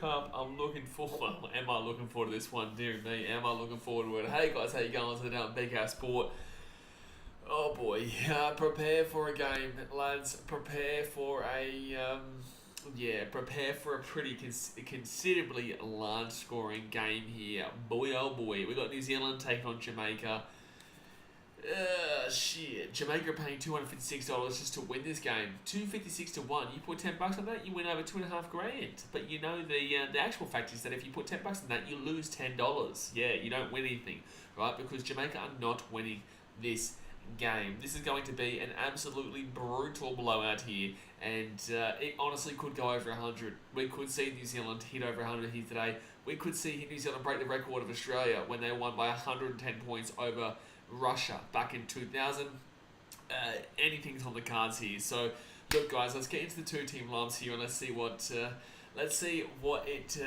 Cup. I'm looking forward. Well, am I looking forward to this one? Dear me, am I looking forward to it? Hey guys, how you going today on BKR Sport? Oh boy, prepare for a game, lads. Prepare for a pretty considerably large scoring game here. Boy, oh boy, we got New Zealand taking on Jamaica. Shit. Jamaica are paying $256 just to win this game. $256 to 1. You put $10 on that, you win over $2.5 grand. But you know the actual fact is that if you put $10 on that, you lose $10. Yeah, you don't win anything, right? Because Jamaica are not winning this game. This is going to be an absolutely brutal blowout here, and it honestly could go over 100. We could see New Zealand hit over 100 here today. We could see New Zealand break the record of Australia when they won by 110 points over Russia back in 2000. Anything's on the cards here. So look guys, let's get into the two team lineups here and let's see what it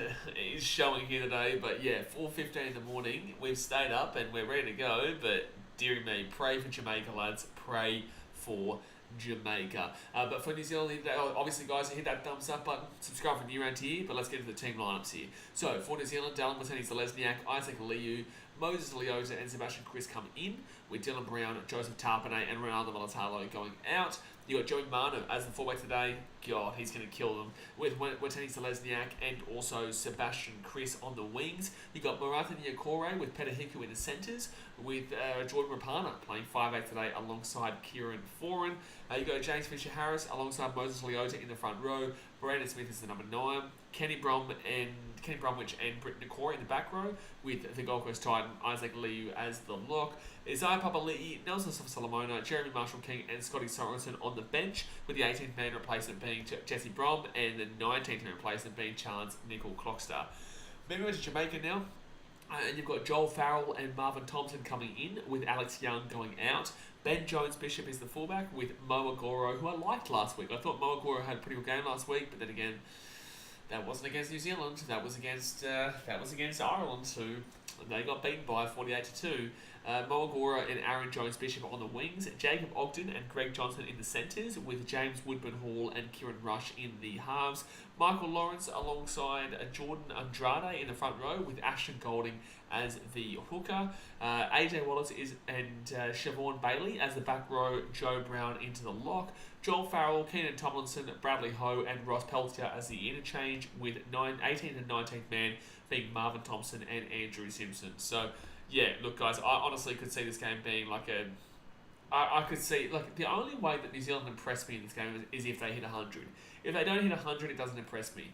is showing here today. But yeah, 4:15 in the morning, we've stayed up and we're ready to go. But dearie me, pray for Jamaica, lads. Pray for Jamaica. But for New Zealand, obviously guys, hit that thumbs up button, subscribe for new around here. But let's get into the team lineups here. So for New Zealand, Dallin Watene-Zelezniak, Isaac Liu, Moses Leota and Sebastian Chris come in, with Dylan Brown, Joseph Tarpanay and Ronaldo Militalo going out. You got Joey Manu as the fullback today. God, he's going to kill them. With Watene-Zelezniak and also Sebastian Chris on the wings. You got Maratha Niokore with Peter Hiku in the centres, with Jordan Rapana playing 5'8 today alongside Kieran Foran. You got James Fisher-Harris alongside Moses Leota in the front row. Brandon Smith is the number 9. Kenny Bromwich and Britt Nicore in the back row, with the Gold Coast Titan Isaac Liu as the lock. Isaiah Papali'i, Nelson Solomona, Jeremy Marshall-King and Scotty Sorensen on the bench, with the 18th man replacement being Jesse Brom and the 19th man replacement being Chance Nickel Clockstar. Moving on to Jamaica now. And you've got Joel Farrell and Marvin Thompson coming in, with Alex Young going out. Ben Jones-Bishop is the fullback, with Moa Goro, who I liked last week. I thought Moa Goro had a pretty good game last week, but then again, that wasn't against New Zealand. That was against Ireland, who they got beaten by 48 to 2. Moa Goro and Aaron Jones-Bishop on the wings. Jacob Ogden and Greg Johnson in the centres, with James Woodburn-Hall and Kieran Rush in the halves. Michael Lawrence alongside Jordan Andrade in the front row, with Ashton Golding as the hooker. AJ Wallace and Siobhan Bailey as the back row. Joe Brown into the lock. Joel Farrell, Keenan Tomlinson, Bradley Ho and Ross Peltier as the interchange, with 18th and 19th man being Marvin Thompson and Andrew Simpson. So yeah, look guys, I honestly could see this game being like I could see, like, the only way that New Zealand impress me in this game is if they hit 100. If they don't hit 100, it doesn't impress me.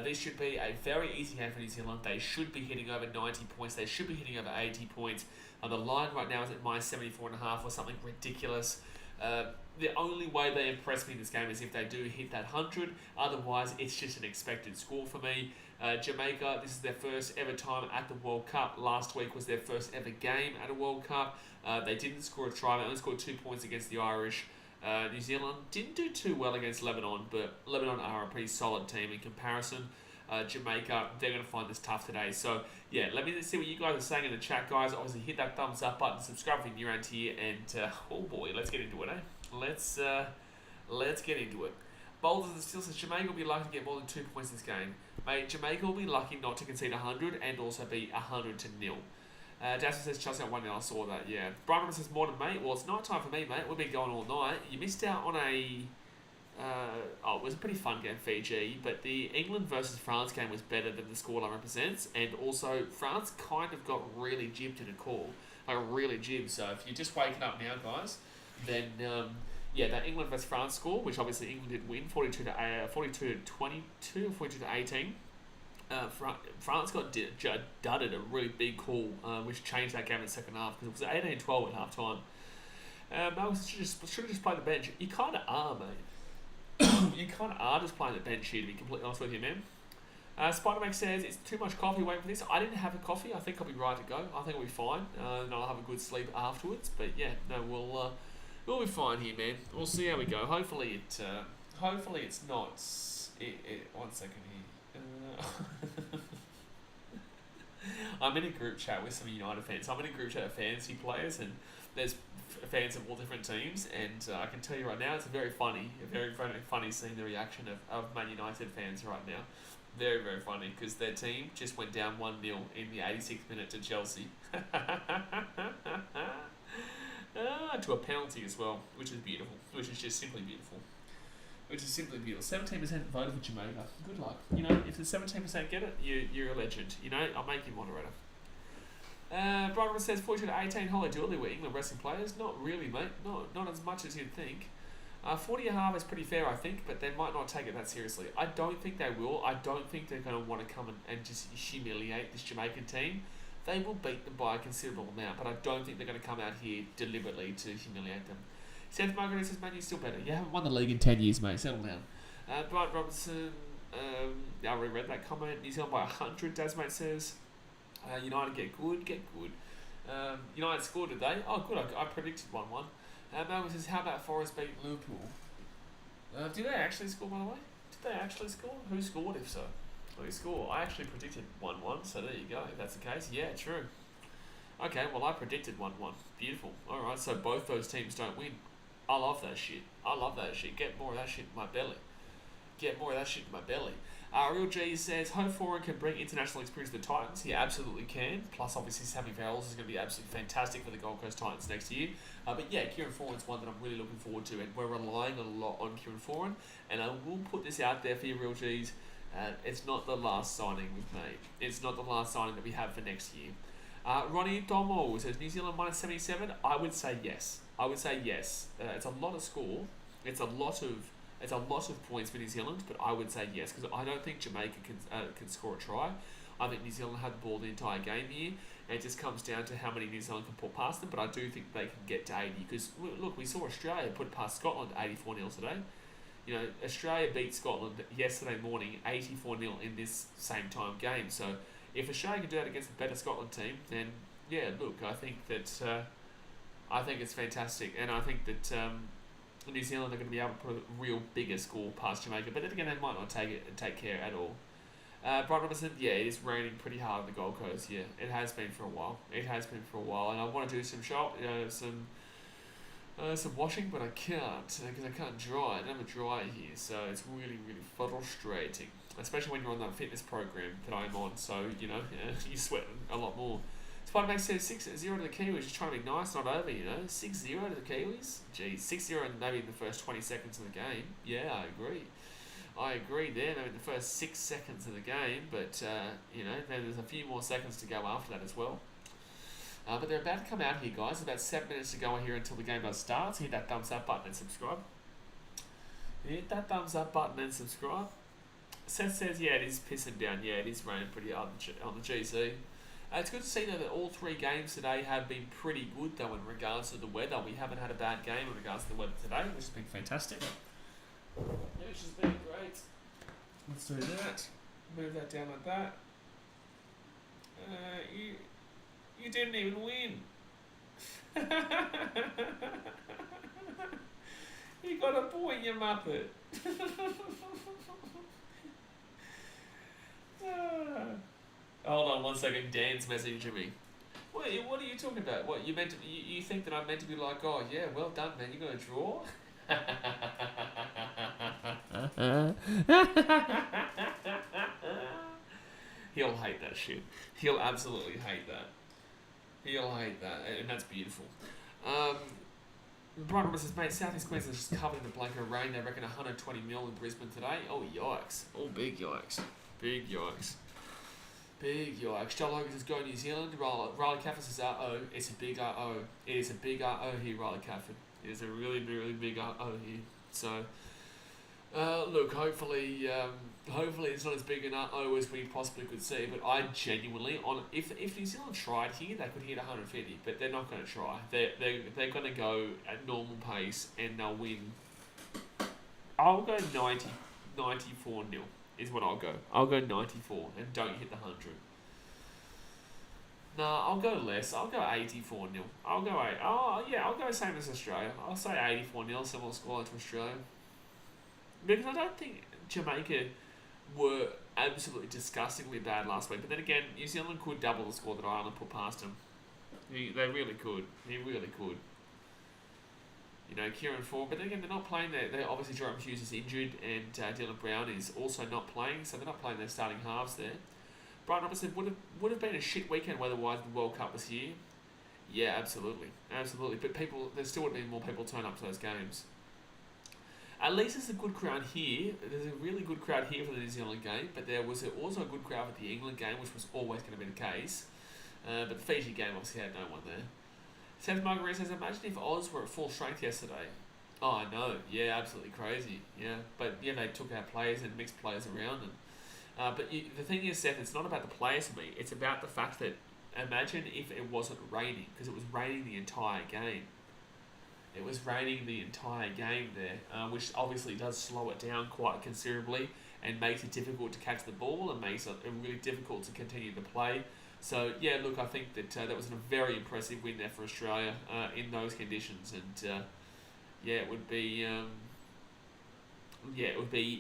This should be a very easy game for New Zealand. They should be hitting over 90 points. They should be hitting over 80 points. The line right now is at minus 74.5 or something ridiculous. The only way they impress me in this game is if they do hit that 100. Otherwise, it's just an expected score for me. Jamaica, this is their first ever time at the World Cup. Last week was their first ever game at a World Cup. They didn't score a try. They only scored 2 points against the Irish. New Zealand didn't do too well against Lebanon, but Lebanon are a pretty solid team in comparison. Jamaica, they're going to find this tough today. So, yeah, let me see what you guys are saying in the chat, guys. Obviously, hit that thumbs up button, subscribe if you're around here, and, oh boy, let's get into it, eh? Let's get into it. Boulders and still says Jamaica will be lucky to get more than 2 points this game. Mate, Jamaica will be lucky not to concede 100 and also be 100 to 0. Dasher says Chelsea at 1-0. I saw that, yeah. Brian says Morning, mate. Well, it's night time for me, mate. We've been going all night. You missed out on it was a pretty fun game, Fiji, but the England versus France game was better than the scoreline represents, and also France kind of got really jibbed in a call. Like, really jibbed. So if you're just waking up now, guys, then yeah, that England versus France score, which obviously England did win, 42 to 22 or 42 to 18. France got dudded a really big call, which changed that game in the second half, because it was 18-12 at half time. Malcolm should have just played the bench. You kind of are, mate. You kind of are just playing the bench here, to be completely honest with you, man. Spider-Man says, it's too much coffee waiting for this. I didn't have a coffee. I think I'll be right to go. I think I'll be fine. And I'll have a good sleep afterwards. But yeah, no, we'll be fine here, man. We'll see how we go. Hopefully it's not... one second here. I'm in a group chat with some United fans. I'm in a group chat of fantasy players, and there's fans of all different teams, and I can tell you right now, it's very funny seeing the reaction of Man United fans right now. Very, very funny because their team just went down 1-0 in the 86th minute to Chelsea. To a penalty as well, which is beautiful. Which is just simply beautiful. 17% voted for Jamaica. Good luck. You know, if the 17% get it, you're a legend. You know, I'll make you moderator. Brian says 42 to 18. Holly Dooley were England wrestling players. Not really, mate. Not as much as you'd think. 40.5 is pretty fair, I think, but they might not take it that seriously. I don't think they will. I don't think they're going to want to come and just humiliate this Jamaican team. They will beat them by a considerable amount, but I don't think they're going to come out here deliberately to humiliate them. Seth Margaret says, man, you're still better. You haven't won the league in 10 years, mate. Settle down. Brian Robertson, I reread that comment. New Zealand by 100, Dasmate says. United get good. United scored today. Oh, good. I predicted 1-1. Melvin says, how about Forest beat Liverpool? Did they actually score, by the way? Did they actually score? Who scored, if so? Who scored? I actually predicted 1-1, so there you go. If that's the case, yeah, true. Okay, well, I predicted 1-1. Beautiful. Alright, so both those teams don't win. I love that shit. Get more of that shit in my belly. Real G says, Hope Foreign can bring international experience to the Titans. He absolutely can. Plus, obviously, Sammy Farrells is going to be absolutely fantastic for the Gold Coast Titans next year. But yeah, Kieran Foran's one that I'm really looking forward to, and we're relying a lot on Kieran Foran. And I will put this out there for you, Real G's. It's not the last signing we've made. It's not the last signing that we have for next year. Ronnie Domo says, New Zealand minus 77. I would say yes. It's a lot of score. It's a lot of points for New Zealand, but I would say yes, because I don't think Jamaica can score a try. I think New Zealand had the ball the entire game here, and it just comes down to how many New Zealand can put past them, but I do think they can get to 80, because, look, we saw Australia put past Scotland 84-0 today. You know, Australia beat Scotland yesterday morning 84-0 in this same time game, so if Australia can do that against a better Scotland team, then, yeah, look, I think it's fantastic, and I think that New Zealand are going to be able to put a real bigger score past Jamaica, but then again, they might not take care at all. Brian Robinson, yeah, it is raining pretty hard on the Gold Coast. Yeah, it has been for a while. And I want to do some washing, but I can't because I can't dry. I don't have a dryer here, so it's really, really frustrating. Especially when you're on that fitness program that I'm on, so you sweat a lot more. Spider-Man says 6-0 to the Kiwis, just trying to be nice, not over, 6-0 to the Kiwis? Geez, 6-0 maybe in the first 20 seconds of the game. Yeah, I agree there, maybe in the first 6 seconds of the game, but, then there's a few more seconds to go after that as well. But they're about to come out here, guys. There's about 7 minutes to go here until the game does start. Hit that thumbs up button and subscribe. Seth says, yeah, it is pissing down. Yeah, it is raining pretty hard on the GC. It's good to see, though, that all 3 games today have been pretty good, though, in regards to the weather. We haven't had a bad game in regards to the weather today, which has been fantastic. Yeah, which has been great. Let's do that. Move that down like that. You didn't even win. You got a point, you muppet. Hold on 1 second. Dan's messaging me. What are you talking about? What you meant to? You think that I'm meant to be like, oh yeah, well done, man. You're gonna draw. He'll hate that shit. He'll absolutely hate that. And that's beautiful. Brian Roberts says, mate, South East Queensland is just covered in a blanket of rain. They reckon 120 mil in Brisbane today. Oh, yikes. Oh, big yikes. Joel Hogan says, go New Zealand. Riley Cafford says, uh-oh. It's a big uh-oh. It is a big uh-oh here, Riley Cafford. It is a really, really big uh-oh here. So, look, hopefully it's not as big an uh-oh as we possibly could see, but I genuinely, if New Zealand tried here, they could hit 150, but they're not going to try. They're going to go at normal pace, and they'll win. I'll go 94-0 is what I'll go. I'll go 94 and don't hit the 100. Nah, I'll go less. I'll go 84-0. I'll go same as Australia. I'll say 84-0, similar score to Australia. Because I don't think Jamaica were absolutely disgustingly bad last week. But then again, New Zealand could double the score that Ireland put past them. They really could. Kieran Ford. But then again, they're not playing. They're obviously Jerome Hughes is injured, and Dylan Brown is also not playing, so they're not playing their starting halves there. Brian Robertson would have been a shit weekend weather-wise if the World Cup was here. Yeah, absolutely. But there still would have been more people turn up to those games. At least there's a good crowd here. There's a really good crowd here for the New Zealand game, but there was also a good crowd for the England game, which was always going to be the case. But the Fiji game obviously had no one there. Seth Marguerite says, imagine if Oz were at full strength yesterday. Oh, I know. Yeah, absolutely crazy. Yeah, but yeah, they took out players and mixed players around them. The thing is, Seth, it's not about the players for me. It's about the fact that imagine if it wasn't raining, because it was raining the entire game. It was raining the entire game there, which obviously does slow it down quite considerably and makes it difficult to catch the ball and makes it really difficult to continue to play. So, yeah, look, I think that that was a very impressive win there for Australia in those conditions. And, it would be...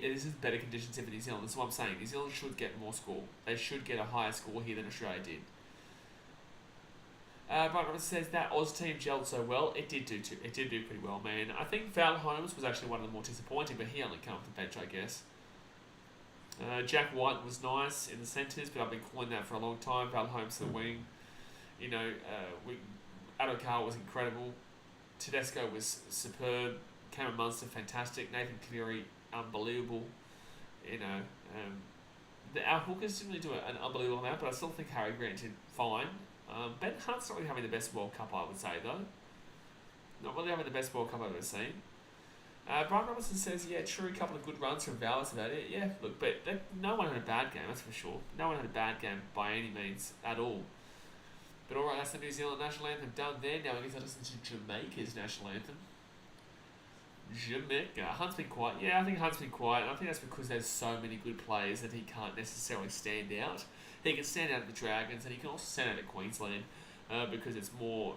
this is better conditions here for New Zealand. That's what I'm saying. New Zealand should get more score. They should get a higher score here than Australia did. But says that Oz team gelled so well. It did do pretty well, man. I think Val Holmes was actually one of the more disappointing, but he only came off the bench, I guess. Jack White was nice in the centres, but I've been calling that for a long time. Val Holmes to the wing. Adokar was incredible. Tedesco was superb. Cameron Munster, fantastic. Nathan Cleary, unbelievable. Our hookers didn't really do an unbelievable amount, but I still think Harry Grant did fine. Ben Hunt's not really having the best World Cup, I would say, though. Not really having the best World Cup I've ever seen. Brian Robertson says, yeah, true, a couple of good runs from Val, that's about it. Yeah, look, but no one had a bad game, that's for sure. No one had a bad game by any means at all. But alright, that's the New Zealand national anthem done there. Now I guess I listen to Jamaica's national anthem. Jamaica. Hunt's been quiet. Yeah, I think Hunt's been quiet. And I think that's because there's so many good players that he can't necessarily stand out. He can stand out at the Dragons and he can also stand out at Queensland because it's more,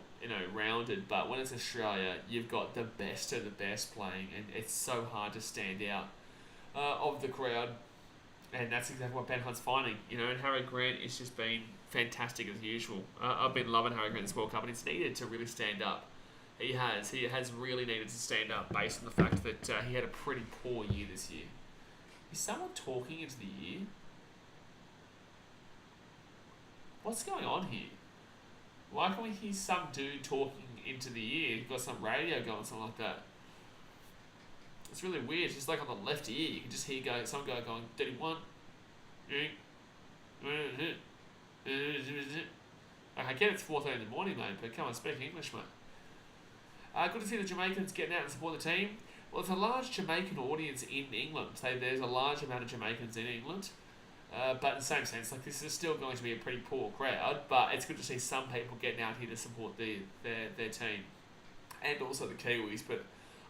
rounded. But when it's Australia, you've got the best of the best playing and it's so hard to stand out of the crowd. And that's exactly what Ben Hunt's finding, and Harry Grant has just been fantastic as usual. I've been loving Harry Grant this World Cup and it's needed to really stand up. He has really needed to stand up based on the fact that he had a pretty poor year this year. Is someone talking into the year? What's going on here? Why can't we hear some dude talking into the year? You've got some radio going, something like that. It's really weird. It's just like on the left ear, you can just hear some guy going 31. I get it's 4:30 in the morning, mate, but come on, speak English, mate. Good to see the Jamaicans getting out and support the team. Well, there's a large Jamaican audience in England. There's a large amount of Jamaicans in England. But in the same sense, this is still going to be a pretty poor crowd, but it's good to see some people getting out here to support their team. And also the Kiwis, but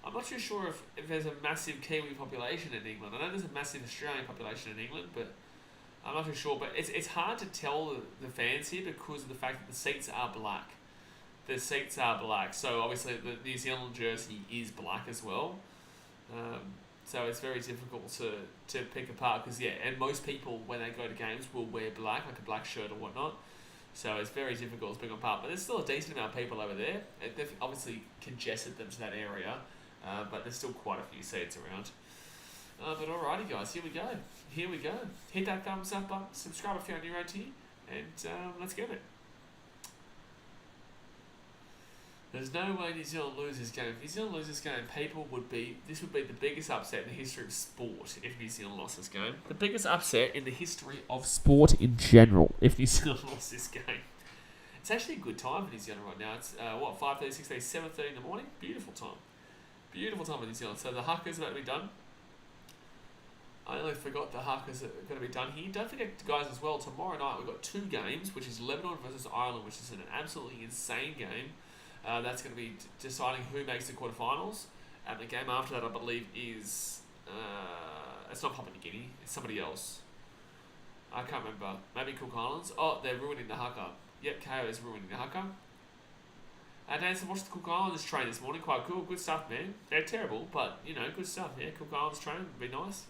I'm not too sure if there's a massive Kiwi population in England. I know there's a massive Australian population in England, but I'm not too sure. But it's hard to tell the fans here because of the fact that the seats are black. The seats are black, so obviously the New Zealand jersey is black as well. So it's very difficult to pick apart because, and most people when they go to games will wear black, like a black shirt or whatnot. So it's very difficult to pick apart. But there's still a decent amount of people over there. They've obviously congested them to that area, but there's still quite a few seats around. But alrighty guys, here we go. Hit that thumbs up button, subscribe if you're new around here, and let's get it. There's no way New Zealand loses this game. If New Zealand loses this game, this would be the biggest upset in the history of sport if New Zealand lost this game. The biggest upset in the history of sport in general if New Zealand lost this game. It's actually a good time for New Zealand right now. It's 5:30, 6:30, 7:30 in the morning. Beautiful time. Beautiful time for New Zealand. So the Haka's about to be done. I only forgot the Hakas are going to be done here. Don't forget, guys, as well, tomorrow night we've got 2 games, which is Lebanon versus Ireland, which is an absolutely insane game. That's going to be deciding who makes the quarterfinals. And the game after that, I believe, is... it's not Papua New Guinea. It's somebody else. I can't remember. Maybe Cook Islands. Oh, they're ruining the Haka. Yep, KO is ruining the Haka. Nancy watched the Cook Islands train this morning. Quite cool. Good stuff, man. They're terrible, but, good stuff. Yeah, Cook Islands train would be nice.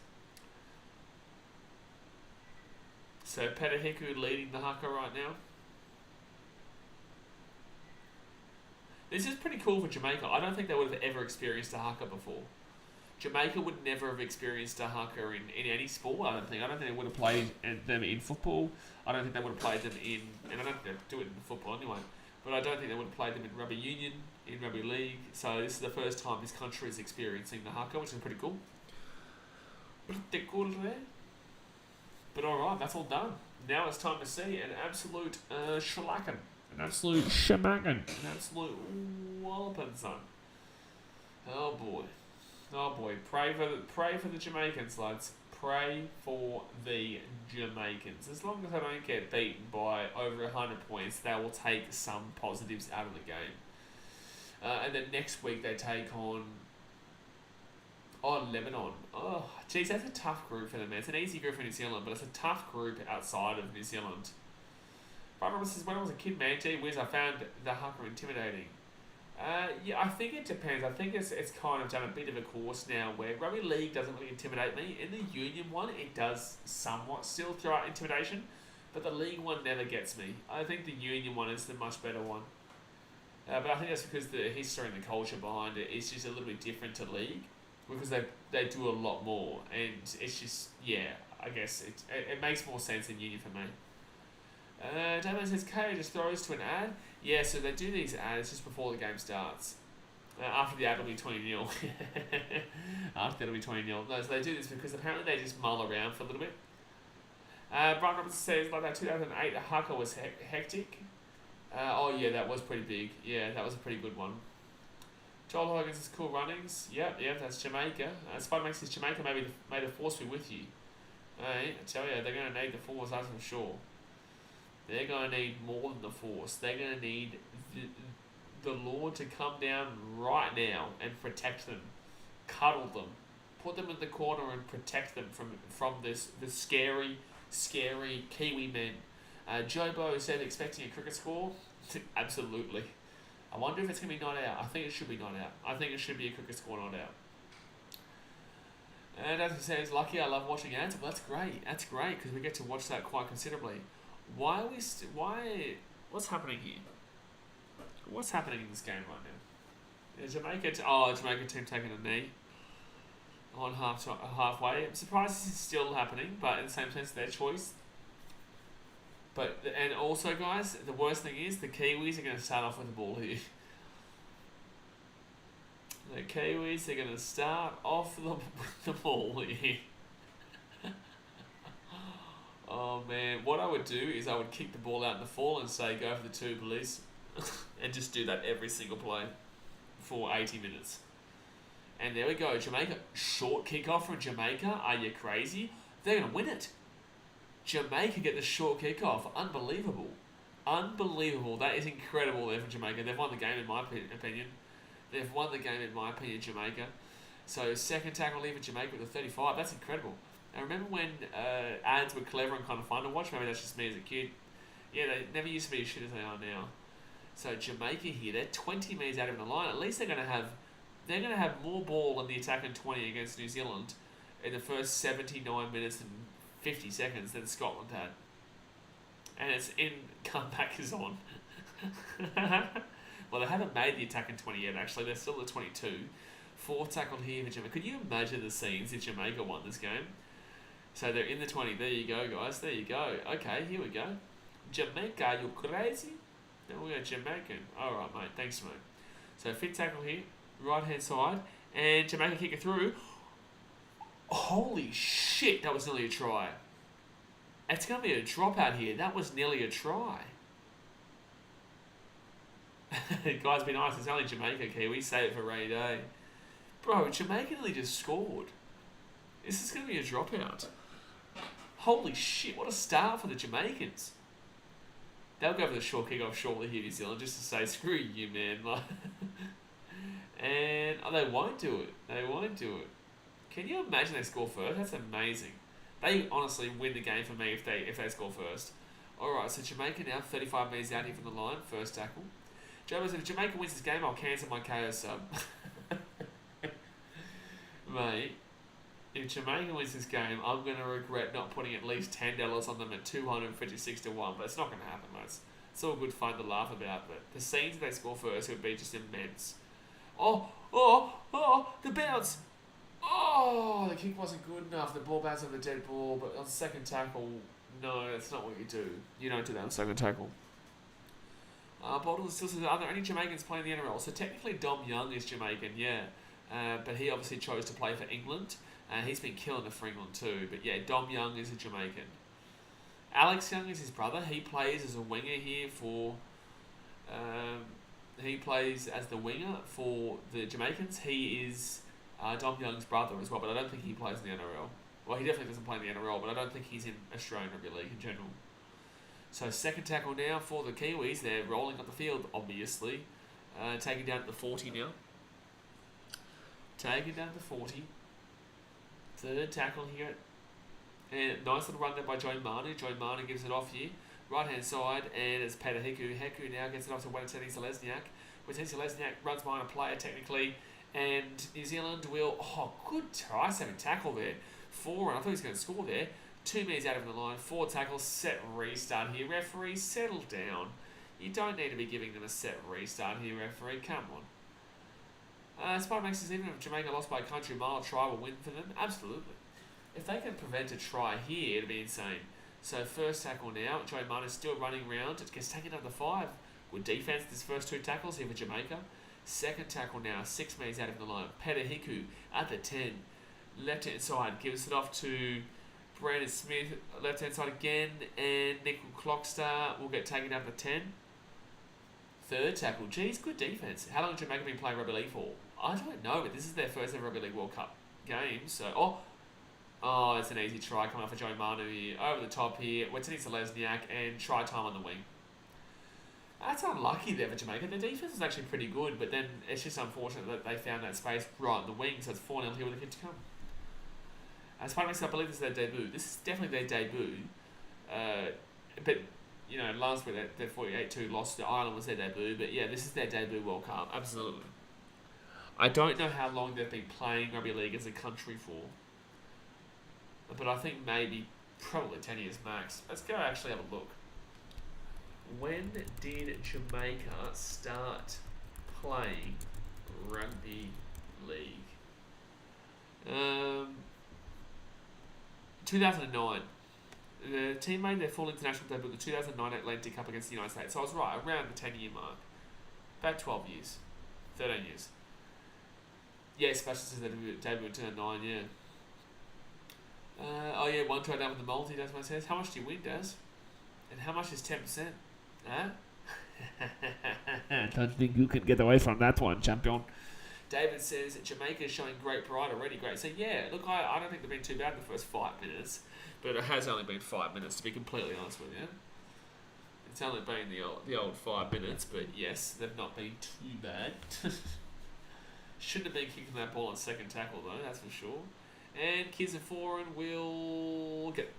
So, Petahiku leading the Haka right now. This is pretty cool for Jamaica. I don't think they would have ever experienced a Haka before. Jamaica would never have experienced a Haka in any sport, I don't think. I don't think they would have played them in football. I don't think they would have played them in... And I don't think they'd do it in football anyway. But I don't think they would have played them in rugby union, in rugby league. So this is the first time this country is experiencing the Haka, which is pretty cool. Pretty cool there. But alright, that's all done. Now it's time to see an absolute shellacking. An absolute shemacking. An absolute walloping, son. Oh boy. Oh boy. Pray for the Jamaicans, lads. Pray for the Jamaicans. As long as they don't get beaten by over 100 points, they will take some positives out of the game. And then next week they take on Lebanon. Oh, geez, that's a tough group for them, man. It's an easy group for New Zealand, but it's a tough group outside of New Zealand. Brian Roberts says, when I was a kid, man, gee whiz, I found the Haka intimidating. Yeah, I think it depends. I think it's kind of done a bit of a course now where rugby league doesn't really intimidate me. In the union one, it does somewhat still throw out intimidation, but the league one never gets me. I think the union one is the much better one. But I think that's because the history and the culture behind it is just a little bit different to league, because they do a lot more, and it's just, yeah, I guess it makes more sense in union for me. Damon says, KO just throws to an ad. Yeah, so they do these ads just before the game starts. After the ad will be 20-0. After that'll be 20-0. No, so they do this because apparently they just mull around for a little bit. Brian Robertson says, like that 2008 Haka was hectic. Oh yeah, that was pretty big. Yeah, that was a pretty good one. Joel Hogan says, cool runnings. Yep, that's Jamaica. Spider Max says, Jamaica may the force be with you. I tell you, they're going to need the force, that's for sure. They're going to need more than the force. They're going to need the Lord to come down right now and protect them. Cuddle them. Put them in the corner and protect them from the scary Kiwi men. Jobo said expecting a cricket score. Absolutely. I wonder if it's going to be not out. I think it should be not out. I think it should be a cricket score not out. And as he says, lucky I love watching ads. Well, that's great. That's great because we get to watch that quite considerably. Why are we? What's happening here? What's happening in this game right now? Is Jamaica team taking a knee on halfway. I'm surprised this is still happening, but in the same sense, their choice. And also, guys, the worst thing is the Kiwis are going to start off with the ball here. The Kiwis are going to start off with the ball here. Oh man, what I would do is I would kick the ball out in the fall and say go for the two, please. And just do that every single play for 80 minutes. And there we go, Jamaica. Short kickoff from Jamaica. Are you crazy? They're going to win it. Jamaica get the short kickoff. Unbelievable. Unbelievable. That is incredible there from Jamaica. They've won the game in my opinion. They've won the game in my opinion, Jamaica. So second tackle lead for Jamaica with a 35. That's incredible. I remember when ads were clever and kind of fun to watch. Maybe that's just me as a kid. Yeah, they never used to be as shit as they are now. So Jamaica here, they're 20 metres out of the line. At least they're going to have more ball in the attacking 20 against New Zealand in the first 79 minutes and 50 seconds than Scotland had. And it's in comeback is on. Well, they haven't made the attacking 20 yet. Actually, they're still at 22. Fourth tackle here for Jamaica. Could you imagine the scenes if Jamaica won this game? So they're in the 20. There you go, guys. There you go. Okay, here we go. Jamaica, are you crazy? Then we go Jamaican. Alright, mate. Thanks, mate. So fifth tackle here. Right-hand side. And Jamaica kick it through. Holy shit, that was nearly a try. It's going to be a dropout here. That was nearly a try. Guys, be nice. It's only Jamaica, Kiwi. Save it for a rainy day. Bro, Jamaica nearly just scored. This is going to be a dropout. Holy shit, what a start for the Jamaicans. They'll go for the short kick-off shortly here, New Zealand, just to say, screw you, man. And they won't do it. They won't do it. Can you imagine they score first? That's amazing. They honestly win the game for me if they score first. Alright, so Jamaica now 35 metres out here from the line. First tackle. Joe says, if Jamaica wins this game, I'll cancel my KO sub. Mate, if Jamaica wins this game, I'm going to regret not putting at least $10 on them at 256 to 1. But it's not going to happen, mates. It's all good fun to laugh about, but the scenes they score first would be just immense. The bounce! Oh, the kick wasn't good enough. The ball bounced off the dead ball, but on second tackle, no, that's not what you do. You don't do that on second tackle. Baldwin still says, are there any Jamaicans playing the NRL? So technically Dom Young is Jamaican, yeah. But he obviously chose to play for England. He's been killing it for England too. But yeah, Dom Young is a Jamaican. Alex Young is his brother. He plays as a winger here for... he plays as the winger for the Jamaicans. He is Dom Young's brother as well, but I don't think he plays in the NRL. Well, he definitely doesn't play in the NRL, but I don't think he's in Australian Rugby League in general. So second tackle now for the Kiwis. They're rolling up the field, obviously. Taking down to the 40 now. Taking down to the 40. Third tackle here. And nice little run there by Joey Manu. Joey Manu gives it off here. Right hand side, and it's Peter Hiku. Hiku now gets it off to Weteni Selesniak. Weteni Selesniak runs behind a player technically. And New Zealand will... Oh, good try-saving tackle there. 4, and I thought he was going to score there. 2 metres out of the line, 4 tackles, set restart here. Referee, settle down. You don't need to be giving them a set restart here, referee. Come on. Spider makes this even if Jamaica lost by a country mile, a try will win for them. Absolutely. If they can prevent a try here, it'd be insane. So first tackle now. Joey Martin's still running around. It gets taken up to 5. Good defence, this first 2 tackles here for Jamaica. Second tackle now, 6 metres out of the line. Peter Hiku at the 10. Left-hand side, gives it off to... Brandon Smith, left-hand side again, and Nickel Clockstar will get taken up to 10. Third tackle. Geez, good defence. How long has Jamaica been playing rugby league for? I don't know, but this is their first ever Rugby League World Cup game. So, it's an easy try coming off for Joey Manu here. Over the top here. Wetini Selesniak, and try time on the wing. That's unlucky there for Jamaica. Their defence is actually pretty good, but then it's just unfortunate that they found that space right in the wing, so it's 4-0 here with a kick to come. As far as I believe this is their debut. This is definitely their debut. But, you know, last week their 48-2 loss to Ireland was their debut. But, yeah, this is their debut World Cup. Absolutely. I don't know how long they've been playing rugby league as a country for. But I think probably 10 years max. Let's go actually have a look. When did Jamaica start playing rugby league? 2009. The team made their full international debut at the 2009 Atlantic Cup against the United States. So I was right, around the 10-year mark. About 12 years. 13 years. Yeah, Sebastian says they debut in 2009, yeah. 1 try down with the multi, Desmond says. How much do you win, Des? And how much is 10%? Huh? Don't think you can get away from that one, champion. David says Jamaica is showing great pride already. Great. So, yeah, look, I don't think they've been too bad in the first 5 minutes. But it has only been 5 minutes, to be completely honest with you. It's only been the old 5 minutes, but yes, they've not been too bad. Shouldn't have been kicking that ball on second tackle, though, that's for sure. And Kids and Foreign will get...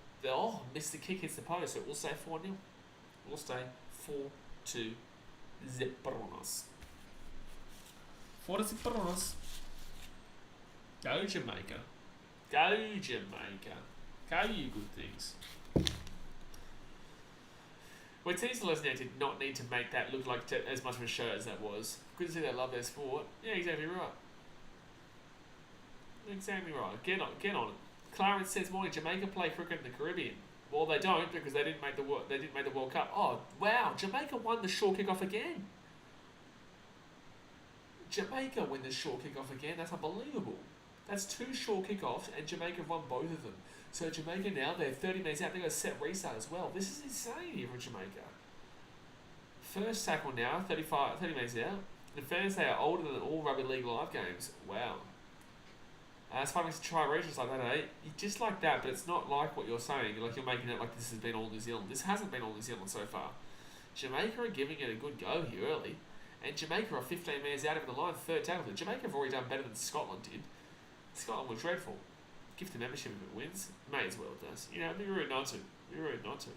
missed the kick, hits the post, so it will stay 4-0. We'll stay 4-2 Zebranos. 4-2 Zebranos. Go Jamaica. Go Jamaica. Go you good things. Well, Wetini Selesniak did not need to make that look like as much of a show as that was. Good to see they love their sport. Yeah, exactly right. Exactly right. Get on it. Clarence says, "Morning, Jamaica play cricket in the Caribbean." Well, they don't because they didn't make the World Cup. Oh wow, Jamaica won the short kick-off again. Jamaica win the short kick-off again. That's unbelievable. That's 2 short kick-offs and Jamaica won both of them. So Jamaica now, they're 30 minutes out. They've got a set restart as well. This is insane here for Jamaica. First tackle now, 30 minutes out. In fairness, they are older than all Rugby League live games. Wow. It's funny to try regions like that, eh? Just like that, but it's not like what you're saying. Like you're making it like this has been all New Zealand. This hasn't been all New Zealand so far. Jamaica are giving it a good go here early. And Jamaica are 15 minutes out of the line, third tackle. Jamaica have already done better than Scotland did. Scotland was dreadful. Give the membership if it wins. May as well it does. You know, be rude not to. Be rude not to.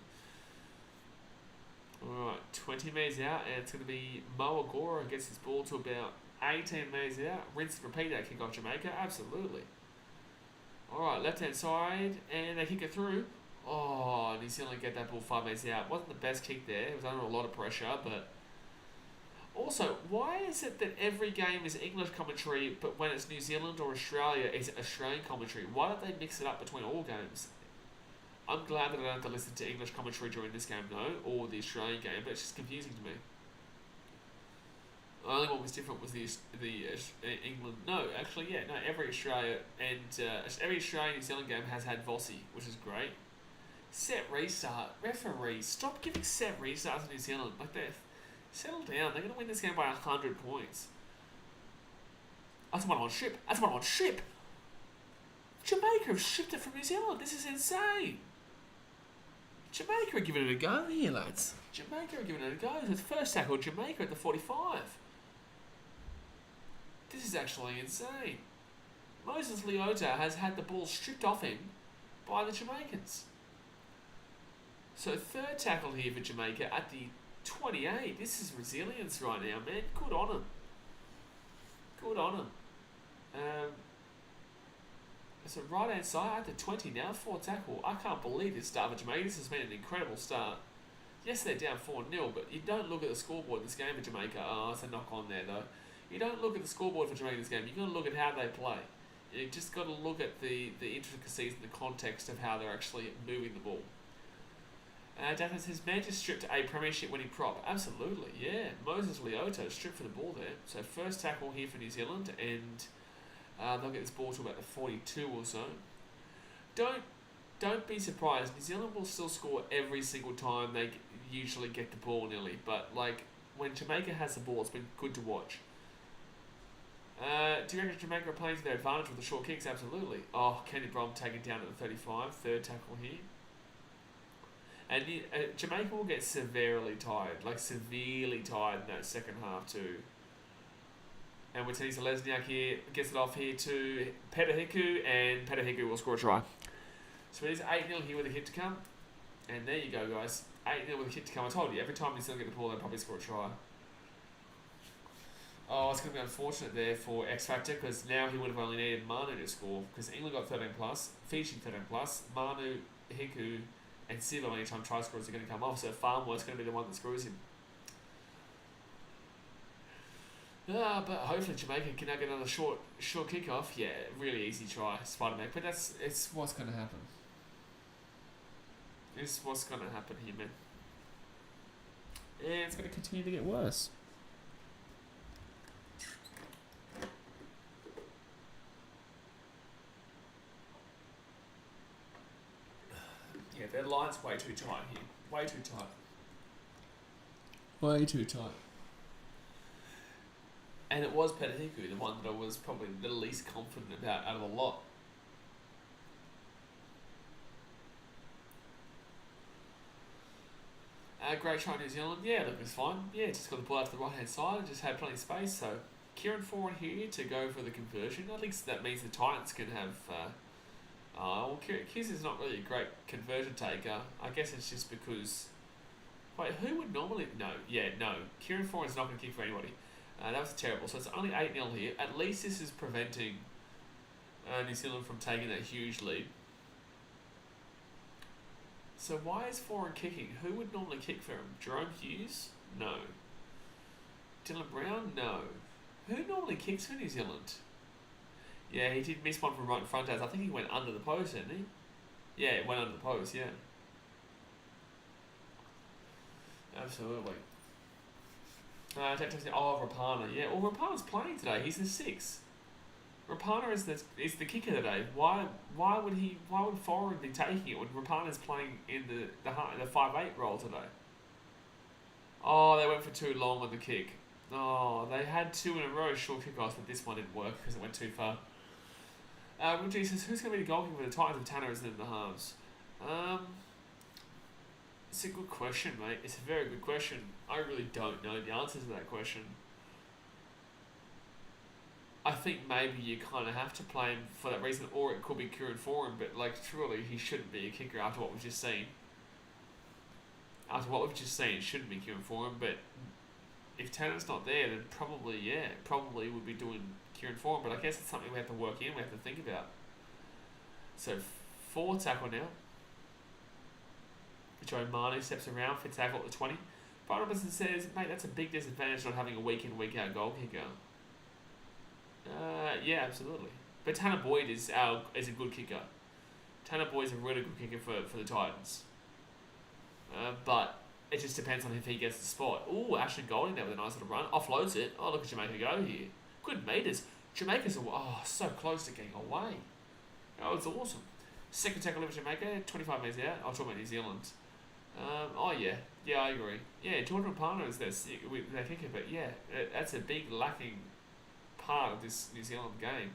Alright, 20 metres out, and it's going to be Mo Agora gets his ball to about 18 metres out. Rinse and repeat that kick off Jamaica. Absolutely. Alright, left hand side, and they kick it through. Oh, New Zealand get that ball 5 metres out. Wasn't the best kick there. It was under a lot of pressure, but... Also, why is it that every game is English commentary, but when it's New Zealand or Australia, it's Australian commentary? Why don't they mix it up between all games? I'm glad that I don't have to listen to English commentary during this game, though, or the Australian game, but it's just confusing to me. The only one was different was the England. No, actually, yeah, no. Every Australia and every Australian New Zealand game has had Vossi, which is great. Set restart, referee, stop giving set restarts to New Zealand. Like they settle down. They're going to win this game by 100 points. That's one on ship. That's one on ship. Jamaica have shipped it from New Zealand. This is insane. Jamaica are giving it a go here, lads. Jamaica are giving it a go. It's first tackle Jamaica at the 45. This is actually insane. Moses Leota has had the ball stripped off him by the Jamaicans. So third tackle here for Jamaica at the 28. This is resilience right now, man. Good on him. Good on him. So right hand side at the 20 now, fourth tackle. I can't believe this start for Jamaica. This has been an incredible start. Yes, they're down 4-0, but you don't look at the scoreboard in this game for Jamaica. Oh, it's a knock on there though. You don't look at the scoreboard for Jamaica in this game. You've got to look at how they play. You just got to look at the intricacies and the context of how they're actually moving the ball. Daphne says, Manchester stripped a premiership winning prop. Absolutely, yeah. Moses Leota stripped for the ball there. So first tackle here for New Zealand, and they'll get this ball to about the 42 or so. Don't be surprised. New Zealand will still score every single time they usually get the ball nearly. But like when Jamaica has the ball, it's been good to watch. Do you reckon Jamaica are playing to their advantage with the short kicks? Absolutely. Oh, Kenny Brom taken down at the 35. Third tackle here. And Jamaica will get severely tired. Like severely tired in that second half too. And Watini Lesniak here gets it off here to Petahiku, and Petahiku will score a try. So it is 8-0 here with a hit to come. And there you go, guys. 8-0 with a hit to come. I told you, every time you still get the ball, they'll probably score a try. Oh, it's going to be unfortunate there for X Factor, because now he would have only needed Manu to score, because England got 13+, Fiji 13+, Manu, Hiku, and Sivo anytime try scorers are going to come off, so Farmworth's going to be the one that screws him. But hopefully Jamaica can now get another short kick-off. Yeah, really easy try, Spider-Man. But it's what's going to happen. It's what's going to happen here, man. And it's going to continue to get worse. Yeah, their line's way too tight here. Way too tight. Way too tight. And it was Petahiku, the one that I was probably the least confident about out of the lot. Great try New Zealand. Yeah, look, it's fine. Yeah, just got the ball out to the right-hand side and just had plenty of space. So, Kieran forward here to go for the conversion. I think that means the Titans can have... well, Kiz is not really a great conversion taker. I guess it's just because... Wait, who would normally... No. Kieran Foran is not going to kick for anybody. That was terrible. So it's only 8-0 here. At least this is preventing New Zealand from taking that huge lead. So why is Foran kicking? Who would normally kick for him? Jerome Hughes? No. Dylan Brown? No. Who normally kicks for New Zealand? Yeah, he did miss one from right in front as I think he went under the post, didn't he? Yeah, it went under the post, yeah. Absolutely. Rapana. Yeah, well, Rapana's playing today. He's the 6. Rapana is the kicker today. Why would Foran be taking it when Rapana's playing in the 5'8" role today? Oh, they went for too long on the kick. Oh, they had 2 in a row short kickoffs, but this one didn't work because it went too far. Richie says, who's going to be the goalkeeper for the Titans if Tanner isn't in the halves? It's a good question, mate. It's a very good question. I really don't know the answer to that question. I think maybe you kind of have to play him for that reason, or it could be Kieran Foran, but like truly he shouldn't be a kicker after what we've just seen. It shouldn't be Kieran Foran, but if Tanner's not there, then probably would be doing Kieran Foran, but I guess it's something we have to work in, we have to think about. So, 4 tackle now. Joe Mane steps around for tackle at the 20. Brian Robinson says, mate, that's a big disadvantage not having a week in, week out goal kicker. Yeah, absolutely. But Tanner Boyd is a good kicker. Tanner Boyd's a really good kicker for the Titans. But it just depends on if he gets the spot. Ooh, Ashton Golding there with a nice little run. Offloads it. Oh, look at Jamaica go here. Good meters. Jamaica's so close to getting away. Oh, it's awesome. Second tackle over Jamaica, 25 metres out. I'll talk about New Zealand. Yeah, I agree. Yeah, Jordan Parner is their kicker, but yeah, that's a big lacking part of this New Zealand game.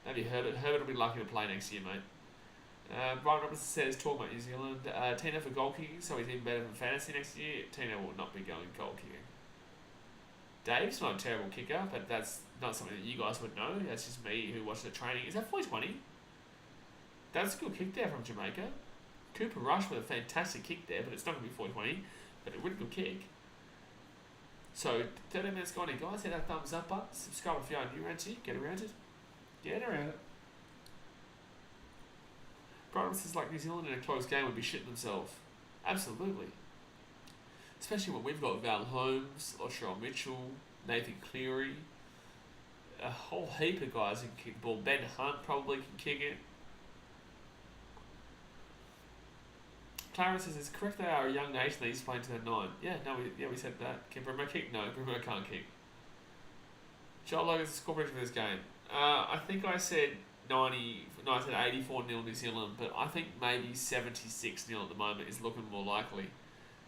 Maybe Herbert. Herbert will be lucky to play next year, mate. Brian Robinson says, talk about New Zealand. Tina for goal kicking, so he's even better than fantasy next year. Tina will not be going goal kicking. Dave's not a terrible kicker, but that's not something that you guys would know. That's just me who watched the training. Is that 420? That's a good kick there from Jamaica. Cooper Rush with a fantastic kick there, but it's not going to be 420, but a really good kick. So, 30 minutes gone here, guys. Hit that thumbs up button. Subscribe if you are new around here. Get around it. Get around it. Brian says, like New Zealand in a close game would be shitting themselves. Absolutely. Especially when we've got Val Holmes, Latrell Mitchell, Nathan Cleary, a whole heap of guys who can kick the ball. Ben Hunt probably can kick it. Clarence says, it's correct they are a young nation, they used to play into their 9. We said that. Can Brimo kick? No, Brimo can't kick. Joel Logan's score prediction for this game. I think I said 84 0 New Zealand, but I think maybe 76 0 at the moment is looking more likely.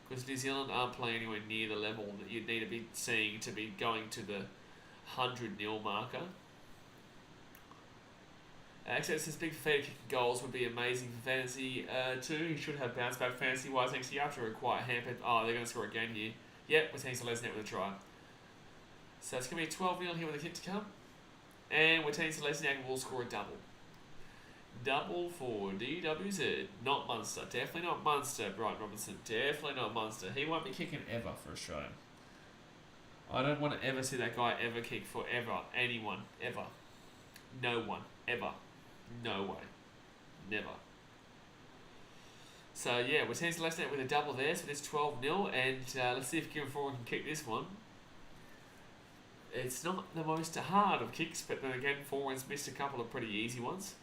Because New Zealand aren't playing anywhere near the level that you'd need to be seeing to be going to the 100 0 marker. Except says big Fafita kicking goals would be amazing for fantasy too. He should have bounced back fantasy wise next year after a quite hampered. Oh, they're going to score again here. Yep, we're seeing Selesnet with a try. So it's going to be a 12 0 here with the kick to come. And we're seeing Selesnet will score a double. Double for DWZ. Not Munster. Definitely not Munster, Brian Robinson. Definitely not Munster. He won't be kicking ever for Australia. I don't want to ever see that guy ever kick for ever. Anyone. Ever. No one. Ever. No way. Never. So yeah, we're seeing Celeste with a double there, so it's 12 0, and let's see if Kieran Foran can kick this one. It's not the most hard of kicks, but then again, Foran's missed a couple of pretty easy ones.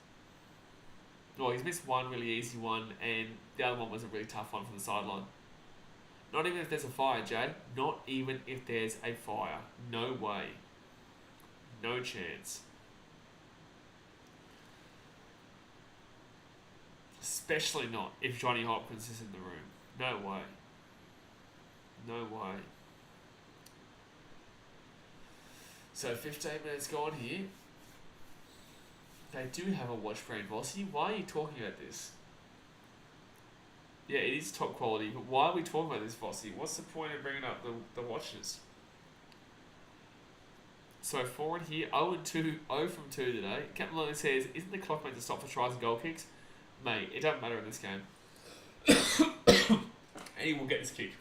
Well, he's missed one really easy one, and the other one was a really tough one from the sideline. Not even if there's a fire, Jay. Not even if there's a fire. No way. No chance. Especially not if Johnny Hopkins is in the room. No way. No way. So 15 minutes gone here. They do have a watch brand Vossi. Why are you talking about this? Yeah, it is top quality, but why are we talking about this Vossi? What's the point of bringing up the watches? So forward here, 0 from 2 today. Captain Logan says, isn't the clock meant to stop for tries and goal kicks? Mate, it doesn't matter in this game. And he will get this kick.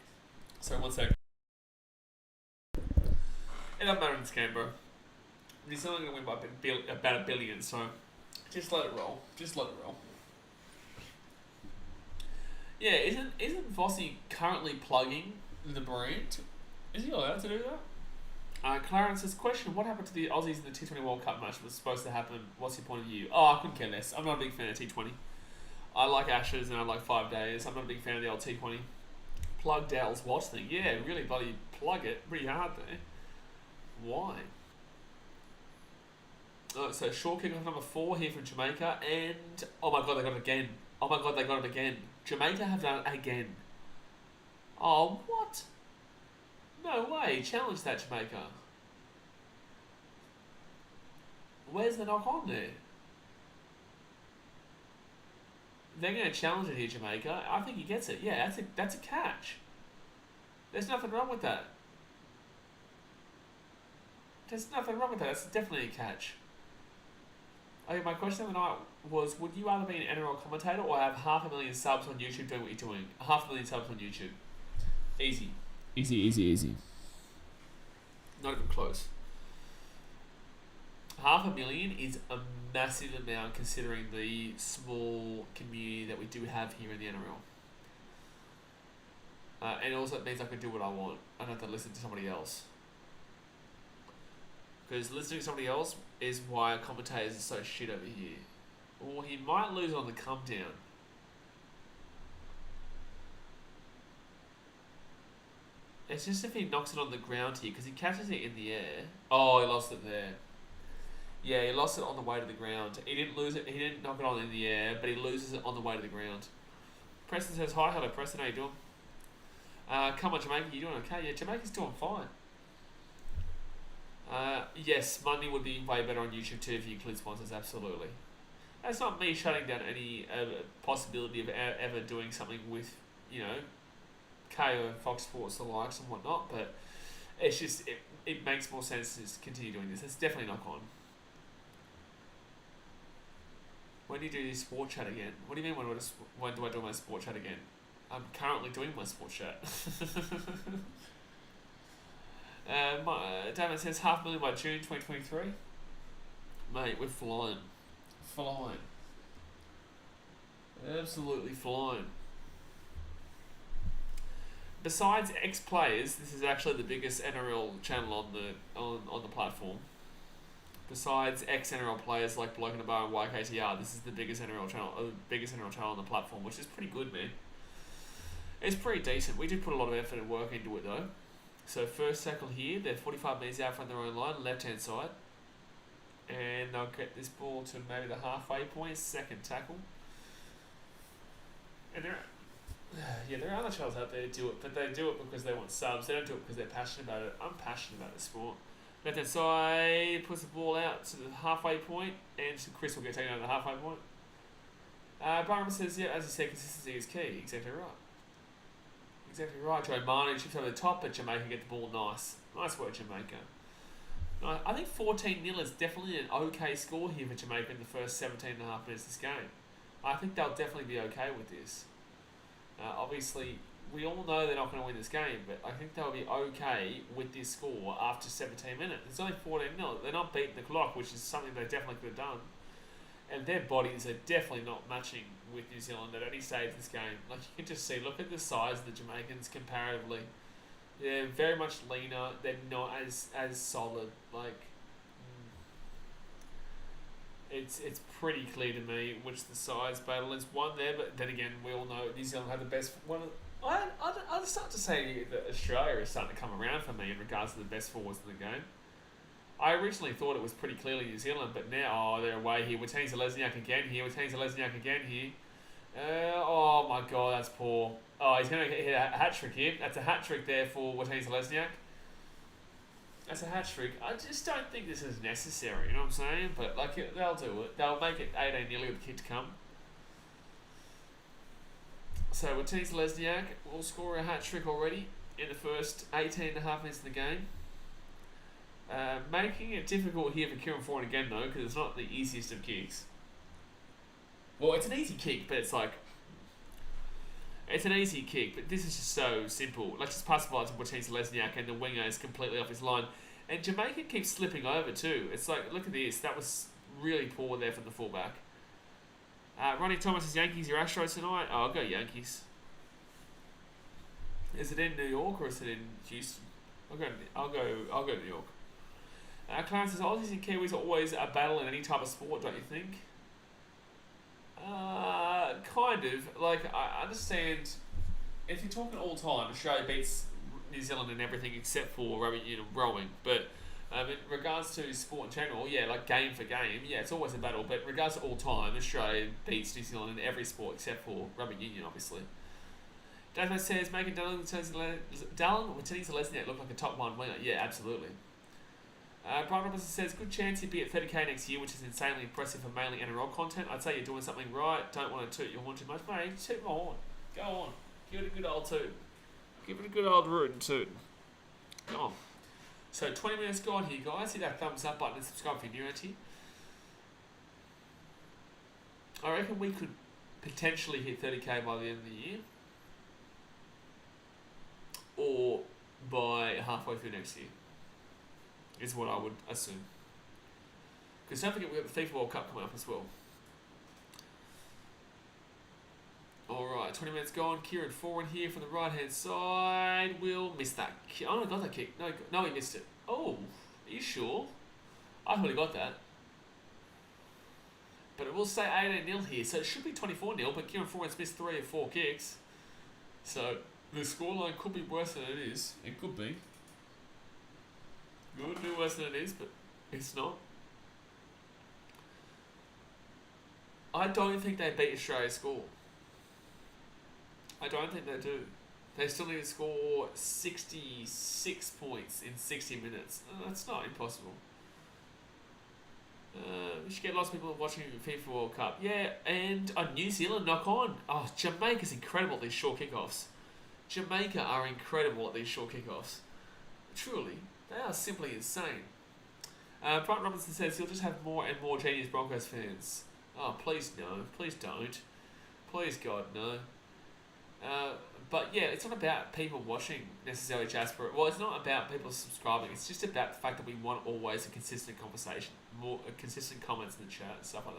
So 1 sec. It doesn't matter in this game, bro. New Zealand going to win by about $1 billion, so just let it roll. Just let it roll. Yeah, isn't Vossi currently plugging the brand? Is he allowed to do that? Clarence says, question, what happened to the Aussies in the T20 World Cup match that was supposed to happen? What's your point of view? Oh, I couldn't care less. I'm not a big fan of T20. I like Ashes and I like 5 days. I'm not a big fan of the old T20. Plug Dowell's watch thing. Yeah, really bloody plug it pretty hard there. Why? So short kick off number 4 here from Jamaica, and oh my god, they got it again. Oh my god, they got it again. Jamaica have done it again. Oh, what? No way. Challenge that, Jamaica. Where's the knock on there? They're going to challenge it here, Jamaica. I think he gets it. Yeah, that's a catch. There's nothing wrong with that. There's nothing wrong with that. That's definitely a catch. Okay, my question the other night was, would you rather be an NRL commentator or have 500,000 subs on YouTube doing what you're doing? 500,000 subs on YouTube. Easy. Easy, easy, easy. Not even close. 500,000 is a massive amount considering the small community that we do have here in the NRL. And also it means I can do what I want. I don't have to listen to somebody else. Because listening to somebody else is why commentators are so shit over here. Or he might lose on the come down. It's just if he knocks it on the ground here, because he catches it in the air. Oh, he lost it there. Yeah, he lost it on the way to the ground. He didn't lose it. He didn't knock it on in the air, but he loses it on the way to the ground. Preston says, hi. Hello, Preston. How you doing? Come on, Jamaica. You doing okay? Yeah, Jamaica's doing fine. Yes, Monday would be way better on YouTube too if you include sponsors. Absolutely. That's not me shutting down any possibility of ever doing something with, KO, Fox Sports, the likes and whatnot, but it's just, it makes more sense to just continue doing this. It's definitely not on. When do you do this sport chat again? What do you mean when do I do my sport chat again? I'm currently doing my sport chat. David says $500,000 by June 2023. Mate, we're flying. Flying. Absolutely flying. Besides ex-players, this is actually the biggest NRL channel on the platform. Besides ex-NRL players like Bloke in a Bar and YKTR, this is the biggest NRL channel on the platform, which is pretty good, man. It's pretty decent. We did put a lot of effort and work into it though. So first tackle here, they're 45 metres out from their own line, left-hand side. And they'll get this ball to maybe the halfway point, second tackle. And there are other channels out there that do it, but they do it because they want subs. They don't do it because they're passionate about it. I'm passionate about the sport. Left-hand side, puts the ball out to the halfway point, and Chris will get taken out of the halfway point. Byron says, yeah, as you said, consistency is key. Exactly right. Exactly right. Joe Marnie chips over the top, but Jamaica get the ball nice. Nice work, Jamaica. I think 14-0 is definitely an okay score here for Jamaica in the first 17.5 minutes of this game. I think they'll definitely be okay with this. Obviously, we all know they're not going to win this game, but I think they'll be okay with this score after 17 minutes. It's only 14-0. They're not beating the clock, which is something they definitely could have done. And their bodies are definitely not matching with New Zealand at any stage of this game. Like, you can just see, look at the size of the Jamaicans comparatively. They're very much leaner. They're not as solid. Like, it's pretty clear to me which the size battle is. One there, but then again, we all know New Zealand had the best one. I'd start to say that Australia is starting to come around for me in regards to the best forwards in the game. I originally thought it was pretty clearly New Zealand, but now, they're away here. Watene Zelezniak again here. Oh my god, that's poor. Oh, he's going to hit a hat-trick here. That's a hat-trick there for Watene Zelezniak. That's a hat-trick. I just don't think this is necessary, you know what I'm saying? But, they'll do it. They'll make it 18-0 with the kick to come. So, Watene Zelezniak will score a hat-trick already in the first 18.5 minutes of the game. Making it difficult here for Kieran Foran again, though, because it's not the easiest of kicks. Well, it's an easy kick, but it's an easy kick, but this is just so simple. Let's just pass the ball to Watene Zelezniak, and the winger is completely off his line. And Jamaica keeps slipping over, too. It's like, look at this. That was really poor there from the fullback. Ronnie Thomas says, Yankees, your Astros tonight? Oh, I'll go Yankees. Is it in New York or is it in Houston? I'll go New York. Clarence says, Aussies and Kiwis are always a battle in any type of sport, don't you think? Kind of. Like, I understand, if you're talking all time, Australia beats New Zealand in everything except for rowing. But in regards to sport in general, yeah, like game for game, yeah, it's always a battle. But in regards to all time, Australia beats New Zealand in every sport except for rugby union, obviously. David says, making Dallin Watene Zelezniak look like a top one winger. Yeah, absolutely. Brian Robinson says, good chance he'd be at 30k next year, which is insanely impressive for mainly NRL content. I'd say you're doing something right. Don't want to toot your horn too much. Mate, toot my horn. Go on. Give it a good old toot. Give it a good old root and toot. Go on. So 20 minutes gone here, guys. Hit that thumbs up button and subscribe if you're new to here. I reckon we could potentially hit 30k by the end of the year. Or by halfway through next year. Is what I would assume. Because don't forget, we've got the FIFA World Cup coming up as well. Alright. Alright, 20 minutes gone. Kieran forward here from the right hand side. Will miss that. Oh, no, got that kick. No, he missed it. Oh, are you sure? I thought he got that. But it will say 18-0 here, so it should be 24-0, but Kieran Forward's missed 3 of 4 kicks. So the scoreline could be worse than it is. It could be. It could be worse than it is, but it's not. I don't think they beat Australia's score. I don't think they do. They still need to score 66 points in 60 minutes. That's not impossible. We should get lots of people watching the FIFA World Cup. Yeah, and New Zealand knock on. Oh, Jamaica's incredible at these short kickoffs. Jamaica are incredible at these short kickoffs. Truly, they are simply insane. Brian Robinson says he'll just have more and more genius Broncos fans. Oh, please no. Please don't. Please God, no. But yeah, it's not about people watching necessarily, Jasper. Well, it's not about people subscribing. It's just about the fact that we want always a consistent conversation, more consistent comments in the chat and stuff like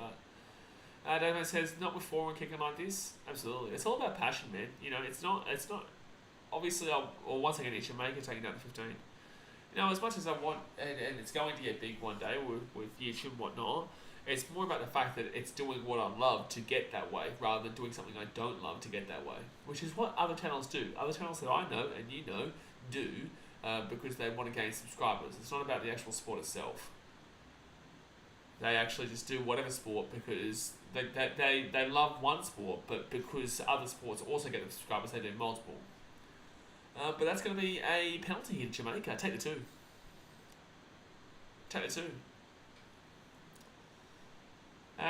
that. David says, not with forward kicking like this. Absolutely, it's all about passion, man. You know, it's not. Obviously, once again, it's Jamaica taking down the 15. You know, as much as I want, and it's going to get big one day with YouTube and whatnot. It's more about the fact that it's doing what I love to get that way, rather than doing something I don't love to get that way, which is what other channels do. Other channels that I know and you know do because they want to gain subscribers. It's not about the actual sport itself. They actually just do whatever sport because they love one sport, but because other sports also get the subscribers, they do multiple. But that's going to be a penalty in Jamaica. Take the 2. Take the 2.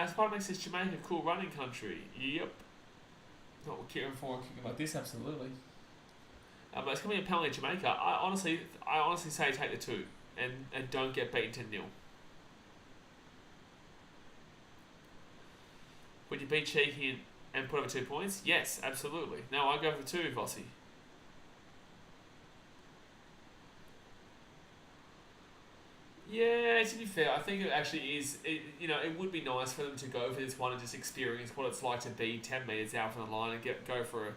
Spider-Man says Jamaica, cool running country. Yep. Not what Kieran Ford kicking like this, absolutely. But it's going to be a penalty in Jamaica. I honestly say take the 2 and don't get beaten 10-0. Would you be cheeky and put over 2 points? Yes, absolutely. No, I go for the 2, Vossi. Yeah, to be fair, I think it actually is. It would be nice for them to go for this one and just experience what it's like to be 10 meters out from the line and go for a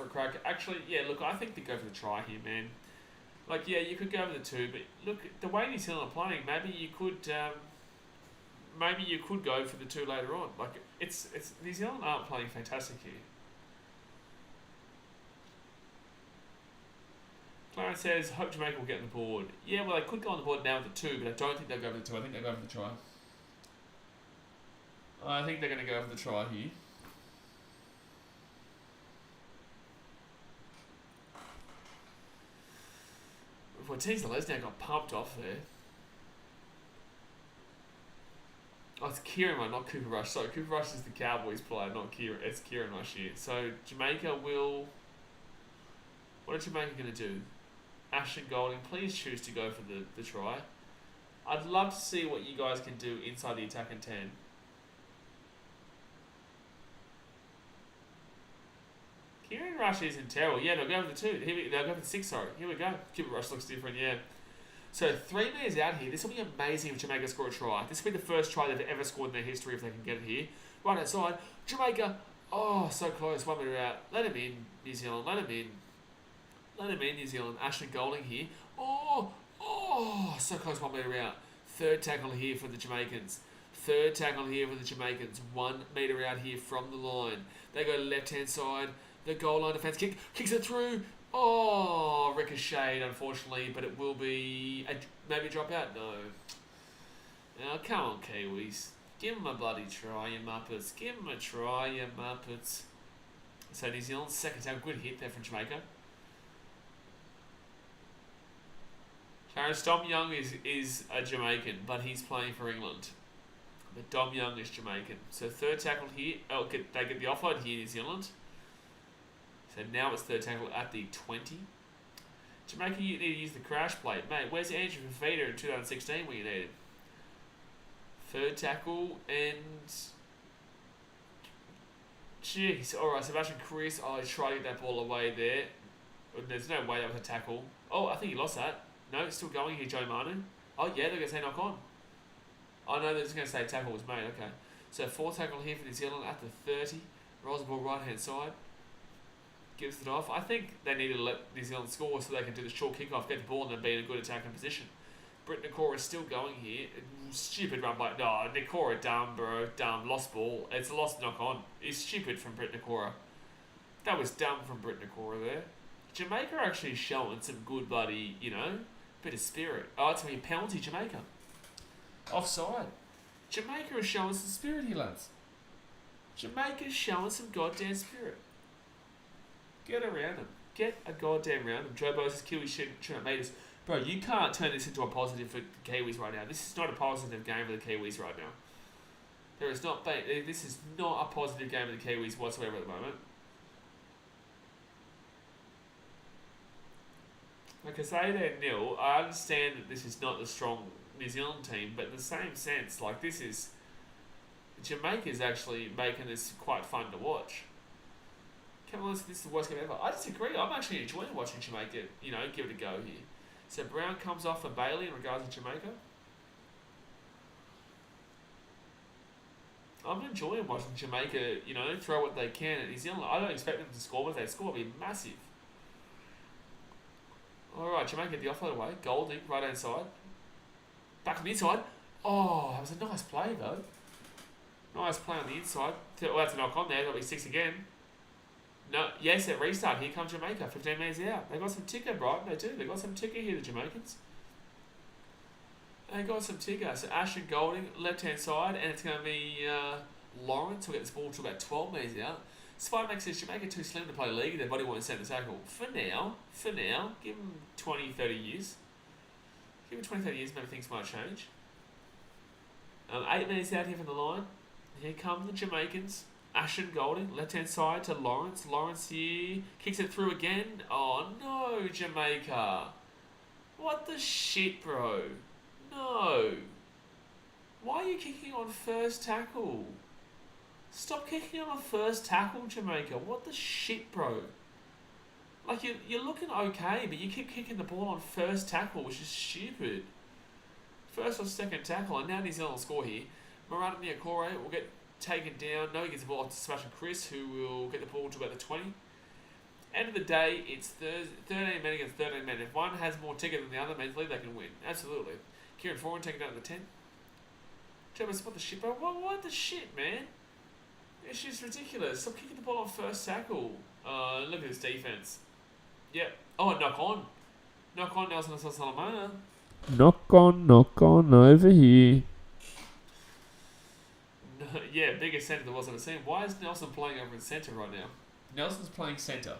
crack. Actually, yeah. Look, I think they go for the try here, man. Like, yeah, you could go for the 2, but look, the way New Zealand are playing, maybe you could go for the 2 later on. Like, it's New Zealand aren't playing fantastic here. Clarence says, hope Jamaica will get on the board. Yeah, well, they could go on the board now with the 2, but I don't think they'll go for the 2. I think they'll go for the try. I think they're going to go for the try here. Ortiz Lesnar got pumped off there. Oh, it's Kieran, not Cooper Rush. Sorry, Cooper Rush is the Cowboys player, not Kieran. It's Kieran Rush here. So, Jamaica will... What are Jamaica going to do? Ashton Golding, please choose to go for the try. I'd love to see what you guys can do inside the attack in 10. Kieran Rush isn't terrible. Yeah, they'll go for the 2. They'll go for the 6, sorry. Here we go. Cooper Rush looks different, yeah. So 3 meters out here. This will be amazing if Jamaica score a try. This will be the first try they've ever scored in their history if they can get it here. Right outside. Jamaica. Oh, so close. 1 meter out. Let him in, New Zealand. Let him in. Let him in, New Zealand. Ashton Golding here. Oh, so close, 1 meter out. Third tackle here for the Jamaicans. 1 meter out here from the line. They go left-hand side. The goal line defense kicks it through. Oh, ricocheted, unfortunately, but it will be maybe a drop out. No. Now, come on, Kiwis. Give them a bloody try, you Muppets. Give them a try, you Muppets. So New Zealand's second tackle, good hit there from Jamaica. Clarence, Dom Young is a Jamaican, but he's playing for England. But Dom Young is Jamaican. So third tackle here. Oh, they get the offload here, New Zealand. So now it's third tackle at the 20. Jamaica, you need to use the crash plate. Mate, where's Andrew Fafita in 2016 when you need it? Third tackle and... Jeez. Alright, Sebastian Chris. Oh, he's trying to get that ball away there. There's no way that was a tackle. Oh, I think he lost that. No, it's still going here, Joe Manu. Oh, yeah, they're going to say knock on. Oh, no, they're just going to say tackle was made. Okay. So, fourth tackle here for New Zealand at the 30. Rolls the ball right-hand side. gives it off. I think they need to let New Zealand score so they can do the short kick-off, get the ball, and then be in a good attacking position. Britt Nakora is still going here. Stupid run by... No, Nakora dumb, bro. Dumb. Lost ball. It's a lost knock-on. It's stupid from Britt Nakora. That was dumb from Britt Nakora there. Jamaica are actually showing some good bloody, bit of spirit. Oh, it's going to be a penalty, Jamaica. Offside. Jamaica is showing some spirit here, lads. Jamaica's showing some goddamn spirit. Get around them. Get a goddamn round them. Joe Bosa's Kiwis shouldn't have made us. Bro, you can't turn this into a positive for the Kiwis right now. This is not a positive game for the Kiwis right now. This is not a positive game for the Kiwis whatsoever at the moment. Like I say, they're nil. I understand that this is not the strong New Zealand team, but in the same sense, like this is... Jamaica's actually making this quite fun to watch. Come on, this is the worst game ever. I disagree. I'm actually enjoying watching Jamaica, give it a go here. So Brown comes off for Bailey in regards to Jamaica. I'm enjoying watching Jamaica, throw what they can at New Zealand. I don't expect them to score, but if they score, it'll be massive. Alright, Jamaica the offload away. Golding, right hand side. Back on the inside. Oh, that was a nice play though. Nice play on the inside. Oh, that's a knock on there. That'll be 6 again. No, yes, at restart. Here comes Jamaica. 15 minutes out. They got some ticker, Brighton. They do. They got some ticker here, the Jamaicans. They got some ticker. So Ashton Golding, left hand side, and it's going to be Lawrence will get this ball to about 12 metres out. Spidermax says Jamaica too slim to play league. Their body won't set the tackle. For now, give them 20, 30 years. Give them 20, 30 years, maybe things might change. 8 minutes out here from the line. Here come the Jamaicans. Ashton Golding, left hand side to Lawrence. Lawrence here kicks it through again. Oh no, Jamaica. What the shit, bro? No. Why are you kicking on first tackle? Stop kicking on a first tackle, Jamaica. What the shit, bro? Like, you're looking okay, but you keep kicking the ball on first tackle, which is stupid. First or second tackle, and now New Zealand will score here. Marata Niokore will get taken down. No, he gets the ball off to Sebastian Chris, who will get the ball to about the 20. End of the day, it's 13 men against 13 men. If one has more ticket than the other, mentally they can win. Absolutely. Kieran Foran taking down to the 10. Jabba, what the shit, bro? What the shit, man? It's just ridiculous. Stop kicking the ball on first tackle. Look at this defense. Yep. Oh, knock on. Knock on, Nelson Salamona. Knock on over here. Yeah, biggest centre there was ever seen. Why is Nelson playing over in centre right now? Nelson's playing centre.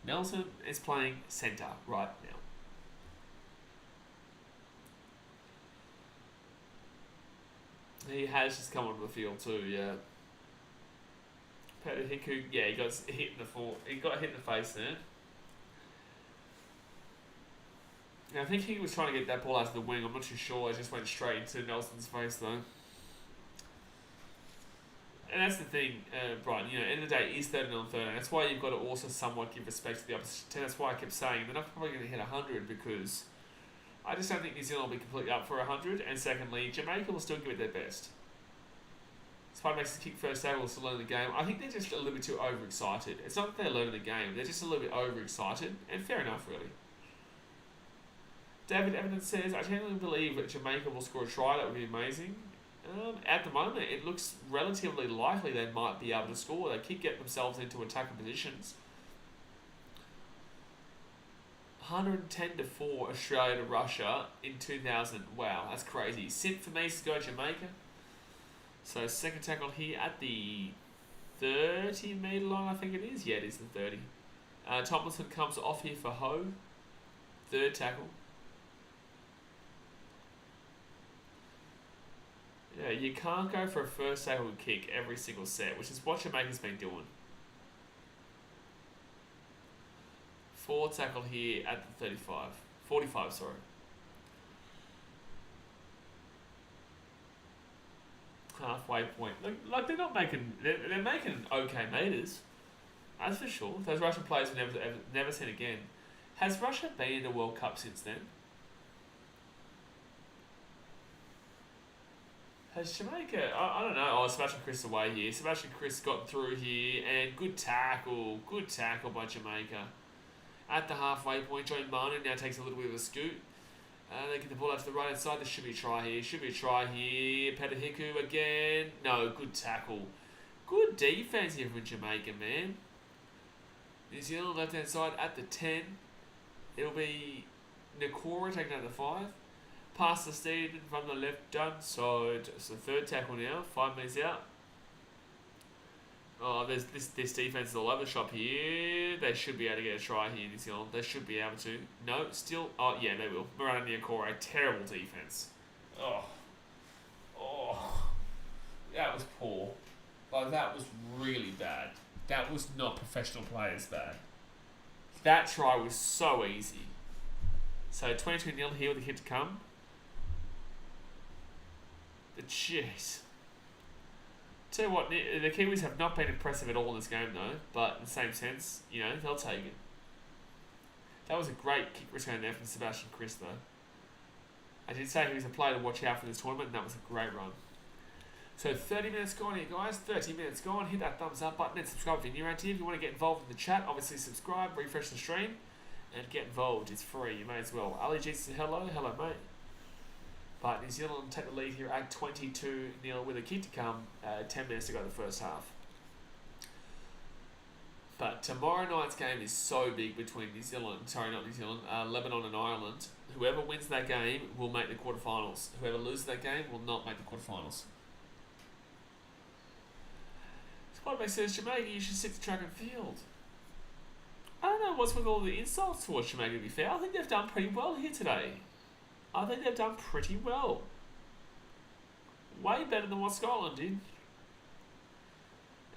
Nelson is playing centre right now. He has just come onto the field too, yeah. Peter Hiku, yeah, he got hit in the face there. Yeah, I think he was trying to get that ball out of the wing. I'm not too sure. It just went straight into Nelson's face though. And that's the thing, Brian, end of the day, it is 13 on 13. That's why you've got to also somewhat give respect to the opposite team. That's why I kept saying they're not probably going to hit 100 because I just don't think New Zealand will be completely up for 100. And secondly, Jamaica will still give it their best. Spider makes the kick first tackle to learn the game. I think they're just a little bit too overexcited. It's not that they're learning the game. They're just a little bit overexcited. And fair enough, really. David Evans says, I genuinely believe that Jamaica will score a try. That would be amazing. At the moment, it looks relatively likely they might be able to score. They keep getting themselves into attacking positions. 110-4 Australia to Russia in 2000. Wow, that's crazy. Sit for me to go Jamaica. So second tackle here at the 30 metre line, I think it is. Yeah, it is the 30. Tomlinson comes off here for Ho. Third tackle. Yeah, you can't go for a first tackle kick every single set, which is what Jamaica's been doing. Fourth tackle here at the 35. 45, sorry. Halfway point. Like they're not making... They're making okay meters. That's for sure. Those Russian players we've never seen again. Has Russia been in the World Cup since then? Has Jamaica... I don't know. Oh, Sebastian Chris away here. Sebastian Chris got through here, and good tackle. Good tackle by Jamaica. At the halfway point, Joey Manu now takes a little bit of a scoot. They get the ball out to the right hand side. There should be a try here. Petahiku again. No, good tackle. Good defense here from Jamaica, man. New Zealand left hand side at the 10. It'll be Nakora taking out the 5. Pass the Steed from the left hand side. It's the third tackle now. 5 minutes out. Oh, there's this defense is all over the shop here. They should be able to get a try here, New Zealand. They should be able to. No, still. Oh, yeah, they will. Marana Niokore, terrible defense. Oh. That was poor. Like, that was really bad. That was not professional players bad. That try was so easy. So 22-0 here with the hit to come. But jeez. Tell you what, the Kiwis have not been impressive at all in this game though, but in the same sense, you know, they'll take it. That was a great kick return there from Sebastian Chris though. I did say he was a player to watch out for this tournament, and that was a great run. So 30 minutes gone here, guys. 30 minutes gone. Hit that thumbs up button and subscribe if you're new around here. If you want to get involved in the chat, obviously subscribe, refresh the stream, and get involved. It's free. You may as well. Ali G says hello. Hello, mate. But New Zealand take the lead here at 22-0 with a kick to come. 10 minutes to go in the first half. But tomorrow night's game is so big between Lebanon and Ireland. Whoever wins that game will make the quarterfinals. Whoever loses that game will not make the quarterfinals. Spotback says, Jamaica, you should stick to track and field. I don't know what's with all the insults towards Jamaica, to be fair. I think they've done pretty well here today. I think they've done pretty well. Way better than what Scotland did.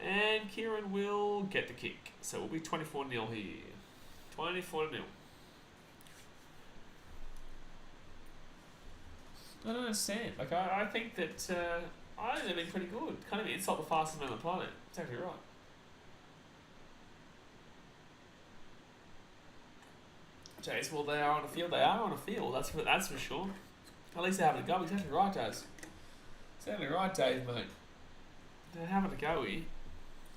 And Kieran will get the kick. So we'll be 24-0 here. 24-0. I don't understand. Like, I think that... I think they've been pretty good. Can't even insult the fastest man on the planet. It's actually right. Jace, well, they are on a field. They are on a field. That's for sure. At least they're having a go. Exactly right, Jace. Exactly right, Dave, mate. They're having a go here.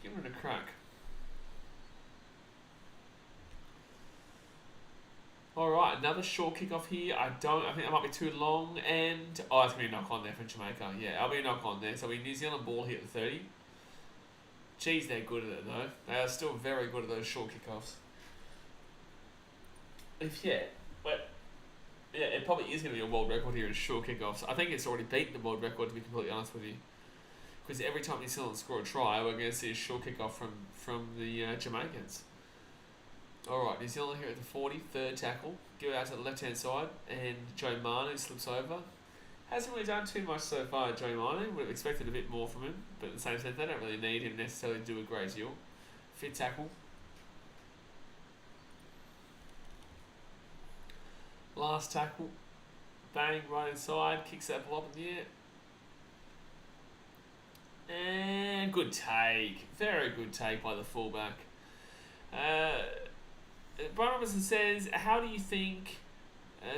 Give them a crack. Alright, another short kick-off here. I think that might be too long. And, it's going to be a knock-on there for Jamaica. Yeah, I'll be a knock-on there. So we New Zealand ball here at the 30. Geez, they're good at it, though. They are still very good at those short kick-offs. It probably is going to be a world record here in short kick-offs. I think it's already beaten the world record, to be completely honest with you. Because every time New Zealand score a try, we're going to see a short kick-off from the Jamaicans. Alright, New Zealand here at the 40, third tackle. Give it out to the left-hand side, and Joe Manu slips over. Hasn't really done too much so far, Joe Manu. Would have expected a bit more from him, but at the same time, they don't really need him necessarily to do a great deal. Fit tackle. Last tackle. Bang, right inside, kicks that ball up in the air. And good take. Very good take by the fullback. Brian Robinson says, how do you think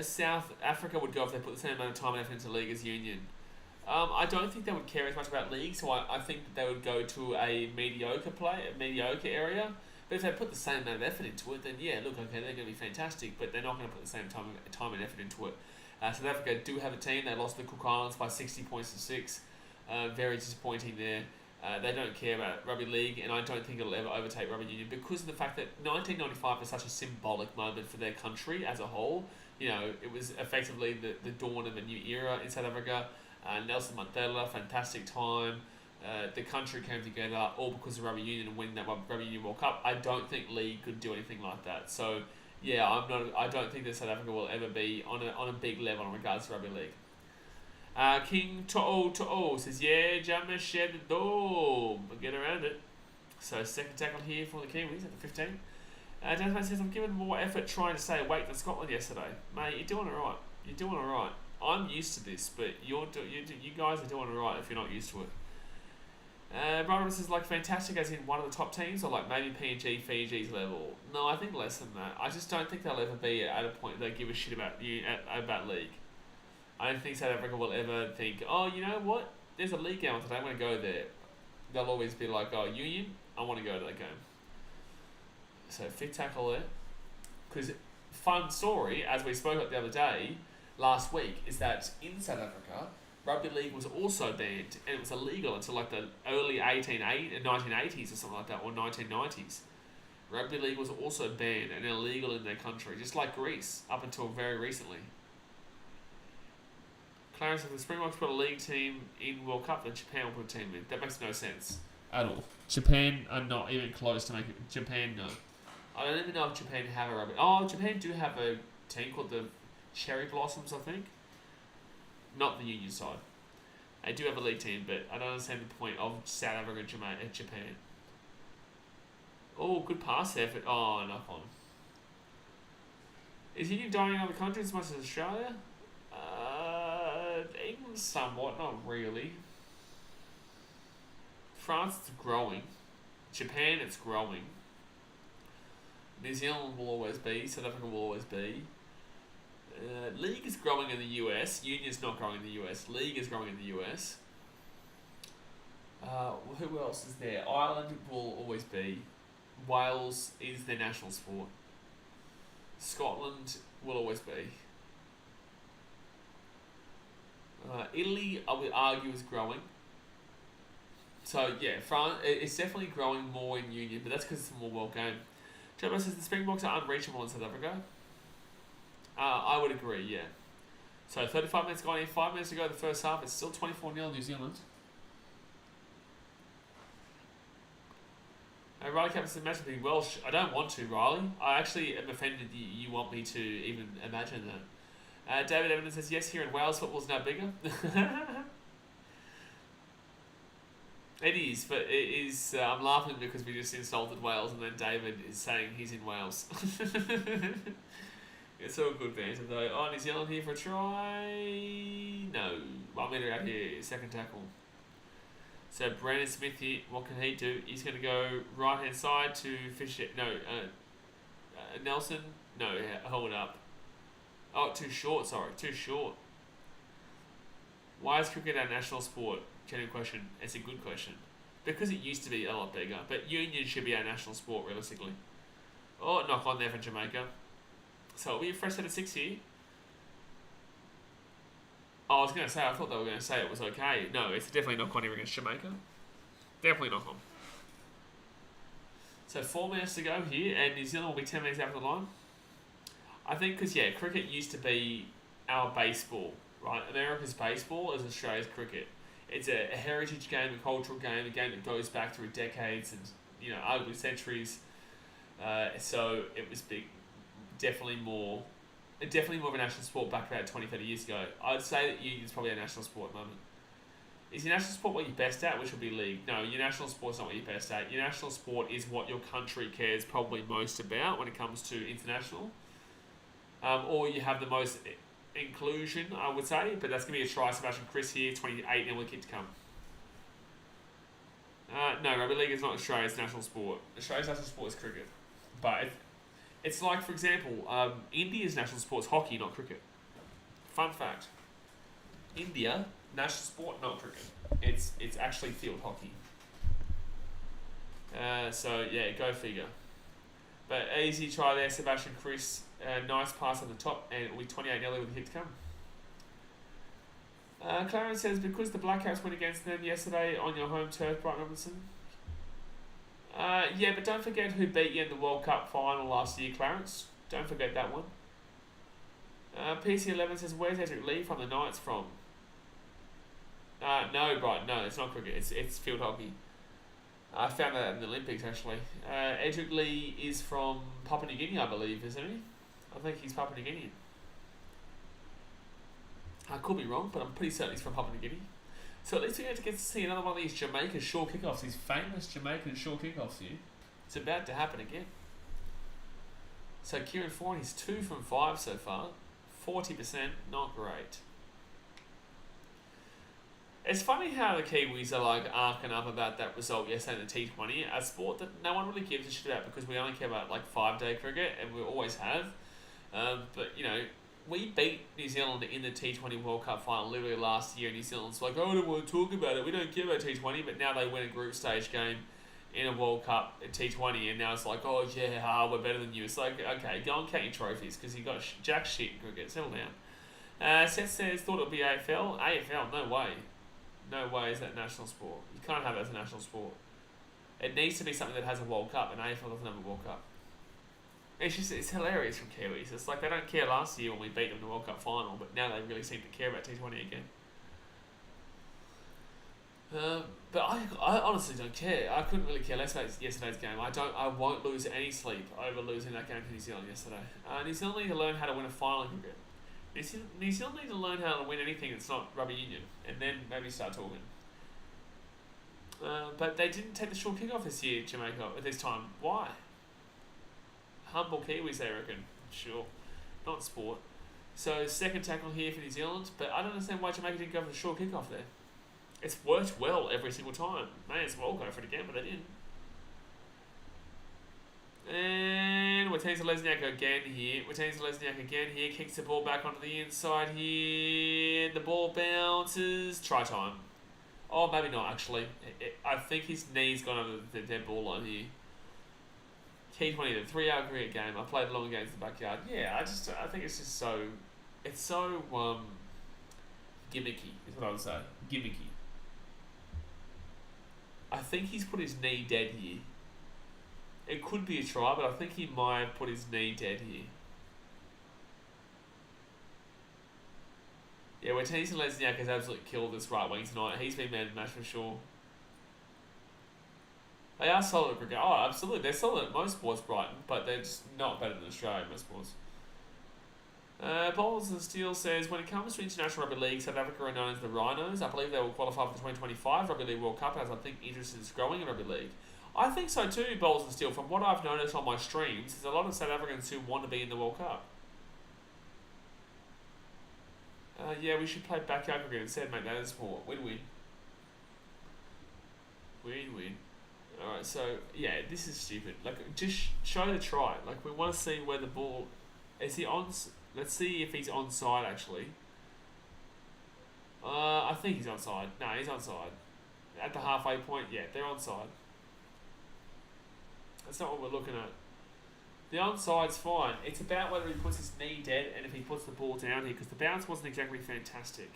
South Africa would go if they put the same amount of time and effort into league as Union? I don't think they would care as much about league, so I think that they would go to a mediocre area. But if they put the same amount of effort into it, then yeah, look, okay, they're going to be fantastic, but they're not going to put the same time and effort into it. South Africa do have a team. They lost the Cook Islands by 60 points to 6. Very disappointing there. They don't care about rugby league, and I don't think it'll ever overtake rugby union because of the fact that 1995 was such a symbolic moment for their country as a whole. You know, it was effectively the dawn of a new era in South Africa. Nelson Mandela, fantastic time. The country came together all because of rugby union and winning that Rugby Union World Cup. I don't think league could do anything like that. So, yeah, I don't think that South Africa will ever be on a big level in regards to rugby league. King To'o says, yeah, Jammer share the dome. But get around it. So, second tackle here for the Kiwis at the 15. Jasmine says, I'm giving more effort trying to stay awake than Scotland yesterday. Mate, you're doing it right. You're doing it right. I'm used to this, but you guys are doing it right if you're not used to it. Brian Robinson says, like, fantastic as in one of the top teams, or like maybe PNG, Fiji's level. No, I think less than that. I just don't think they'll ever be at a point they give a shit about league. I don't think South Africa will ever think, oh, you know what? there's a league game today, I'm going to go there. They'll always be like, oh, Union, I want to go to that game. So fit tackle there. Because fun story, as we spoke about the other day, last week, is that in South Africa, rugby league was also banned, and it was illegal until like the early 1980s or something like that, or 1990s. Rugby league was also banned and illegal in their country, just like Greece, up until very recently. Clarence says the Springboks put a league team in World Cup, then Japan will put a team in. That makes no sense at all. Japan are not even close to make it. Japan, no. I don't even know if Japan have a rugby. Oh, Japan do have a team called the Cherry Blossoms, I think. Not the Union side. They do have a league team, but I don't understand the point of South Africa and Japan. Oh, good pass effort. Oh, knock on. Is Union dying in other countries as much as Australia? England somewhat, not really. France, it's growing. Japan, it's growing. New Zealand will always be. South Africa will always be. League is growing in the US. Union's not growing in the US. League is growing in the US. Who else is there? Ireland will always be. Wales is their national sport. Scotland will always be. Italy, I would argue, is growing. So, yeah, France, it's definitely growing more in Union, but that's because it's a more world game. Joe says the Springboks are unreachable in South Africa. I would agree, yeah. So 35 minutes gone in, 5 minutes to go the first half. It's still 24-0 New Zealand. Riley Captain says imagine being Welsh. I don't want to, Riley. I actually am offended you want me to even imagine that. David Evans says yes, here in Wales football's now bigger. It is, but it is. I'm laughing because we just insulted Wales, and then David is saying he's in Wales. It's all good banter though. Oh, New Zealand here for a try. No, 1 metre out here, second tackle. So Brandon Smith here, what can he do? He's going to go right hand side to fish it. No, Nelson. No, hold up. Oh, too short. Sorry, too short. Why is cricket our national sport? Genuine question. It's a good question. Because it used to be a lot bigger, but Union should be our national sport realistically. Oh, knock on there for Jamaica. So it'll be a fresh set of 6 here. Oh, I was going to say, I thought they were going to say it was okay. No, it's definitely knock on here against Jamaica. Definitely knock on. So 4 minutes to go here, and New Zealand will be 10 minutes after the line. I think because, yeah, cricket used to be our baseball, right? America's baseball is Australia's cricket. It's a heritage game, a cultural game, a game that goes back through decades and, arguably centuries. So it was big. Definitely more of a national sport back about 20, 30 years ago. I'd say that Union's probably a national sport at the moment. Is your national sport what you're best at, which would be league? No, your national sport's not what you're best at. Your national sport is what your country cares probably most about when it comes to international. Or you have the most inclusion, I would say, but that's going to be a try. Sebastian Chris here, 28 and we'll keep to come. No, rugby league is not Australia's national sport. Australia's national sport is cricket. But it's like, for example, India's national sport is hockey, not cricket. Fun fact. India, national sport, not cricket. It's actually field hockey. So, yeah, go figure. But easy try there, Sebastian Chris. Nice pass on the top, and it'll be 28 early with a hit to come. Clarence says, because the Black Caps went against them yesterday on your home turf, Brighton Robinson. Yeah, but don't forget who beat you in the World Cup final last year, Clarence. Don't forget that one. PC11 says, where's Edric Lee from the Knights from? No, Brighton, no, it's not cricket, it's field hockey. I found that in the Olympics, actually. Edric Lee is from Papua New Guinea, I believe, isn't he? I think he's Papua New Guinean. I could be wrong, but I'm pretty certain he's from Papua New Guinea. So at least we get to see another one of these Jamaica short kickoffs, these famous Jamaican short kickoffs here. It's about to happen again. So Kieran Foran, he's 2 from 5 so far. 40%, not great. It's funny how the Kiwis are like arcing up about that result yesterday in the T20, a sport that no one really gives a shit about because we only care about like 5-day cricket and we always have. But we beat New Zealand in the T20 World Cup final literally last year. New Zealand's like, oh, I don't want to talk about it. We don't care about T20, but now they win a group stage game in a World Cup at T20, and now it's like, oh yeah, we're better than you. It's like, okay, go and count your trophies because you got jack shit in cricket. Settle down. Seth says thought it would be AFL. AFL, no way. No way is that national sport. You can't have it as a national sport. It needs to be something that has a World Cup, and AFL doesn't have a World Cup. It's hilarious from Kiwis. It's like they don't care last year when we beat them in the World Cup final, but now they really seem to care about T20 again. But I honestly don't care. I couldn't really care less about yesterday's game. I won't lose any sleep over losing that game to New Zealand yesterday. New Zealand need to learn how to win a final in cricket. New Zealand need to learn how to win anything that's not rugby union, and then maybe start talking. But they didn't take the short kick off this year, Jamaica, at this time. Why? Humble Kiwis, they reckon. Sure. Not sport. So, second tackle here for New Zealand, but I don't understand why Jamaica didn't go for the short kick off there. It's worked well every single time. May as well go for it again, but they didn't. And Watesa Lesniak again here. Kicks the ball back onto the inside here. The ball bounces. Try time. Oh, maybe not, actually. I think his knee's gone over the dead ball line here. T20, the 3-hour cricket game. I played long against the backyard. Yeah, I think it's just so... It's so, gimmicky, is what I would say. Gimmicky. I think he's put his knee dead here. It could be a try, but I think he might have put his knee dead here. Yeah, Watesa Lesniak has absolutely killed this right wing tonight. He's been man of the match for sure. They are solid at cricket. Oh, absolutely. They're solid at most sports, Brighton, but they're just not better than Australia at most sports. Bowls and Steel says, when it comes to international rugby league, South Africa are known as the Rhinos. I believe they will qualify for the 2025 Rugby League World Cup, as I think interest is growing in rugby league. I think so too, Bowls and Steel. From what I've noticed on my streams, there's a lot of South Africans who want to be in the World Cup. Yeah, we should play backyard cricket instead, mate. That is sport. Win-win. Win-win. Alright, so, yeah, this is stupid. Like, just show the try. Like, we want to see where the ball... Is he on... Let's see if he's onside, actually. I think he's onside. No, he's onside. At the halfway point, yeah, they're onside. That's not what we're looking at. The onside's fine. It's about whether he puts his knee dead and if he puts the ball down here, because the bounce wasn't exactly fantastic.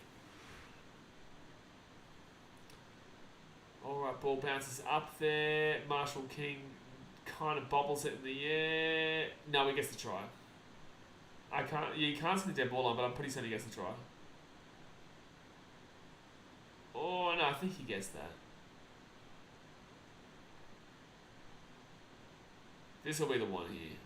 Alright, ball bounces up there. Marshall King kind of bobbles it in the air. No, he gets the try. You can't see the dead ball on, but I'm pretty certain he gets the try. Oh, no, I think he gets that. This will be the one here.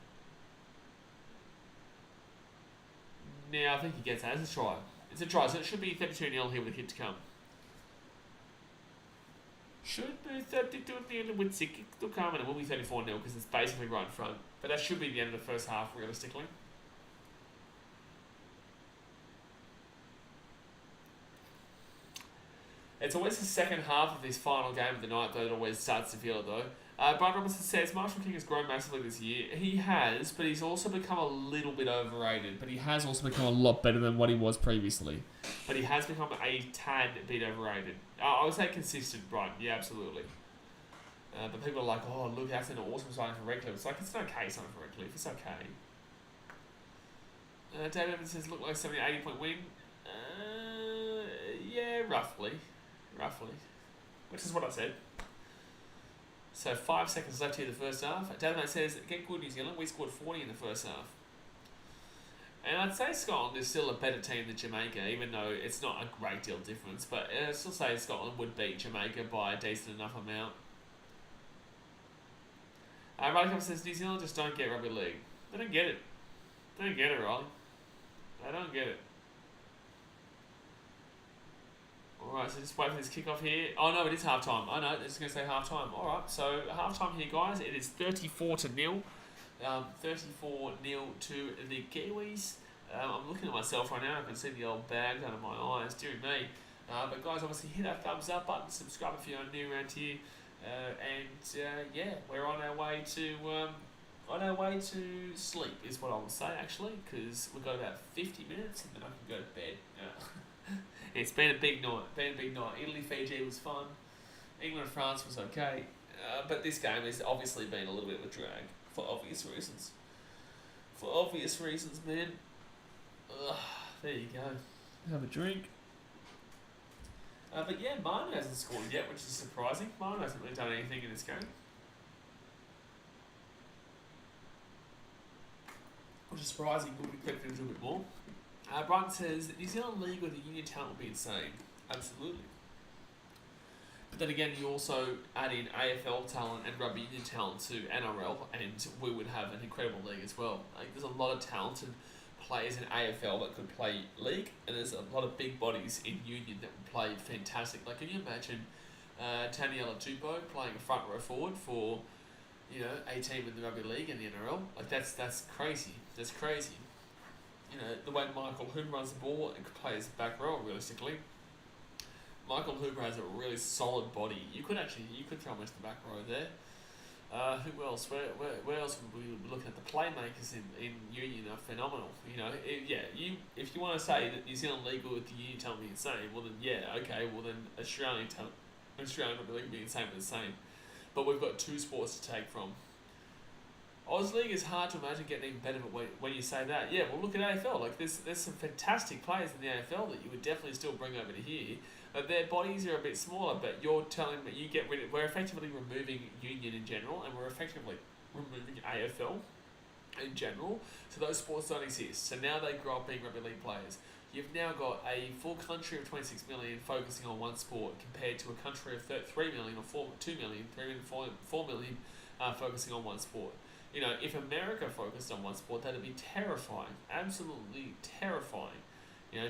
Yeah, I think he gets that. It's a try. It's a try, so it should be 32-0 here with a hit to come. Should be 32-0 with a kick to come, and it will be 34-0 because it's basically right in front. But that should be the end of the first half, realistically. It's always the second half of this final game of the night that it always starts to feel it, though. Brian Robinson says, Marshall King has grown massively this year. He has, but he's also become a little bit overrated. But he has also become a lot better than what he was previously. But he has become a tad bit overrated. I would say consistent, Brian. Yeah, absolutely. But people are like, oh, look, that's an awesome signing for Redcliffe. It's like, it's an okay signing for Redcliffe. It's okay. David Evans says, look like 70-80 point win. Yeah, roughly. Which is what I said. So 5 seconds left here in the first half. David says, get good New Zealand. We scored 40 in the first half. And I'd say Scotland is still a better team than Jamaica, even though it's not a great deal of difference. But I'd still say Scotland would beat Jamaica by a decent enough amount. Riley says, New Zealand just don't get rugby league. They don't get it. They don't get it, Riley. They don't get it. Alright, so just wait for this kickoff here. Oh no, it is half time. Oh no, it's going to say half time. Alright, so half time here, guys. It is 34-0. 34-0 to the Kiwis. I'm looking at myself right now. I can see the old bags under my eyes. Dear me. But guys, obviously hit that thumbs up button. Subscribe if you're new around here. Yeah, we're on our way to on our way to sleep is what I will say actually, because we've got about 50 minutes and then I can go to bed. It's been a big night. Italy Fiji was fun. England France was okay, but this game has obviously been a little bit of a drag for obvious reasons. Man. There you go. Have a drink. But yeah, Manu hasn't scored yet, which is surprising. Manu hasn't really done anything in this game. Which is surprising, we'll be expecting a little bit more. Brian says that New Zealand League with the union talent will be insane. Absolutely. But then again, you also add in AFL talent and rugby union talent to NRL, and we would have an incredible league as well. Like, there's a lot of talented players in AFL that could play league, and there's a lot of big bodies in union that would play fantastic. Like, can you imagine Taniela Tupou playing a front row forward for, a team in the rugby league and the NRL? Like, that's crazy. That's crazy. The way Michael Hooper runs the ball and plays back row, realistically. Michael Hooper has a really solid body. You could throw him into the back row there. Who else? Where else would we be looking at? The playmakers in Union are phenomenal. If you want to say that New Zealand League with the Union talent be insane, well then Australian Rugby League be insane with the same. But we've got two sports to take from. Oz League is hard to imagine getting even better, but when you say that, yeah, well look at AFL. Like there's some fantastic players in the AFL that you would definitely still bring over to here. But their bodies are a bit smaller, but you're telling me you get rid of... We're effectively removing Union in general, and we're effectively removing AFL in general. So those sports don't exist. So now they grow up being rugby league players. You've now got a full country of 26 million focusing on one sport compared to a country of 3 million or 2 million, 4 million focusing on one sport. If America focused on one sport, that'd be terrifying. Absolutely terrifying.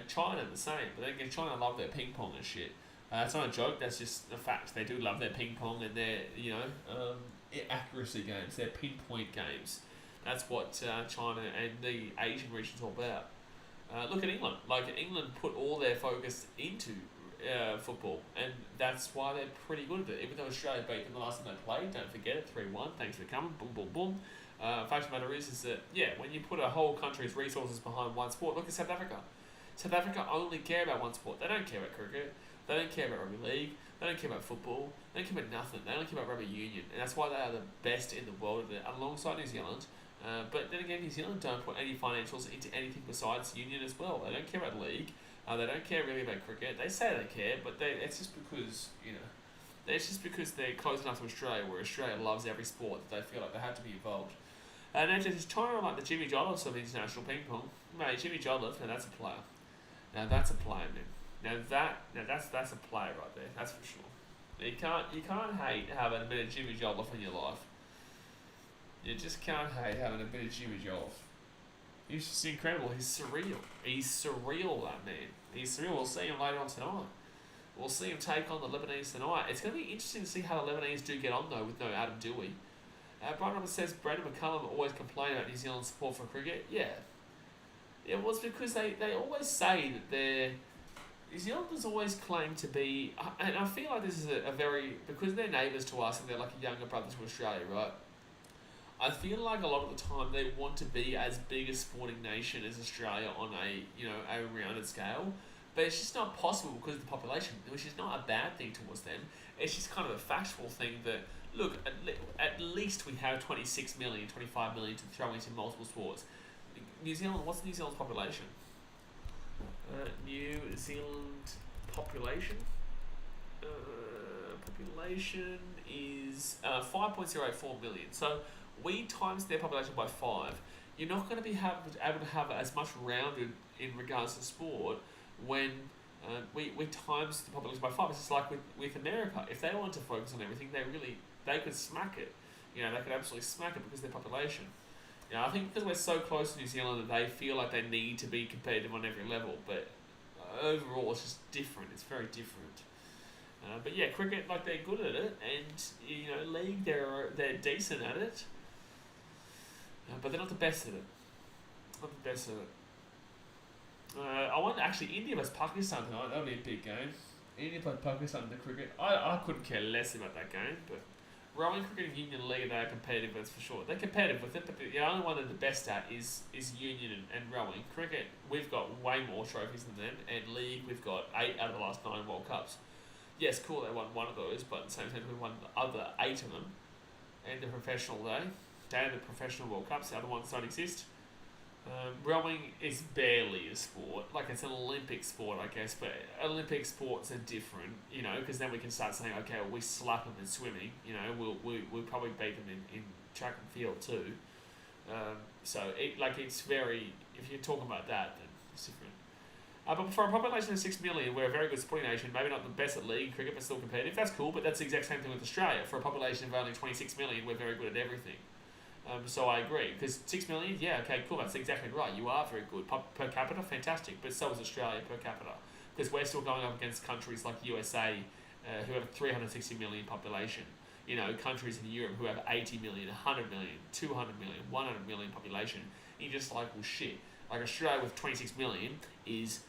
China the same, but then again, China love their ping pong and shit. It's not a joke, that's just a fact. They do love their ping pong and their, accuracy games, their pinpoint games. That's what China and the Asian region's all about. Look at England. Like, England put all their focus into football, and that's why they're pretty good at it. Even though Australia beat them the last time they played, don't forget it, 3-1, thanks for coming, boom, boom, boom. Fact of the matter is that, when you put a whole country's resources behind one sport, look at South Africa. South Africa only care about one sport. They don't care about cricket. They don't care about rugby league. They don't care about football. They don't care about nothing. They only care about rugby union. And that's why they are the best in the world at it, alongside New Zealand. But then again, New Zealand don't put any financials into anything besides union as well. They don't care about league. They don't care really about cricket. They say they care, but it's just because, it's just because they're close enough to Australia, where Australia loves every sport that they feel like they have to be involved. And then just China like the Jimmy Jolliffe of international ping pong. Mate, Jimmy Jolliffe, now that's a player. Now that's a player, man. That's a player right there. That's for sure. You can't hate having a bit of Jimmy Jolliffe in your life. You just can't hate having a bit of Jimmy Jolliffe. He's just incredible. He's surreal, that man. He's surreal. We'll see him later on tonight. We'll see him take on the Lebanese tonight. It's going to be interesting to see how the Lebanese do get on though with no Adam Dewey. Brian Roberts says Brandon McCullum always complain about New Zealand's support for cricket. Yeah. It was because they always say that New Zealanders always claim to be, and I feel like this is a very, because they're neighbours to us and they're like a younger brother to Australia, right? I feel like a lot of the time they want to be as big a sporting nation as Australia on a rounded scale, but it's just not possible because of the population, which is not a bad thing towards them. It's just kind of a factual thing that, look, at least we have 26 million, 25 million to throw into multiple sports. New Zealand, what's New Zealand's population? New Zealand population? Population is 5.084 million. So we times their population by 5. You're not going to be able to have as much rounded in regards to sport when we times the population by 5. It's just like with America. If they wanted to focus on everything, they could smack it. They could absolutely smack it because of their population. I think because we're so close to New Zealand that they feel like they need to be competitive on every level, but overall it's just different. It's very different. But yeah, cricket, like, they're good at it, and league they're decent at it, but they're not the best at it. I wonder, actually, India vs Pakistan tonight. That'll be a big game. India played Pakistan in the cricket. I couldn't care less about that game, but Rowing, cricket, and union league, they are competitive, that's for sure. They're competitive with it, but the only one they're the best at is union and rowing. Cricket, we've got way more trophies than them, and league, we've got 8 out of the last 9 World Cups. Yes, cool, they won one of those, but at the same time, we won the other 8 of them. And the professional they are the professional World Cups, the other ones don't exist. Rowing is barely a sport. Like, it's an Olympic sport, I guess, but Olympic sports are different, you know, because then we can start saying, okay, well, we slap them in swimming, you know, we'll probably beat them in track and field too. It's very, if you're talking about that, then it's different. But for a population of 6 million, we're a very good sporting nation, maybe not the best at league cricket, but still competitive. That's cool, but that's the exact same thing with Australia. For a population of only 26 million, we're very good at everything. So I agree, because 6 million, yeah, okay, cool, that's exactly right. You are very good. Per capita, fantastic, but so is Australia per capita. Because we're still going up against countries like USA, who have a 360 million population. You know, countries in Europe who have 80 million, 100 million, 200 million, 100 million population. And you're just like, well, shit. Like, Australia with 26 million is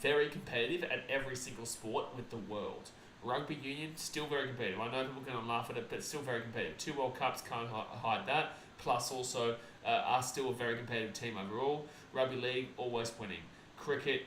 very competitive at every single sport with the world. Rugby union, still very competitive. I know people are going to laugh at it, but it's still very competitive. 2 World Cups, can't hide that. Plus, also, are still a very competitive team overall. Rugby league, always winning. Cricket,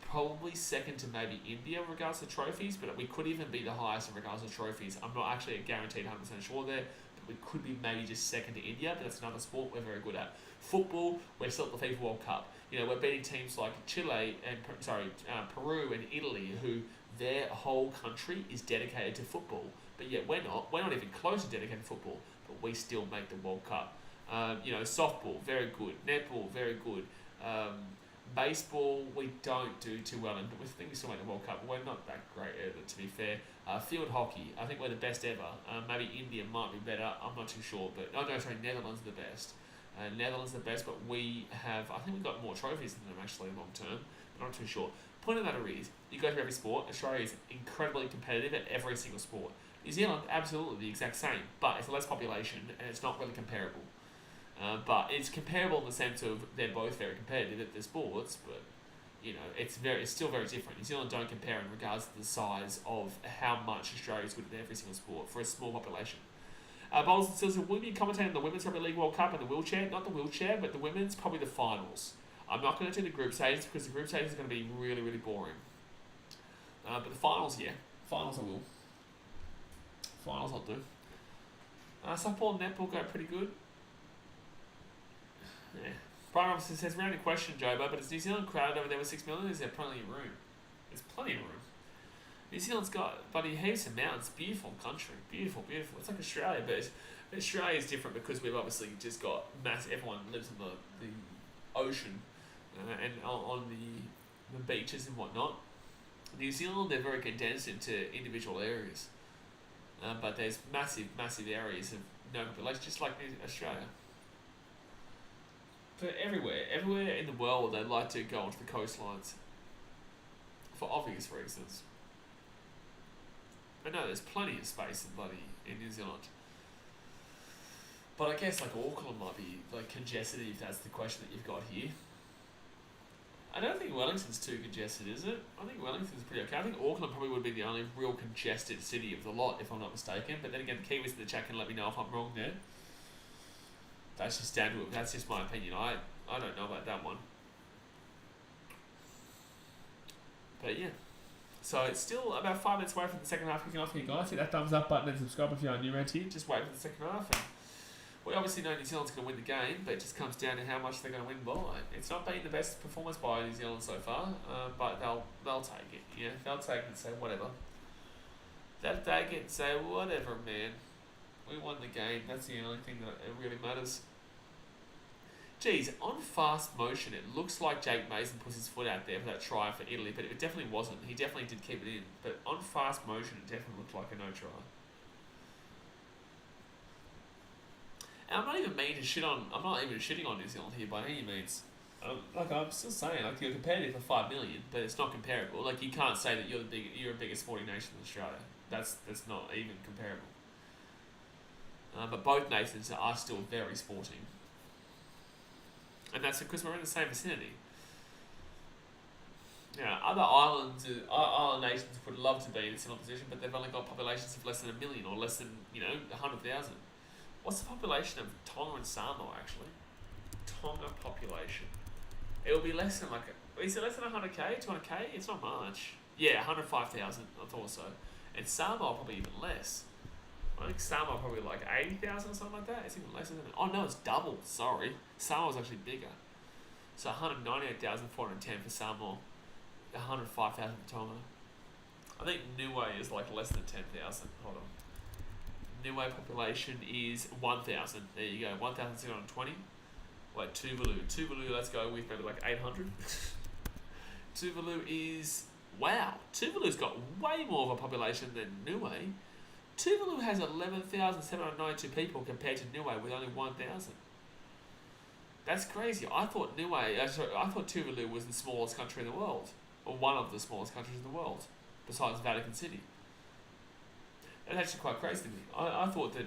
probably second to maybe India in regards to trophies, but we could even be the highest in regards to trophies. I'm not actually guaranteed 100% sure there, but we could be maybe just second to India, but that's another sport we're very good at. Football, we're still at the FIFA World Cup. You know, we're beating teams like Chile and Peru and Italy, who their whole country is dedicated to football, but yet we're not even close to dedicated to football, but we still make the World Cup. Softball, very good. Netball, very good. Baseball, we don't do too well in, but we think we still make the World Cup. We're not that great either, to be fair. Field hockey, I think we're the best ever. Maybe India might be better, I'm not too sure, but Netherlands are the best. Netherlands are the best, but I think we've got more trophies than them actually long term, but I'm not too sure. Point of the matter is, you go through every sport, Australia is incredibly competitive at every single sport. New Zealand, absolutely the exact same, but it's less population and it's not really comparable. But it's comparable in the sense of they're both very competitive at their sports, but you know, it's still very different. New Zealand don't compare in regards to the size of how much Australia is good at every single sport for a small population. Bowls and Seals, will be commentating the Women's Rugby League World Cup and the wheelchair, not the wheelchair, but the women's, probably the finals. I'm not going to do the group stages because the group stage is going to be really, really boring. But the finals, yeah. Finals I will. Finals I'll do. Softball and netball go pretty good. Yeah. Brian Robinson says, random question, Jobo, but is New Zealand crowded over there with 6 million? Is there plenty of room? There's plenty of room. New Zealand's got, buddy, heaps of mountains. Beautiful country. Beautiful, beautiful. It's like Australia, but Australia is different because we've obviously just got everyone lives on the ocean and on the beaches and whatnot. New Zealand, they're very condensed into individual areas. But there's massive, massive areas of no population, just like Australia. But everywhere in the world, they like to go onto the coastlines for obvious reasons. But no, there's plenty of space in New Zealand. But I guess like Auckland might be like congested if that's the question that you've got here. I don't think Wellington's too congested, is it? I think Wellington's pretty okay. I think Auckland probably would be the only real congested city of the lot, if I'm not mistaken. But then again, the Kiwis in the chat can let me know if I'm wrong there. That's just down to it. That's just my opinion. I don't know about that one. But yeah. So it's still about 5 minutes away from the second half kicking off here, guys. Hit that thumbs up button and subscribe if you're new around here. Just wait for the second half. And we obviously know New Zealand's going to win the game, but it just comes down to how much they're going to win by. It's not been the best performance by New Zealand so far, but they'll take it. Yeah, they'll take it and say whatever. They'll take it and say whatever, man. We won the game. That's the only thing that really matters. Geez, on fast motion, it looks like Jake Mason puts his foot out there for that try for Italy, but it definitely wasn't. He definitely did keep it in, but on fast motion, it definitely looked like a no try. And I'm not even shitting on New Zealand here by any means. I'm still saying, like, you're competitive for 5 million, but it's not comparable. Like, you can't say that you're a bigger sporting nation than Australia. That's not even comparable. But both nations are still very sporting. And that's because we're in the same vicinity. Other islands, island nations would love to be in a similar position, but they've only got populations of less than 1 million or less than 100,000. What's the population of Tonga and Samoa actually? Tonga population. It will be less than is it less than 100k, 200k? It's not much. Yeah, 105,000. I thought so. And Samoa probably even less. I think Samoa probably like 80,000 or something like that. It's even less, isn't it? Oh no, it's double. Sorry, Samoa's actually bigger. So 198,410 for Samoa. 105,000 for Tonga. I think Niue is like less than 10,000. Hold on. Niue population is 1,000. There you go, 1,620. Like Tuvalu. Tuvalu, let's go with maybe like 800. Tuvalu is... Wow. Tuvalu's got way more of a population than Niue. Tuvalu has 11,792 people compared to Niue with only 1,000. That's crazy. I thought Tuvalu was the smallest country in the world. Or one of the smallest countries in the world. Besides Vatican City. That's actually quite crazy to me. I thought that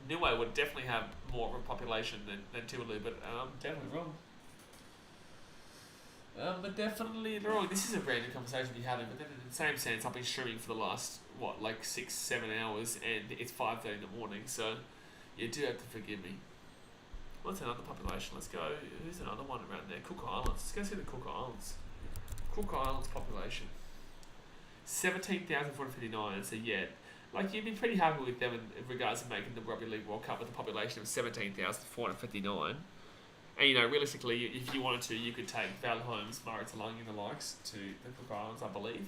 Niue would definitely have more of a population than Tuvalu, but I'm definitely wrong. But definitely wrong. This is a random conversation to be having, but then in the same sense, I've been streaming for the last, 6-7 hours, and it's 5:30 in the morning, so you do have to forgive me. What's another population? Let's go. Who's another one around there? Cook Islands. Let's go see the Cook Islands. Cook Islands population. 17,459, so yeah. You'd be pretty happy with them in regards to making the Rugby League World Cup with a population of 17,459. And, realistically, if you wanted to, you could take Val Holmes, Murray Talangi and the likes to the Cook Islands, I believe.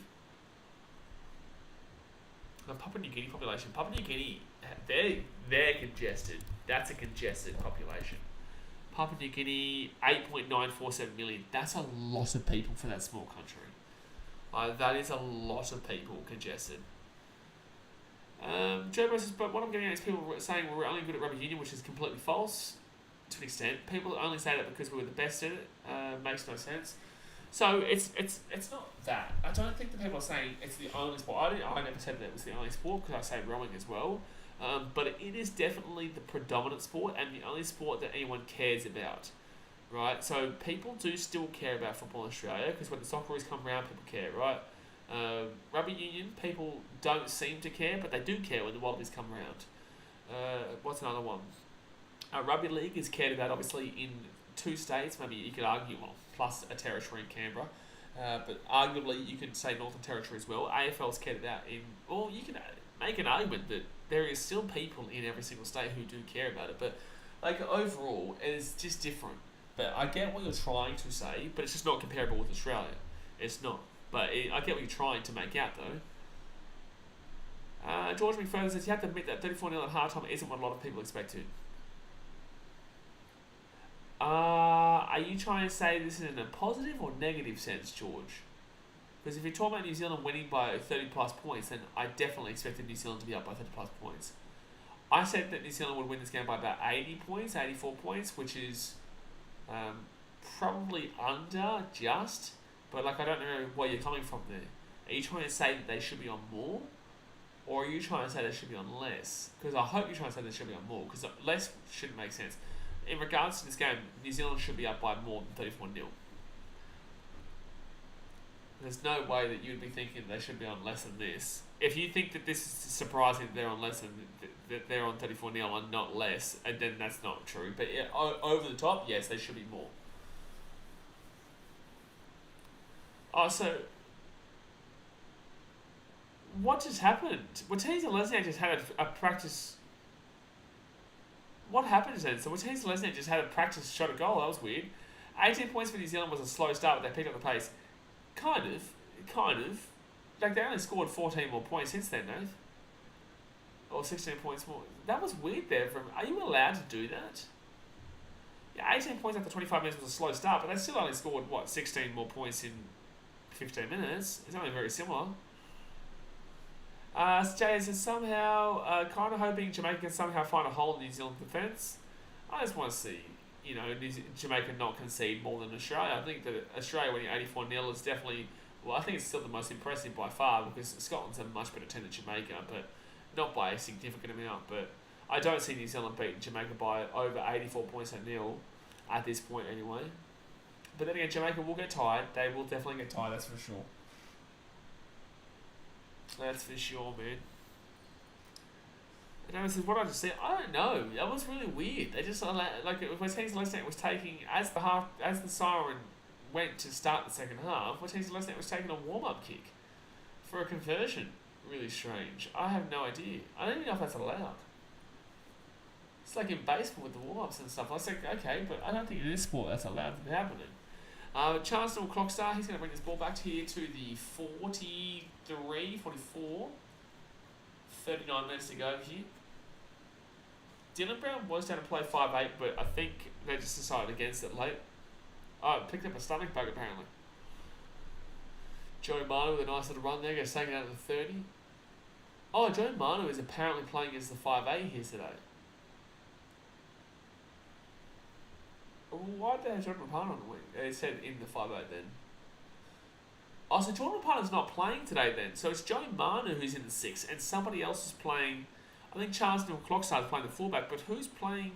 The Papua New Guinea population. Papua New Guinea, they're congested. That's a congested population. Papua New Guinea, 8.947 million. That's a lot of people for that small country. That is a lot of people congested. Joe says, but what I'm getting at is people saying we're only good at rugby union, which is completely false to an extent. People only say that because we were the best at it. Makes no sense. So it's not that. I don't think that people are saying it's the only sport. I never said that it was the only sport because I say rowing as well. But it is definitely the predominant sport and the only sport that anyone cares about. Right? So people do still care about football in Australia because when the Socceroos come around, people care, right? Rugby union, people don't seem to care, but they do care when the Wallabies come around. What's another one? Rugby league is cared about, obviously, in 2 states. Maybe you could argue, plus a territory in Canberra. But arguably, you could say Northern Territory as well. AFL's cared about in... Well, you can make an argument that there is still people in every single state who do care about it. But, overall, it is just different. But I get what you're trying to say, but it's just not comparable with Australia. It's not. But I get what you're trying to make out, though. George McFerrin says, you have to admit that 34-0 at halftime isn't what a lot of people expected. Are you trying to say this in a positive or negative sense, George? Because if you're talking about New Zealand winning by 30 plus points, then I definitely expected New Zealand to be up by 30 plus points. I said that New Zealand would win this game by about 80 points, 84 points, which is probably under just... But I don't know where you're coming from there. Are you trying to say that they should be on more? Or are you trying to say they should be on less? Because I hope you're trying to say they should be on more. Because less shouldn't make sense. In regards to this game, New Zealand should be up by more than 34-0. There's no way that you'd be thinking they should be on less than this. If you think that this is surprising that they're on less than... that they're on 34-0 and not less, and then that's not true. But yeah, over the top, yes, they should be more. Oh, so what just happened? Wattiza Lesniak just had a practice. What happened then? So Wattiza Lesniak just had a practice shot at goal. That was weird. 18 points for New Zealand was a slow start, but they picked up the pace. Kind of. They only scored 14 more points since then, no? Or 16 points more. That was weird there. Are you allowed to do that? Yeah, 18 points after 25 minutes was a slow start, but they still only scored, 16 more points in 15 minutes. It's only very similar. Jay says somehow, kind of hoping Jamaica can somehow find a hole in New Zealand defence. I just want to see, Jamaica not concede more than Australia. I think that Australia winning 84-0 is definitely, I think it's still the most impressive by far because Scotland's a much better team than Jamaica, but not by a significant amount. But I don't see New Zealand beating Jamaica by over 84 points at nil at this point anyway. But then again, Jamaica will get tired. They will definitely get tired, that's for sure. That's for sure, man. And I said, what I just said, I don't know. That was really weird. They just like West Lesnat was taking as the siren went to start the second half. West Lesnat was taking a warm up kick for a conversion. Really strange. I have no idea. I don't even know if that's allowed. It's like in baseball with the warm ups and stuff. I was like, okay, but I don't think in this sport that's allowed to be happening. Charleston Clockstar, he's going to bring this ball back here to the 43, 44. 39 minutes to go here. Dylan Brown was down to play 5'8", but I think they just decided against it late. Oh, picked up a stomach bug apparently. Joe Manu with a nice little run there, gets taken out of the 30. Oh, Joe Manu is apparently playing as the 5'8" here today. Why did they have Jordan Rapana on the wing? They said in the 5'8" then. Oh, so Jordan Rapana's not playing today then. So it's Joe Manu who's in the 6 and somebody else is playing. I think Charles Neal Clockstar is playing the fullback, but who's playing?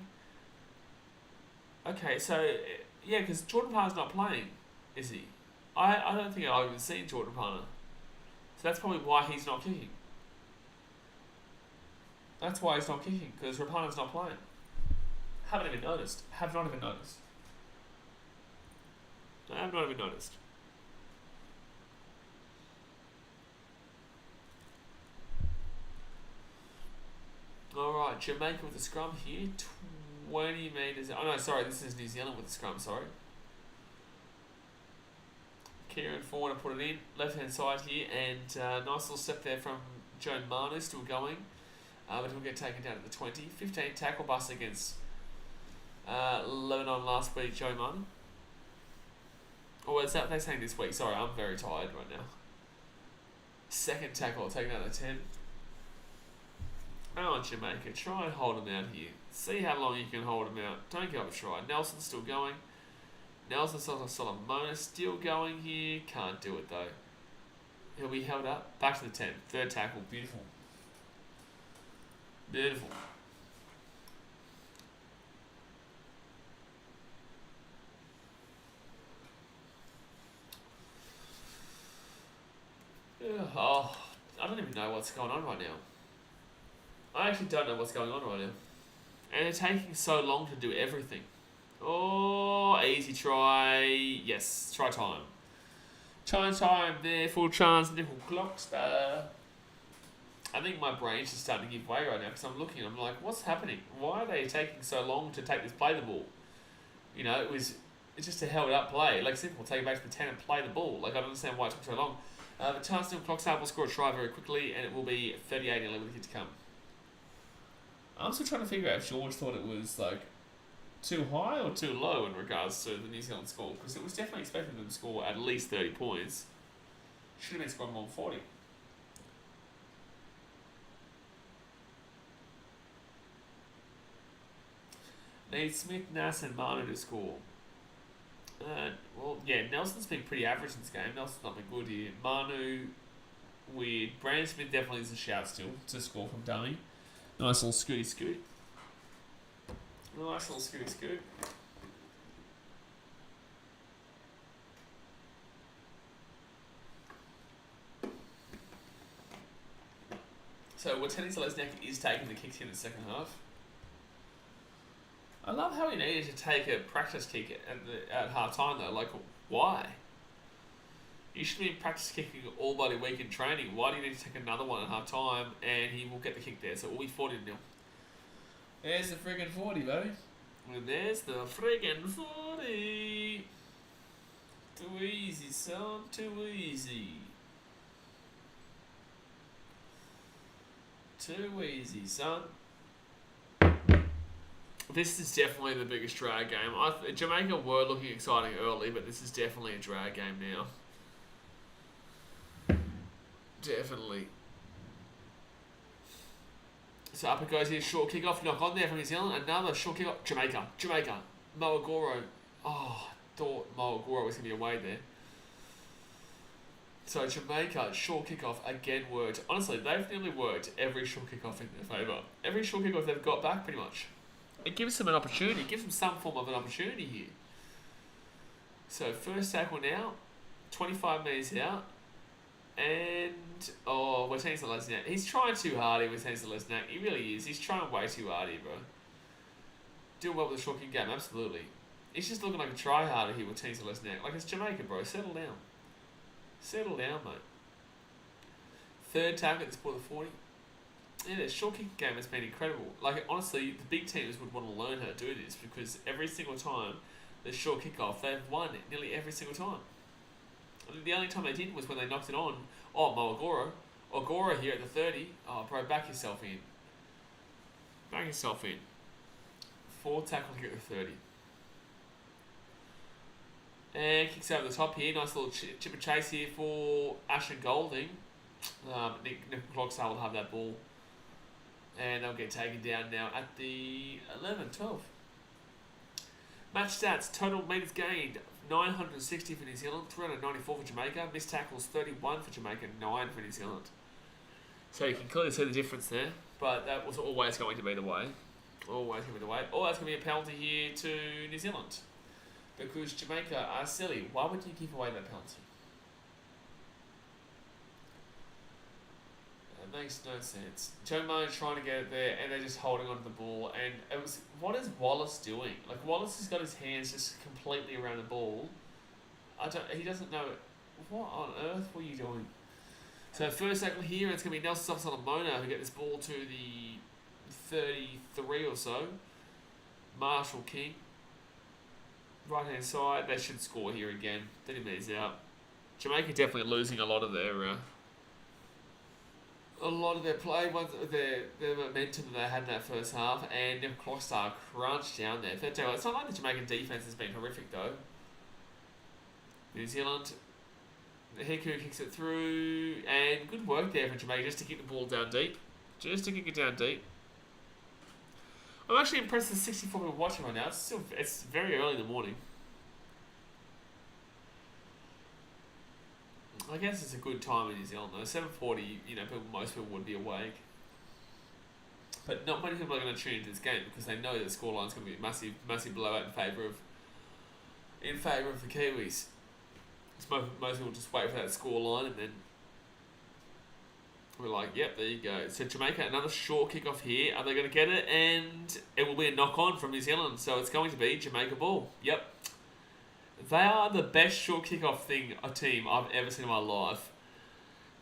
Okay, so yeah, because Jordan Rapana's not playing, is he? I don't think I've even seen Jordan Rapana. So that's probably why he's not kicking. That's why he's not kicking, because Rapana's not playing. Haven't even noticed. Have not even noticed. I have not even noticed. Alright, Jamaica with the scrum here. 20 metres. Oh no, sorry, this is New Zealand with the scrum, sorry. Kieran forward to put it in. Left hand side here, and nice little step there from Joe Manu, still going. But he'll get taken down at the 20. 15 tackle bust against Lebanon last week, Joe Manu. Oh, is that they're saying this week? Sorry, I'm very tired right now. Second tackle, taken out of the 10. Oh, Jamaica, try and hold him out here. See how long you can hold him out. Don't give up a try. Nelson's still going. Nelson Solomona still going here. Can't do it though. He'll be held up. Back to the 10. Third tackle. Beautiful. Beautiful. Oh, I don't even know what's going on right now. I actually don't know what's going on right now. And they're taking so long to do everything. Oh, easy try. Yes, try time. Try time there. Full chance. Nickel Clockstar. I think my brain's just starting to give way right now because I'm looking. I'm like, what's happening? Why are they taking so long to take this play the ball? You know, it's just a held up play. Like simple, take it back to the 10 and play the ball. Like I don't understand why it took so long. The Charleston Clockstar will score a try very quickly, and it will be 38-11 with the hit to come. I'm still trying to figure out if George thought it was like too high or too low in regards to the New Zealand score, because it was definitely expecting them to score at least 30 points. Should have been scoring more than 40. Need Smith, Nass and Manu to score. Well, yeah, Nelson's been pretty average in this game. Nelson's not been good here. Manu, weird. Brandon Smith definitely is a shout still to score from dummy. Nice little scooty scoot. Nice little scooty scoot. So, Wateni Zelezniak is taking the kicks here in the second half. I love how he needed to take a practice kick at half time though. Like, why? You should be practice kicking all bloody week in training. Why do you need to take another one at half time? And he will get the kick there, so it will be 40-0. There's the friggin' 40, baby. And there's the friggin' 40. Too easy, son. Too easy. Too easy, son. This is definitely the biggest drag game. Jamaica were looking exciting early, but this is definitely a drag game now. Definitely. So up it goes here. Short kick-off. Knock on there from New Zealand. Another short kick-off. Jamaica. Moagoro. Oh, I thought Moagoro was going to be away there. So Jamaica, short kick-off again worked. Honestly, they've nearly worked every short kick-off in their favour. Every short kick-off they've got back, pretty much. It gives them an opportunity. It gives them some form of an opportunity here. So first tackle now, 25 metres out. And, Watani's not listening out. He's trying too hard here, Watani's not listening out. He really is. He's trying way too hard here, bro. Doing well with the short kick game, absolutely. He's just looking like a try-harder here with Watani's not listening out. Like, it's Jamaica, bro. Settle down. Settle down, mate. Third tackle at this point of 40. Yeah, the short kick game has been incredible. Like, honestly, the big teams would want to learn how to do this because every single time the short kick-off, they've won it nearly every single time. The only time they didn't was when they knocked it on. Oh, Mo Agora. Agora here at the 30. Oh, bro, back yourself in. Back yourself in. 4 tackle here at the 30. And kicks over the top here. Nice little chip and chase here for Ashton Golding. Nick Clockstar will have that ball. And they'll get taken down now at the 11, 12. Match stats. Total metres gained. 960 for New Zealand, 394 for Jamaica. Missed tackles 31 for Jamaica, 9 for New Zealand. So you can clearly see the difference there, but that was always going to be the way. Always going to be the way. Oh, that's going to be a penalty here to New Zealand. Because Jamaica are silly. Why would you give away that penalty? It makes no sense. Jomo trying to get it there, and they're just holding onto the ball. And it was, what is Wallace doing? Like, Wallace has got his hands just completely around the ball. He doesn't know. What on earth were you doing? So first tackle here, it's going to be Nelson Solomona who get this ball to the 33 or so. Marshall King. Right hand side, they should score here again. 30 metres out. Jamaica definitely losing a lot of their play, their momentum that they had in that first half, and Nick Clockstar crunched down there. It's not like the Jamaican defence has been horrific though. New Zealand, Hiku kicks it through, and good work there from Jamaica just to kick the ball down deep. Just to kick it down deep. I'm actually impressed with 64 people watching right now. It's very early in the morning. I guess it's a good time in New Zealand though. 7:40, most people would be awake. But not many people are going to tune into this game because they know that the scoreline's going to be a massive blowout in favour of the Kiwis. Most people just wait for that scoreline and then we're like, yep, there you go. So Jamaica, another short kick-off here. Are they going to get it? And it will be a knock-on from New Zealand. So it's going to be Jamaica ball. Yep. They are the best short kick-off team I've ever seen in my life.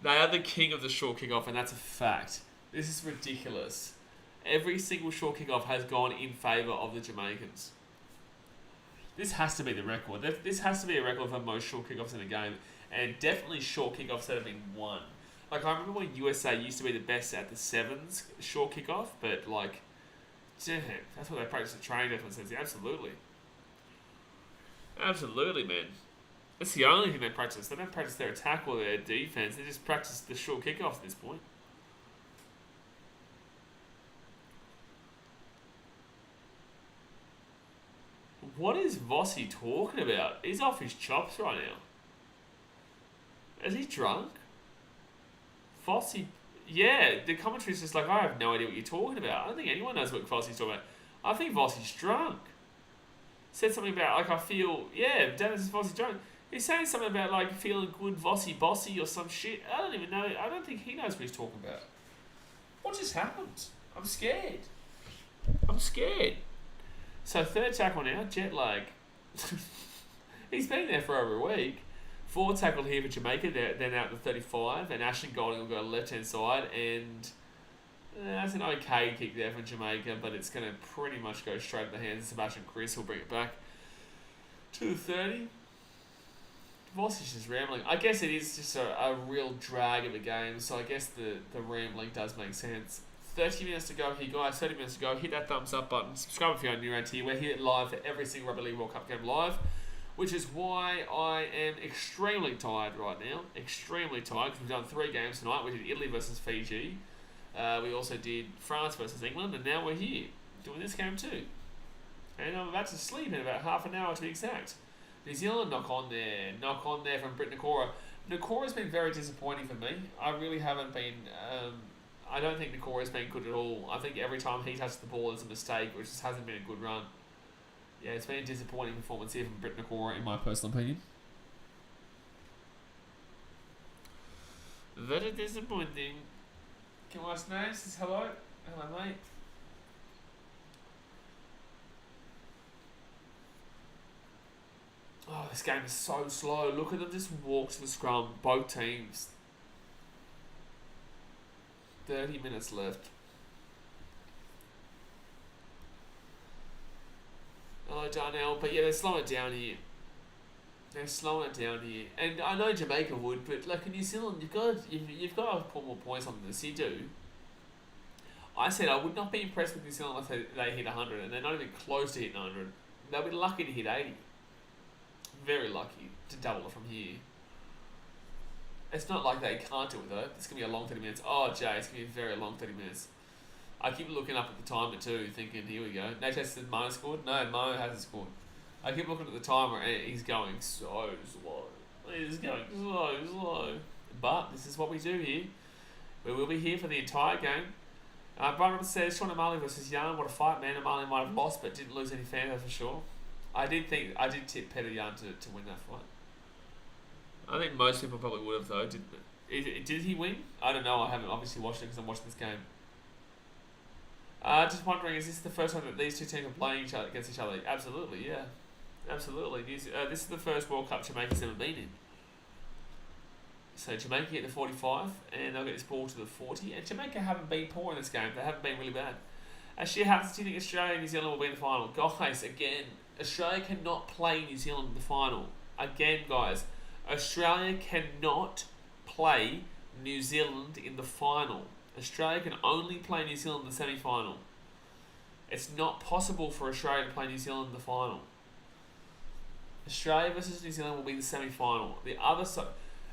They are the king of the short kick-off, and that's a fact. This is ridiculous. Every single short kick-off has gone in favour of the Jamaicans. This has to be the record. This has to be a record for most short kick-offs in a game, and definitely short kick-offs that have been won. Like, I remember when USA used to be the best at the sevens short kick-off, but, like, damn, that's what they practice at training. Everyone says, absolutely. Absolutely, man. That's the only thing they practice. They don't practice their attack or their defense. They just practice the short kickoff at this point. What is Vossi talking about? He's off his chops right now. Is he drunk? Vossi... Yeah, the commentary's just like, I have no idea what you're talking about. I don't think anyone knows what Vossi's talking about. I think Vossi's drunk. Said something about, like, I feel... Yeah, Dennis is Vossi drunk. He's saying something about, like, feeling good, Vossi, bossy, or some shit. I don't even know. I don't think he knows what he's talking about. What just happened? I'm scared. I'm scared. So, third tackle now, jet lag. He's been there for over a week. Fourth tackle here for Jamaica. They're now at the 35. And Ashton Golding will go left-hand side. And that's an okay kick there from Jamaica. But it's going to pretty much go straight to the hands of Sebastian Chris. Who'll bring it back to the 30. Voss is just rambling. I guess it is just a real drag of a game. So I guess the rambling does make sense. 30 minutes to go here, guys. 30 minutes to go. Hit that thumbs up button. Subscribe if you're new around here. We're here live for every single Rugby League World Cup game live, which is why I am extremely tired right now. Extremely tired because we've done 3 games tonight. We did Italy versus Fiji. We also did France versus England, and now we're here doing this game too. And I'm about to sleep in about half an hour to be exact. New Zealand knock on there from Britt Nakora. Nakora's been very disappointing for me. I really haven't been. I don't think Nakora's been good at all. I think every time he touches the ball is a mistake, which just hasn't been a good run. Yeah, it's been a disappointing performance here from Britt Nakora, in my personal opinion. Very disappointing. Can I ask names? Says hello. Hello, mate. Oh, this game is so slow. Look at them just walk to the scrum. Both teams. 30 minutes left. Hello, Darnell. But yeah, they're slowing it down here. They're slowing it down here. And I know Jamaica would, but like in New Zealand, you've got to put more points on this. You do. I said I would not be impressed with New Zealand unless they hit 100, and they're not even close to hitting 100. They'll be lucky to hit 80. Very lucky to double it from here. It's not like they can't do it though. It's going to be a long 30 minutes. Oh, Jay, it's going to be a very long 30 minutes. I keep looking up at the timer too, thinking, here we go. Nate said Mo scored? No, Mo hasn't scored. I keep looking at the timer and he's going so slow. He's going so slow. But this is what we do here. We will be here for the entire game. Brian Roberts says, Sean O'Malley versus Yarn. What a fight, man. O'Malley might have lost, but didn't lose any fans, that's for sure. I did tip Peter Yarn to win that fight. I think most people probably would have, though. Did he win? I don't know. I haven't obviously watched it because I'm watching this game. Just wondering, is this the first time that these two teams are playing each other against each other? Absolutely, yeah. Absolutely. This is the first World Cup Jamaica's ever been in. So Jamaica get the 45, and they'll get this ball to the 40. And Jamaica haven't been poor in this game. They haven't been really bad. Actually, how do you think Australia and New Zealand will be in the final? Guys, again, Australia cannot play New Zealand in the final. Again, guys, Australia cannot play New Zealand in the final. Australia can only play New Zealand in the semi-final. It's not possible for Australia to play New Zealand in the final. Australia versus New Zealand will be the semi-final. The other side,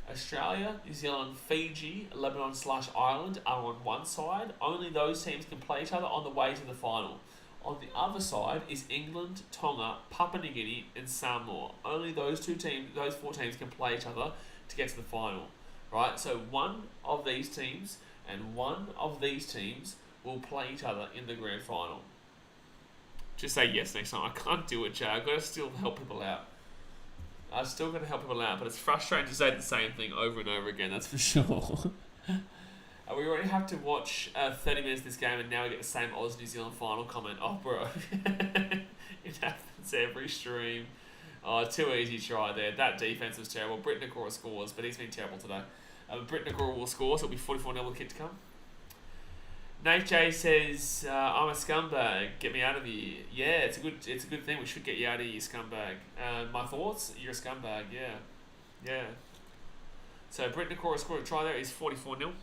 Australia, New Zealand, Fiji, Lebanon/Ireland are on one side. Only those teams can play each other on the way to the final. On the other side is England, Tonga, Papua New Guinea, and Samoa. Only those four teams can play each other to get to the final. Right? So one of these teams and one of these teams will play each other in the grand final. Just say yes next time. I can't do it, Jay. I've got to still help people out. I've still got to help people out, but it's frustrating to say the same thing over and over again, that's for sure. We already have to watch 30 minutes of this game, and now we get the same Oz-New Zealand final comment. Oh, bro. It happens every stream. Oh, too easy try there. That defense was terrible. Britt Nakora scores, but he's been terrible today. Britt Nakora will score, so it'll be 44-0 with kick to come. Nate J says, I'm a scumbag. Get me out of here. Yeah, it's a good thing. We should get you out of here, you scumbag. My thoughts? You're a scumbag, yeah. Yeah. So Britt Nakora scored a try there. He's 44-0.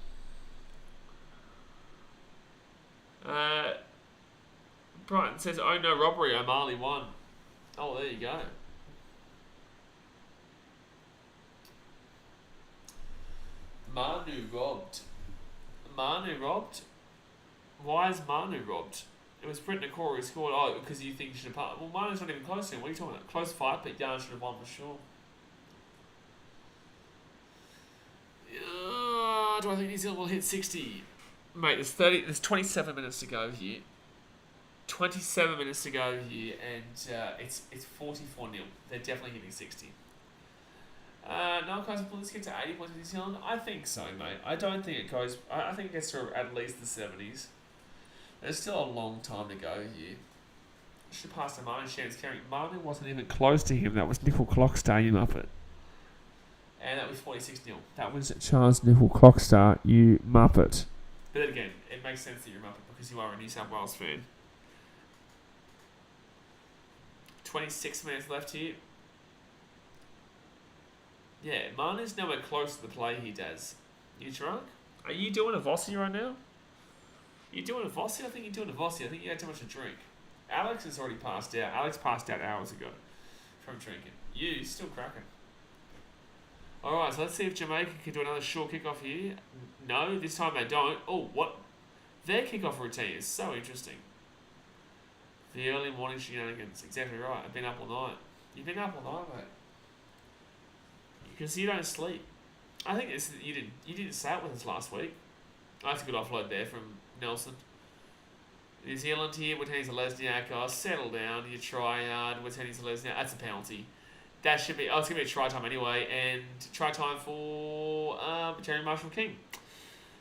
Brighton says, oh no, robbery. O'Malley won. Oh, there you go. Manu robbed. Why is Manu robbed? It was Britt Nakora who scored. Oh, because you think you should have passed. Well, Manu's not even close to him. What are you talking about? Close fight, but Yarn should have won for sure. Do I think New Zealand will hit 60? Mate, there's 27 minutes to go here. 27 minutes to go here, and it's 44-0. They're definitely hitting 60. Noel Kaiser, will this get to 80 points with New Zealand? I think so, mate. I don't think it goes... I think it gets to at least the 70s. There's still a long time to go here. Should pass to Martin Shams carrying. Martin wasn't even close to him. That was Nickel Clockstar, you muppet. And that was 46-0. That was Charles Nickel Clockstar, you muppet. But then again, it makes sense that you're a muppet because you are a New South Wales fan. 26 minutes left here. Yeah, Martin's nowhere close to the play he does. You drunk? Are you doing a Vossi right now? You doing a Vossi? I think you're doing a Vossi. I think you had too much to drink. Alex has already passed out. Alex passed out hours ago from drinking. You still cracking. Alright, so let's see if Jamaica can do another short kickoff here. No, this time they don't. Oh, what? Their kickoff routine is so interesting. The early morning shenanigans. Exactly right. I've been up all night. You've been up all night, mate. Because you don't sleep. I think you didn't say it with us last week. That's a good offload there from Nelson. New Zealand here, Watani Lesniak. Oh, settle down. You try hard. Watani Lesniak. That's a penalty. That should be. Oh, it's going to be a try time anyway. And try time for Jerry Marshall King.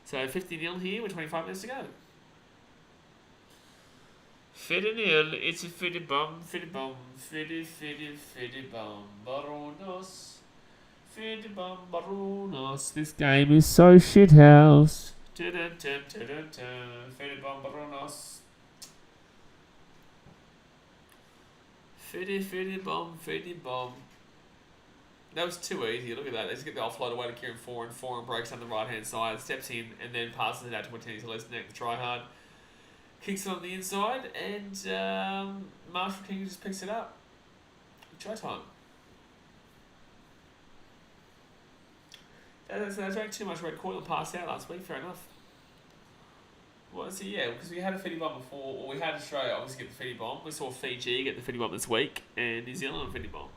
So 50-0 here with 25 minutes to go. 50-0. It's a 50 bomb. 50 bomb. 50 bomb. Baronos. 50 bomb. Baronos. This game is so shithouse. 50 bomb. Baronos. 50 bomb. 50 bomb. That was too easy. Look at that. They just get the offload away to Kieran Foran. Foran breaks on the right hand side, steps in, and then passes it out to Watani Lesniak to try hard. Kicks it on the inside, and Marshall King just picks it up. Try time. They drank too much red coil and passed out last week. Fair enough. Well, so yeah, because we had a Fiddy bomb before, or we had Australia obviously get the Fiddy bomb. We saw Fiji get the Fiddy bomb this week, and New Zealand a Fiddy bomb.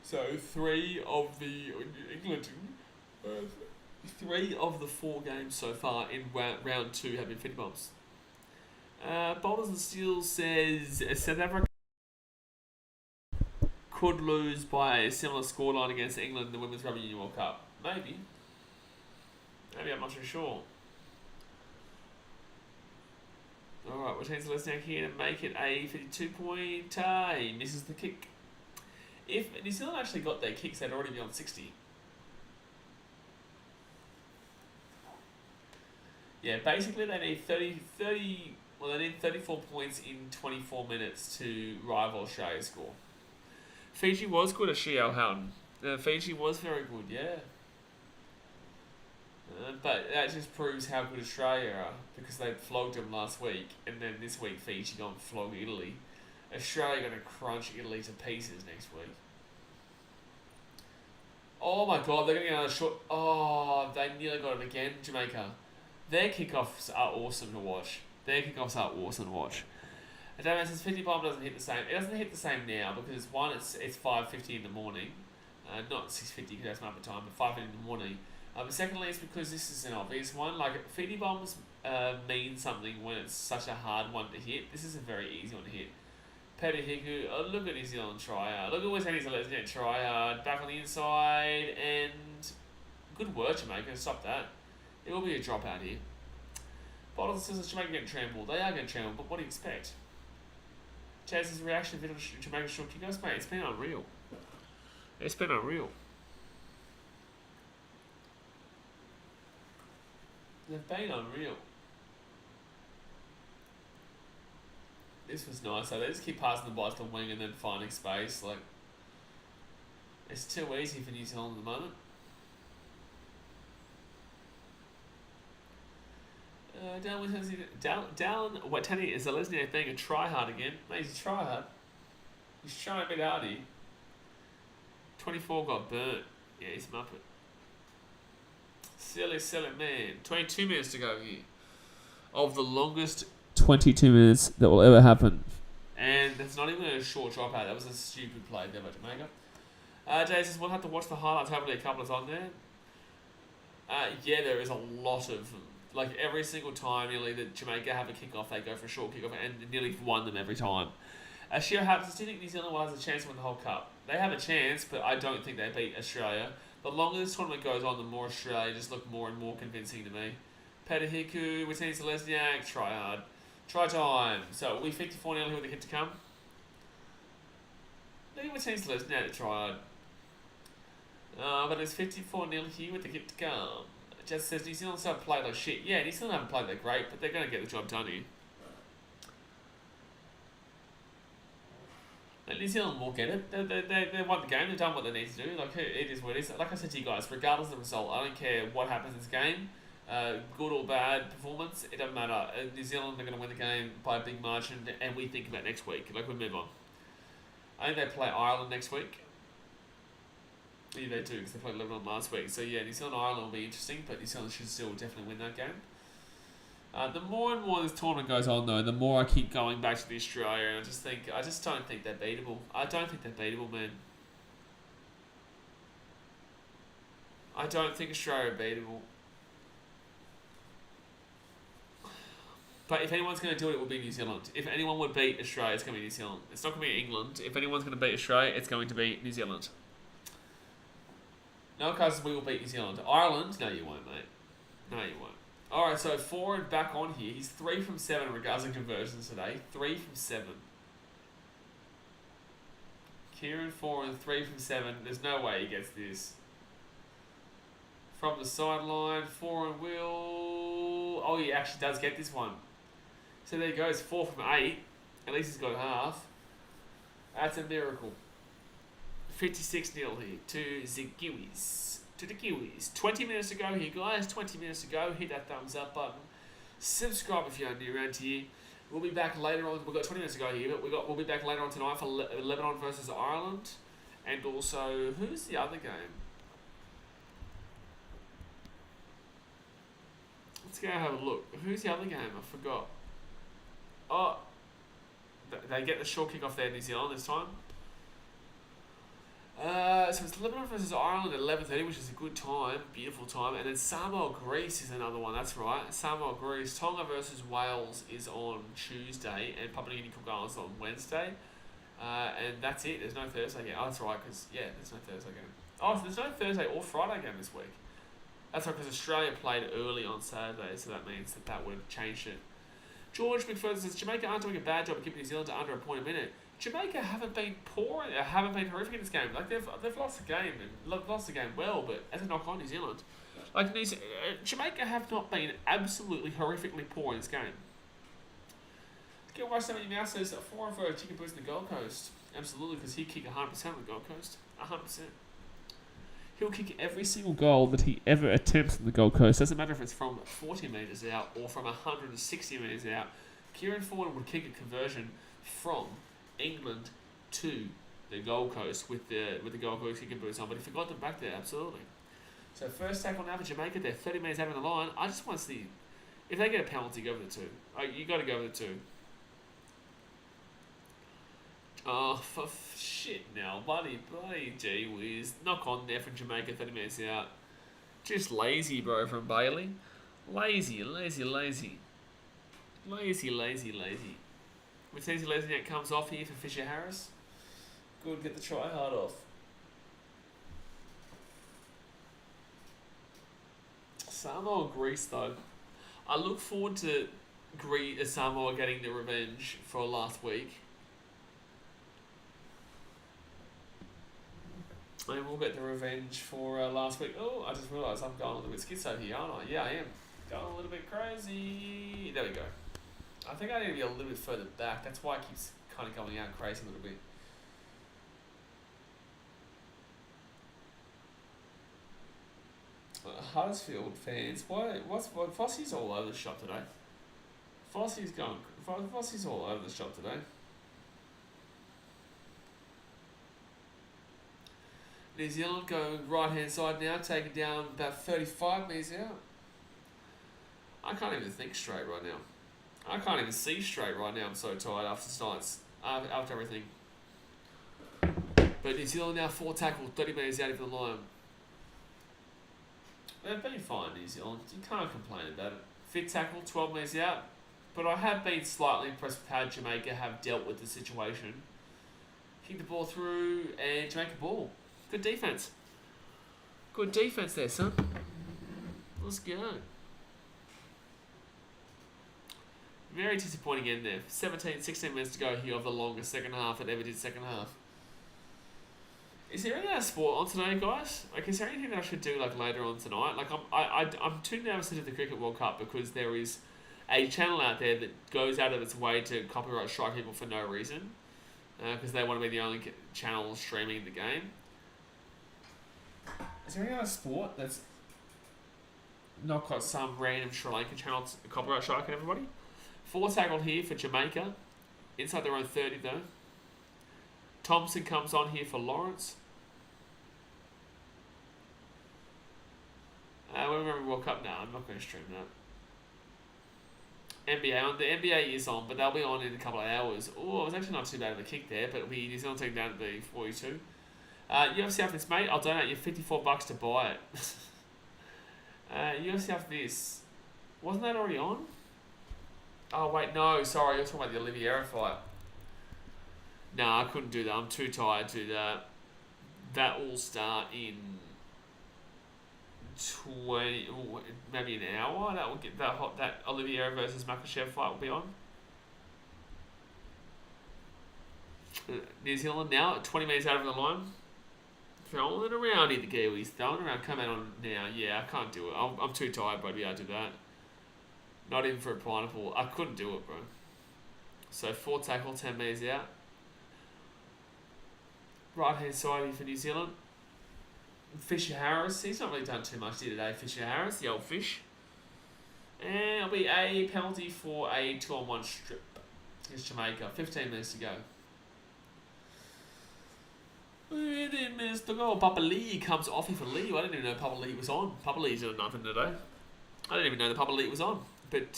So 3 of the England, 3 of the 4 games so far in round 2 have been Fiddy bombs. Boulders and Steels says South Africa could lose by a similar scoreline against England in the Women's Rugby League World Cup. Maybe. I'm not too sure. Alright, we'll change the list down here to make it a 52-point tie. Misses the kick. If New Zealand actually got their kicks, they'd already be on 60. Yeah, basically they need 30 they need 34 points in 24 minutes to rival Australia's score. Fiji was good at Shiel Houghton. Fiji was very good, yeah. But that just proves how good Australia are, because they flogged them last week, and then this week Fiji gone flog Italy. Australia going to crunch Italy to pieces next week. Oh my god, they're going to get another shot. Oh, they nearly got it again, Jamaica. Their kickoffs are awesome to watch. And that says 50 bomb doesn't hit the same. It doesn't hit the same now because one, it's 5:50 in the morning, not 6:50 because that's market time, but 5:50 in the morning. But secondly, it's because this is an obvious one. Like, Fiddy bombs mean something when it's such a hard one to hit. This is a very easy one to hit. Hiku, oh, look at New Zealand try hard. Look at West Indies try hard. Back on the inside, and good work, Jamaica. Stop that. It will be a dropout here. Bottles says Jamaica getting trampled. They are getting trampled, but what do you expect? Chaz's reaction to Jamaica's short kickouts, mate, it's been unreal. They've been unreal. This was nice. So they just keep passing the ball to the wing and then finding space. Like, it's too easy for New Zealand at the moment. Down Watani is Lesniak being a try hard again. Mate, he's a try hard. He's trying a bit hardy. 24 got burnt. Yeah, he's muppet. Silly man. 22 minutes to go here. Of the longest 22 minutes that will ever happen. And that's not even a short dropout. That was a stupid play there by Jamaica. Jay says, we'll have to watch the highlights. Hopefully a couple is on there. Yeah, there is a lot of them. Like, every single time nearly that Jamaica have a kick-off, they go for a short kick-off and nearly won them every time. Sheer happens, do you think New Zealand will have a chance to win the whole cup? They have a chance, but I don't think they beat Australia. The longer this tournament goes on, the more Australia just look more and more convincing to me. Hiku, Watani Lesniak, try hard. Try time. So, we 54-0 here with the hit to come. Look at Watani Lesniak to try hard. But it's 54-0 here with the hit to come. Just says New Zealand still played like shit. Yeah, New Zealand haven't played that great, but they're going to get the job done here. Like, New Zealand will get it. They won the game. They've done what they need to do. Like, it is what it is. Like I said to you guys, regardless of the result, I don't care what happens in this game. Good or bad performance, it doesn't matter. New Zealand are going to win the game by a big margin, and we think about next week. Like, we move on. I think they play Ireland next week. Yeah, they do, because they played Lebanon last week. So, yeah, New Zealand and Ireland will be interesting, but New Zealand should still definitely win that game. The more and more this tournament goes on, though, the more I keep going back to the Australia, and I just don't think they're beatable. I don't think they're beatable, man. I don't think Australia are beatable. But if anyone's going to do it, it will be New Zealand. If anyone would beat Australia, it's going to be New Zealand. It's not going to be England. If anyone's going to beat Australia, it's going to be New Zealand. No, cousins, we will beat New Zealand. Ireland? No, you won't, mate. No, you won't. Alright, so Foran back on here. He's 3 from 7 in regards to conversions today. 3 from 7. Kieran Foran, 3 from 7. There's no way he gets this. From the sideline, Foran will... Oh, he actually does get this one. So there he goes, 4 from 8. At least he's got half. That's a miracle. 56-0 here to the Kiwis. To the Kiwis. 20 minutes to go here, guys. 20 minutes to go. Hit that thumbs up button. Subscribe if you're new around here. We'll be back later on. We've got 20 minutes to go here, but we'll be back later on tonight for Lebanon versus Ireland. And also, who's the other game? Let's go have a look. Who's the other game? I forgot. Oh, they get the short kick off there in New Zealand this time. So it's Lebanon versus Ireland at 11:30, which is a good time, beautiful time. And then Samoa Greece is another one. That's right, Samoa Greece. Tonga versus Wales is on Tuesday, and Papua New Guinea Cook Islands on Wednesday. And that's it. There's no Thursday game. Oh, that's right, because there's no Thursday game. Oh, so there's no Thursday or Friday game this week. That's right, because Australia played early on Saturday, so that means that would change it. George McPherson says Jamaica aren't doing a bad job of keeping New Zealand to under a point a minute. Jamaica haven't been poor, haven't been horrific in this game. Like they've lost the game and lost the game well, but as a knock on New Zealand, like Jamaica have not been absolutely horrifically poor in this game. Get watch some of your mouse says 4 for a chicken boost in the Gold Coast. Absolutely, because he kicked 100% on the Gold Coast. 100%. He'll kick every single goal that he ever attempts on the Gold Coast. Doesn't matter if it's from 40 metres out or from 160 metres out. Kieran Foran would kick a conversion from England to the Gold Coast with the Gold Coast kicking boots on, but he forgot them back there, absolutely. So first tackle now for Jamaica, they're 30 metres out of the line. I just want to see, if they get a penalty, go with the 2. You got to go with the 2. Oh, for shit now, bloody gee whiz. Knock on there from Jamaica, 30 minutes out. Just lazy, bro, from Bailey. Lazy. With Easy Lesniak comes off here for Fisher Harris. Good, get the try hard off. Samoa Greece, though. I look forward to Samoa getting the revenge for last week. And we'll get the revenge for last week. Oh, I just realised I'm going a little bit schizo here, aren't I? Yeah, I am. Going a little bit crazy. There we go. I think I need to be a little bit further back. That's why it keeps kind of going out crazy a little bit. Huddersfield fans, what's Fossey's all over the shop today? Fossey's all over the shop today. New Zealand going right hand side now, taking down about 35 metres out. I can't even think straight right now. I can't even see straight right now. I'm so tired after everything. But New Zealand now 4 tackle, 30 metres out of the line. They've been fine, New Zealand. You can't complain about it. 5th tackle, 12 metres out. But I have been slightly impressed with how Jamaica have dealt with the situation. Kick the ball through and Jamaica ball. Good defence. Good defence there, son. Let's go. Very disappointing end there. 16 minutes to go here of the longest second half it ever did second half. Is there any other sport on today, guys? Like, is there anything that I should do like later on tonight? Like, I'm too nervous to do the Cricket World Cup because there is a channel out there that goes out of its way to copyright strike people for no reason, because they want to be the only channel streaming the game. Is there any other sport that's not got some random Sri Lankan channel copyright striking everybody? 4 tackled here for Jamaica. Inside their own 30 though. Thompson comes on here for Lawrence. When Rugby World Cup? No, I'm not going to stream that. NBA on. The NBA is on, but they'll be on in a couple of hours. Oh, it was actually not too bad of a kick there, but it'll be New Zealand taking down to the 42. UFC after this, mate. I'll donate you $54 to buy it. UFC after this. Wasn't that already on? Oh, wait, no, sorry, you're talking about the Oliveira fight. No, I couldn't do that. I'm too tired to do that. That will start in 20, maybe an hour. That will get that Oliveira versus Makachev fight will be on. New Zealand now at 20 metres out of the line. Throwing it around here, the Kiwis. Throwing it around. Come out on now. Yeah, I can't do it. I'm too tired, bro, to be able to do that. Not even for a pineapple. I couldn't do it, bro. So 4 tackle, 10 metres out. Right hand side here for New Zealand. Fisher Harris. He's not really done too much here today. Fisher Harris, the old fish. And it'll be a penalty for a 2-on-1 strip against Jamaica. 15 minutes to go. Then Mr. Goal. Papa Lee comes off here for Lee. I didn't even know Papa Lee was on. Papa Lee's doing nothing today. I didn't even know the Papa Lee was on. But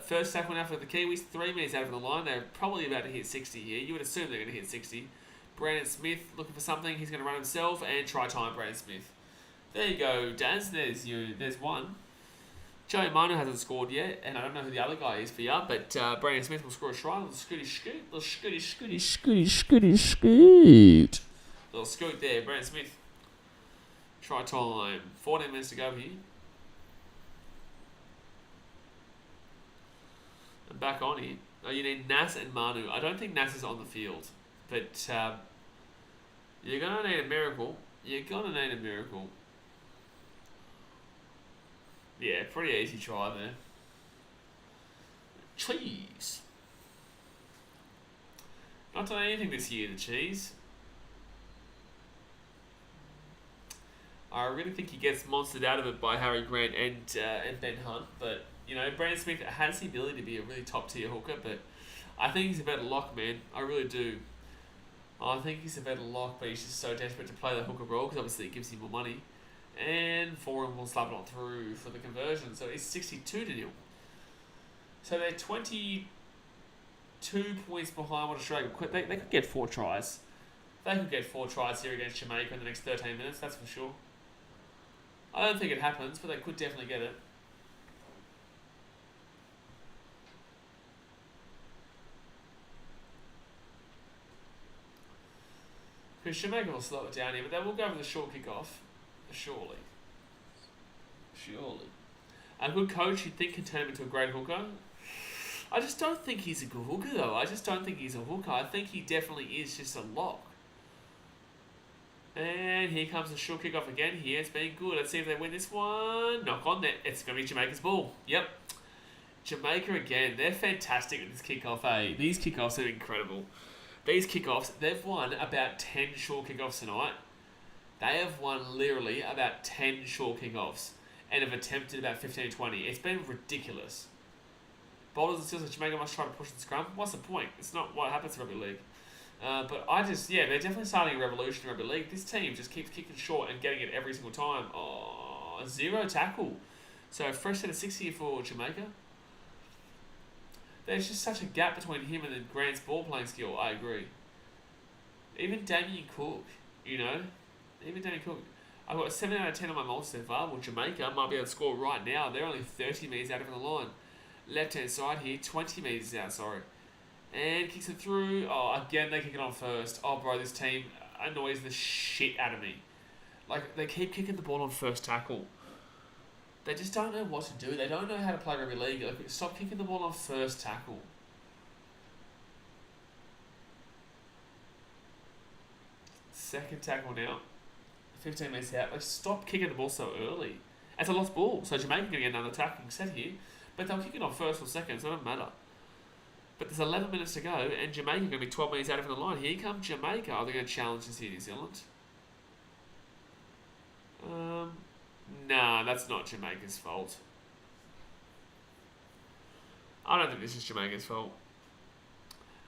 first tackle now for the Kiwis. 3 minutes out of the line. They're probably about to hit 60 here. You would assume they're going to hit 60. Brandon Smith looking for something. He's going to run himself and try time Brandon Smith. There you go, Daz. There's you. There's one. Joey Manu hasn't scored yet, and I don't know who the other guy is for you, but Brandon Smith will score a try. Little scooty scoot. Little scooty scooty scooty scooty scoot. Little scoot there, Brandon Smith. Try time. 14 minutes to go here. And back on here. Oh, you need Nas and Manu. I don't think Nas is on the field. But you're going to need a miracle. You're going to need a miracle. Yeah, pretty easy try there. Cheese. Not done anything this year, the cheese. I really think he gets monstered out of it by Harry Grant and Ben Hunt. But, you know, Brandon Smith has the ability to be a really top-tier hooker. But I think he's a better lock, man. I really do. I think he's a better lock, but he's just so desperate to play the hooker role because obviously it gives him more money. And Forum will slap it on through for the conversion. So it's 62-0. So they're 22 points behind what Australia could. They could get 4 tries. They could get 4 tries here against Jamaica in the next 13 minutes, that's for sure. I don't think it happens, but they could definitely get it. Because Jamaica will slow it down here, but they will go with the short kick-off. Surely. A good coach, you'd think, can turn him into a great hooker. I just don't think he's a good hooker, though. I just don't think he's a hooker. I think he definitely is just a lock. And here comes the short kick-off again here. It's been good. Let's see if they win this one. Knock on net. It's going to be Jamaica's ball. Yep. Jamaica again. They're fantastic at this kick-off, eh? These kick-offs are incredible. These kick-offs, they've won about 10 short kick-offs tonight. They have won literally about 10 short kick-offs and have attempted about 15 or 20. It's been ridiculous. Bowlers and Steelers, Jamaica must try to push the scrum. What's the point? It's not what happens in Rugby League. But they're definitely starting a revolution in Rugby League. This team just keeps kicking short and getting it every single time. Oh, 0 tackle. So a fresh set of 60 for Jamaica. There's just such a gap between him and the Grant's ball playing skill. I agree. Even Damien Cook, you know. Even Damien Cook. I've got a 7 out of 10 on my multi so far. Well, Jamaica might be able to score right now. They're only 30 metres out of the line. Left-hand side here, 20 metres out, sorry. And kicks it through. Oh, again, they kick it on first. Oh, bro, this team annoys the shit out of me. Like, they keep kicking the ball on first tackle. They just don't know what to do. They don't know how to play Rugby League. Like, stop kicking the ball on first tackle. Second tackle now. 15 minutes out. Like, stop kicking the ball so early. It's a lost ball. So Jamaica going to get another tackling set here. But they'll kick it on first or second, so it doesn't matter. But there's 11 minutes to go, and Jamaica going to be 12 minutes out of the line. Here comes Jamaica. Are they going to challenge this here, New Zealand? Nah, that's not Jamaica's fault. I don't think this is Jamaica's fault.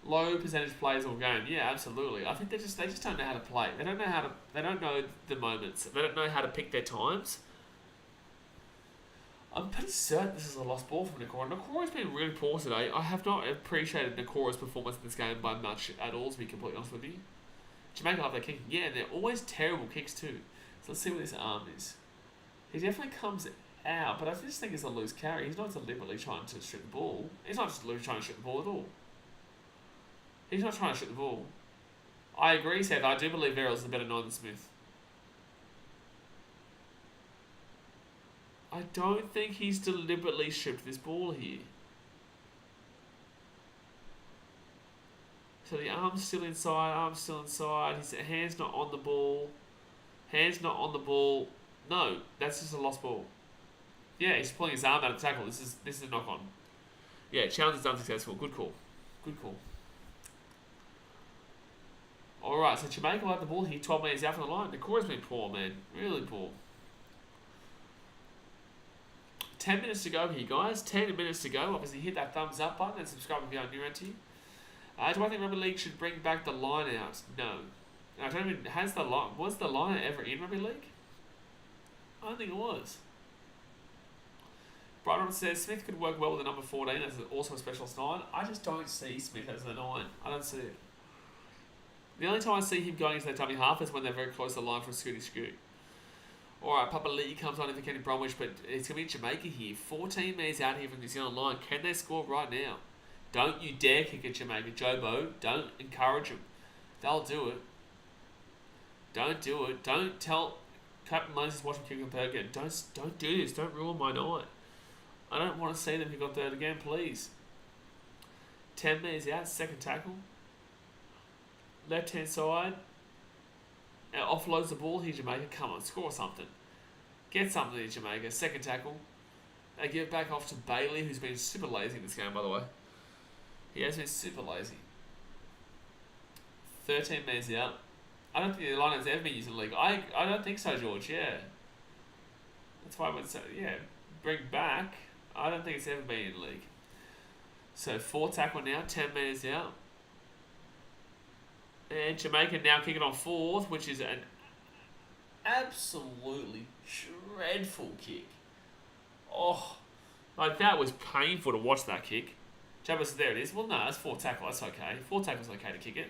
Low percentage plays all game. Yeah, absolutely. I think they just don't know how to play. They don't know the moments. They don't know how to pick their times. I'm pretty certain this is a lost ball from Nakora. Nakora's been really poor today. I have not appreciated Nakora's performance in this game by much at all, to be completely honest with you. Jamaica love their kicking. Yeah, and they're always terrible kicks too. So let's see what this arm is. He definitely comes out, but I just think it's a loose carry. He's not deliberately trying to strip the ball. He's not just deliberately trying to strip the ball at all. He's not trying to strip the ball. I agree, Seth. I do believe Verrills is a better 9 than Smith. I don't think he's deliberately stripped this ball here. So the arm's still inside, his hand's not on the ball. Hand's not on the ball. No, that's just a lost ball. Yeah, he's pulling his arm out of tackle. This is a knock on. Yeah, challenge is unsuccessful. Good call. Good call. Alright, so Jamaica will have the ball here, 12 metres out from the line. The core has been poor, man. Really poor. 10 minutes to go here, guys. 10 minutes to go. Obviously, hit that thumbs up button and subscribe if you're new around here. Do I think Rugby League should bring back the line out? No. I don't even... Was the line out ever in Rugby League? I don't think it was. Brighton says Smith could work well with the number 14 as also a specialist 9. I just don't see Smith as a 9. I don't see it. The only time I see him going into that dummy half is when they're very close to the line for a scooty scoot. Alright, Papa Lee comes on in for Kenny Bromwich, but it's going to be Jamaica here. 14 metres out here from New Zealand line. Can they score right now? Don't you dare kick at Jamaica. Jobo, don't encourage them. They'll do it. Don't do it. Don't tell Captain Moses watching kick a burger. Don't do this. Don't ruin my night. I don't want to see them kick on third again, please. 10 metres out, second tackle. Left hand side. Offloads the ball here, Jamaica. Come on, score something. Get something here, Jamaica. Second tackle. They give it back off to Bailey, who's been super lazy in this game, by the way. He has been super lazy. 13 metres out. I don't think the line has ever been used in the league. I don't think so, George, yeah. That's why I would say, yeah, bring back. I don't think it's ever been in the league. So, 4 tackle now, 10 metres out. And Jamaica now kicking on 4th, which is an absolutely dreadful kick. Oh, like that was painful to watch that kick. Jabba says, there it is. Well, no, that's 4 tackle. That's okay. 4 tackle's okay to kick it.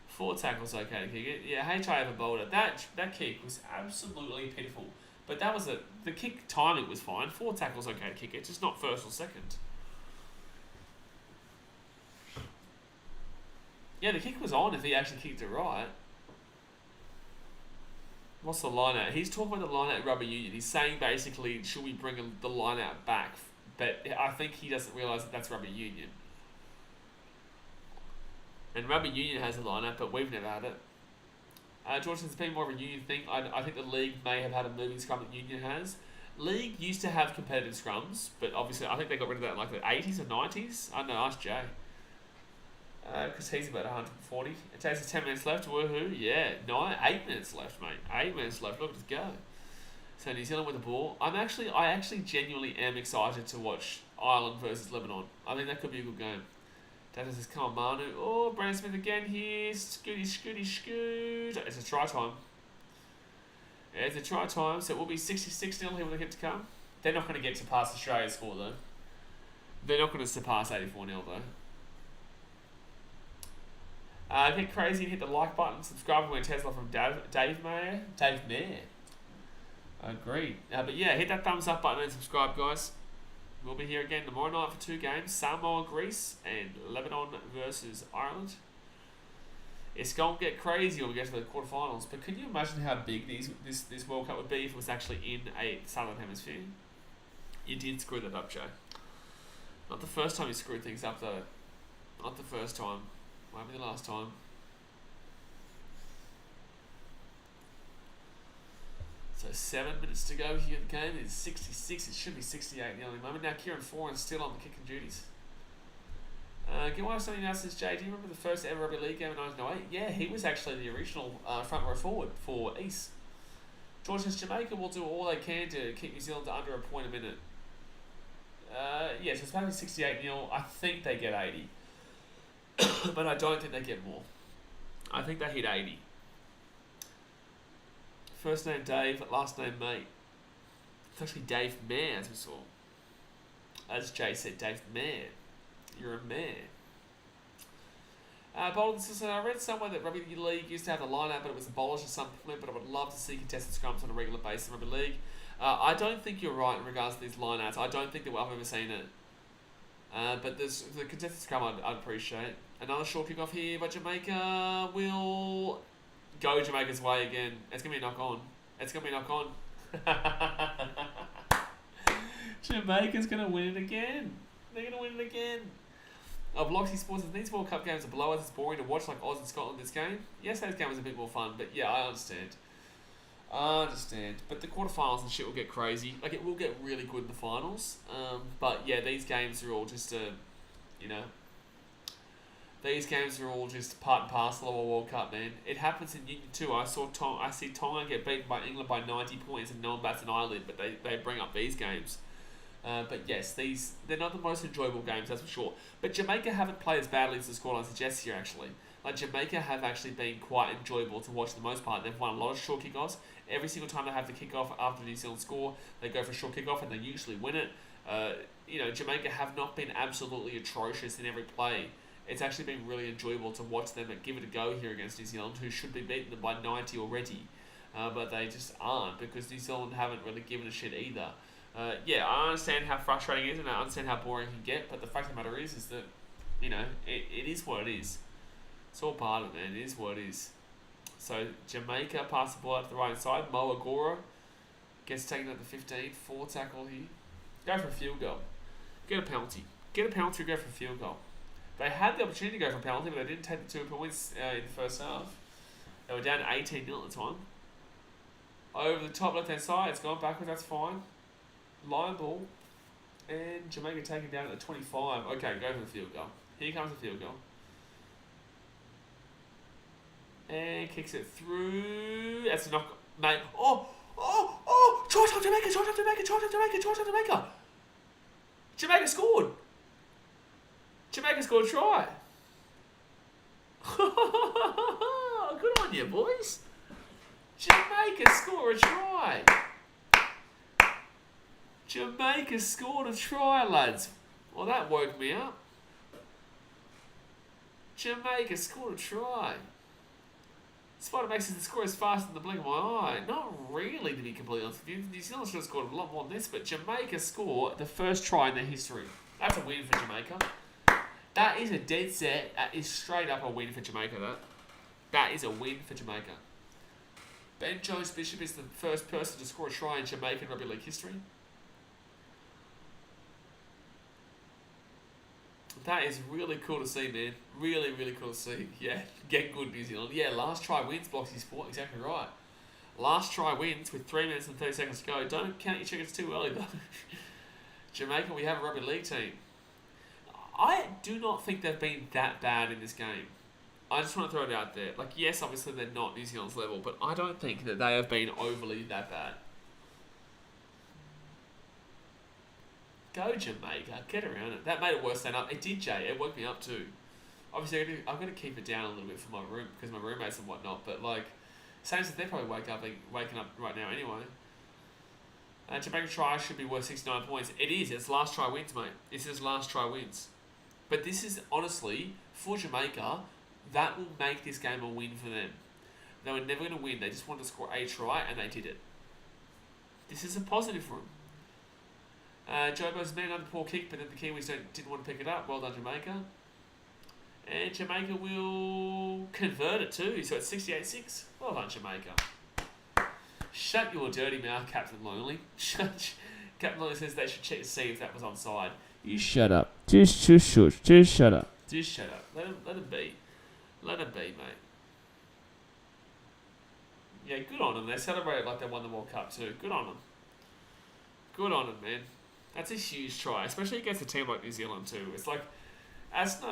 4 tackle's okay to kick it. Yeah, HI ever bowled it. That kick was absolutely pitiful. But that was the kick timing was fine. 4 tackle's okay to kick it, just not first or second. Yeah, the kick was on if he actually kicked it right. What's the line out? He's talking about the line out Rubber Union. He's saying basically, should we bring the line out back? But I think he doesn't realise that that's Rubber Union. And Rugby Union has a line-out, but we've never had it. George says it's been more of a Union thing. I think the league may have had a moving scrum that Union has. League used to have competitive scrums, but obviously I think they got rid of that in like the 80s or 90s. I don't know, ask Jay. Because he's about 140. It takes us 10 minutes left. Woohoo. Yeah, 8 minutes left, mate. 8 minutes left. Look at us go. So New Zealand with the ball. I actually genuinely am excited to watch Ireland versus Lebanon. I think that could be a good game. Dad says, come on, Manu. Oh, Brandon Smith again here. Scooty, scooty, scoot. It's a try time. It's a try time. So it will be 66-0 here when they get to come. They're not going to get to pass Australia's score, though. They're not going to surpass 84-0, though. Get crazy and hit the like button. Subscribe to Tesla from Dave Mayer. Dave Mayer. Agreed. But yeah, hit that thumbs up button and subscribe, guys. We'll be here again tomorrow night for 2 games. Samoa, Greece, and Lebanon versus Ireland. It's going to get crazy when we get to the quarterfinals. But can you imagine how big this World Cup would be if it was actually in a Southern Hemisphere? You did screw that up, Joe. Not the first time you screwed things up, though. Not the first time. Might be the last time. So 7 minutes to go here. The game is 66. It should be 68 in the only moment. Now Kieran Foran is still on the kicking duties. Can I ask something else, says Jay? Do you remember the first ever Rugby League game in 1908? Yeah, he was actually the original front row forward for East. George says Jamaica will do all they can to keep New Zealand to under a point a minute. Yeah, so it's about 68-0. I think they get 80. But I don't think they get more. I think they hit 80. First name Dave, last name Mate. It's actually Dave Mayer, as we saw. As Jay said, Dave Mayer. You're a mayor. Bolden says, I read somewhere that Rugby League used to have a line-out, but it was abolished at some point, but I would love to see contested scrums on a regular basis in Rugby League. I don't think you're right in regards to these lineouts. I don't think that I've ever seen it. But there's the contested scrum I'd appreciate. Another short kick off here, but Jamaica will go Jamaica's way again. It's going to be a knock on. It's going to be a knock on. Jamaica's going to win it again. They're going to win it again. Bloxy Sports says, these World Cup games are below us. It's boring to watch like Oz and Scotland this game. Yesterday's game was a bit more fun, but yeah, I understand. But the quarterfinals and shit will get crazy. Like, it will get really good in the finals. But yeah, these games are all just these games are all just part and parcel of a World Cup, man. It happens in Union too. I see Tonga get beaten by England by 90 points and no one bats an eyelid, but they bring up these games. But yes, they're not the most enjoyable games, that's for sure. But Jamaica haven't played as badly as the scoreline suggests here, actually. Like, Jamaica have actually been quite enjoyable to watch for the most part. They've won a lot of short kickoffs. Every single time they have the kickoff after the New Zealand score, they go for a short kickoff and they usually win it. Jamaica have not been absolutely atrocious in every play. It's actually been really enjoyable to watch them and give it a go here against New Zealand, who should be beating them by 90 already. But they just aren't, because New Zealand haven't really given a shit either. I understand how frustrating it is and I understand how boring it can get, but the fact of the matter is that, it is what it is. It's all part of it, man. It is what it is. So, Jamaica pass the ball out to the right side. Mo Agora gets taken at the 15. 4 tackle here. Go for a field goal. Get a penalty. Get a penalty or go for a field goal. They had the opportunity to go for a penalty, but they didn't take the 2 points in the first half. They were down 18-0 at the time. Over the top left-hand side. It's gone backwards. That's fine. Line ball. And Jamaica taken down at the 25. Okay, go for the field goal. Here comes the field goal. And kicks it through. That's a knock, mate. Try time Jamaica, try time Jamaica, try time Jamaica, try time Jamaica. Jamaica scored. Jamaica scored a try. Good on you, boys. Jamaica scored a try. Jamaica scored a try, lads. Well, that woke me up. Jamaica scored a try. Spider makes the score as fast in the blink of my eye. Not really, to be completely honest with you. New Zealand should have scored a lot more than this, but Jamaica scored the first try in their history. That's a win for Jamaica. That is a dead set. That is straight up a win for Jamaica, that is a win for Jamaica. Ben Jones Bishop is the first person to score a try in Jamaican Rugby League history. That is really cool to see, man. Really, really cool to see. Yeah, get good, New Zealand. Yeah, last try wins, Bloxy Sport. Exactly right. Last try wins with 3 minutes and 30 seconds to go. Don't count your chickens too early, though. Jamaica, we have a rugby league team. I do not think they've been that bad in this game. I just want to throw it out there. Like, yes, obviously they're not New Zealand's level, but I don't think that they have been overly that bad. Go Jamaica, get around it. That made it worse than up. It did, Jay. It woke me up too. Obviously, I'm going to keep it down a little bit for my room because my roommates and whatnot. But like, same as they're probably waking up right now anyway. Jamaica try should be worth 69 points. It is. It's last try wins, mate. It's his last try wins. But this is honestly for Jamaica. That will make this game a win for them. They were never going to win. They just wanted to score a try, and they did it. This is a positive for them. Jobo's man under poor kick, but then the Kiwis didn't want to pick it up. Well done, Jamaica. And Jamaica will convert it too. So it's 68-6. Well done, Jamaica. Shut your dirty mouth, Captain Lonely. Captain Lonely says they should check to see if that was onside. You shut up. Just shut up. Just shut up. Let him be. Let him be, mate. Yeah, good on them. They celebrated like they won the World Cup too. Good on them. Good on them, man. That's a huge try, especially against a team like New Zealand too. It's like, it's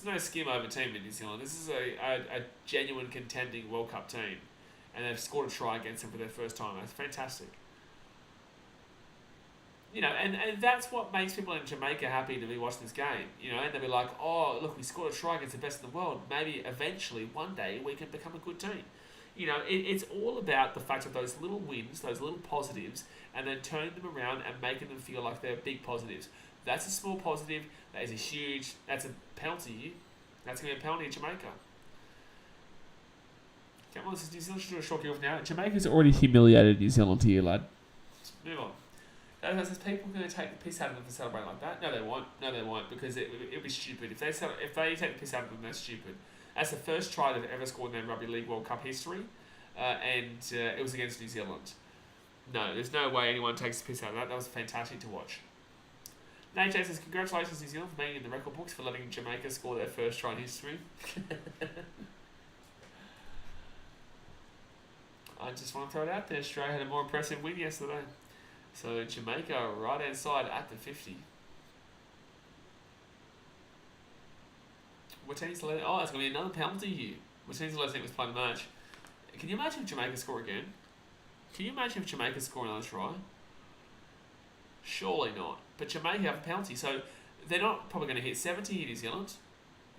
no skim over team in New Zealand. This is a genuine contending World Cup team, and they've scored a try against them for their first time. That's fantastic. And that's what makes people in Jamaica happy to be watching this game. And they'll be like, oh, look, we scored a try against the best in the world. Maybe eventually, one day, we can become a good team. It's all about the fact of those little wins, those little positives, and then turning them around and making them feel like they're big positives. That's a small positive. That's a penalty. That's going to be a penalty in Jamaica. Come on, this is New Zealand should do a short kick off now. Jamaica's already humiliated New Zealand here, lad. Let's move on. Is people going to take the piss out of them for celebrating like that? No, they won't. No, they won't, because it would be stupid. If they take the piss out of them, that's stupid. That's the first try they've ever scored in their Rugby League World Cup history, and it was against New Zealand. No, there's no way anyone takes the piss out of that. That was fantastic to watch. Nate says, congratulations New Zealand for being in the record books for letting Jamaica score their first try in history. I just want to throw it out there. Australia had a more impressive win yesterday. So Jamaica right hand side at the 50. Watini's letting... Oh, it's going to be another penalty here. Watini's letting it was playing the match. Can you imagine if Jamaica score again? Can you imagine if Jamaica score another try? Surely not. But Jamaica have a penalty, so they're not probably going to hit 70 in New Zealand.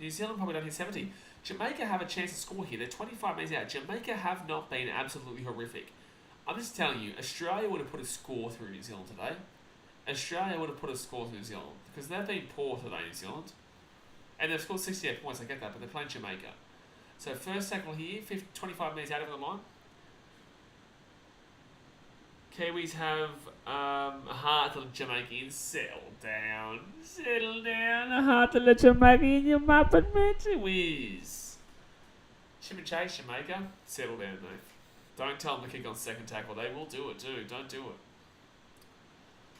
New Zealand probably don't hit 70. Jamaica have a chance to score here. They're 25 metres out. Jamaica have not been absolutely horrific. I'm just telling you, Australia would have put a score through New Zealand today. Australia would have put a score through New Zealand because they've been poor today, New Zealand. And they've scored 68 points, I get that, but they're playing Jamaica. So first tackle here, 25 metres out of the line. Kiwis have a heart to the Jamaicans. Settle down. A heart to the Jamaican, you muppet man. Whiz. Chip and chase, Jamaica. Settle down, mate. Don't tell them to kick on second tackle. They will do it too. Don't do it.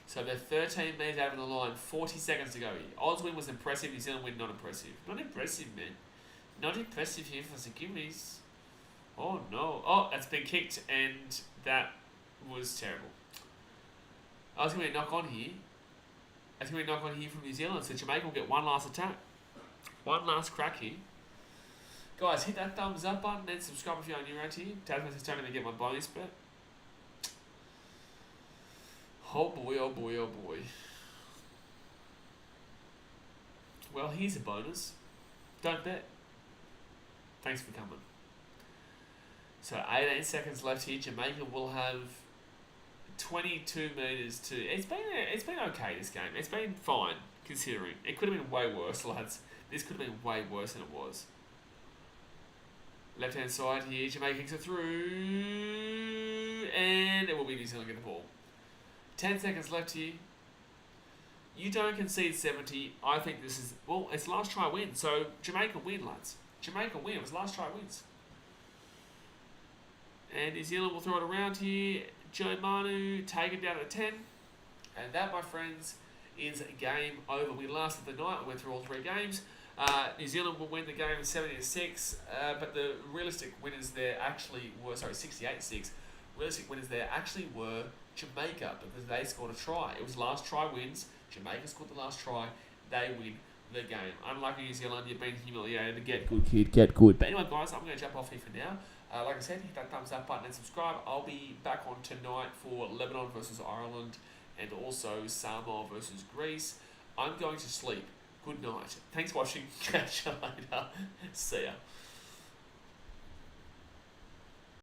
So they're 13 metres out of the line. 40 seconds to go here. Oz win was impressive. New Zealand win not impressive. Not impressive, man. Not impressive here for the Kiwis. Oh no. Oh, that's been kicked and that was terrible. I was going to be a knock on here. That's going to be a knock on here from New Zealand. So Jamaica will get one last attack. One last crack here. Guys, hit that thumbs up button and subscribe if you're new around here. Tasman is telling me to get my bonus bet. Oh boy, oh boy, oh boy. Well, here's a bonus. Don't bet. Thanks for coming. So 18 seconds left here. Jamaica will have 22 metres to... It's been okay, this game. It's been fine, considering. It could have been way worse, lads. This could have been way worse than it was. Left-hand side here. Jamaica kicks it through. And it will be New Zealand get the ball. 10 seconds left here. You don't concede 70. I think this is... Well, it's last try win. So, Jamaica win, lads. Jamaica win. It was last try wins. And New Zealand will throw it around here. Joe Manu taken down at 10. And that, my friends, is game over. We lasted the night. I went through all three games. New Zealand will win the game 70-6. But the realistic winners there actually were... Sorry, 68-6. Realistic winners there actually were Jamaica because they scored a try. It was last try wins. Jamaica scored the last try. They win the game. Unlike New Zealand, you've been humiliated. Get good, kid. Get good. But anyway, guys, I'm going to jump off here for now. Like I said, hit that thumbs up button and subscribe. I'll be back on tonight for Lebanon versus Ireland and also Samoa versus Greece. I'm going to sleep. Good night. Thanks for watching. Catch you later. See ya.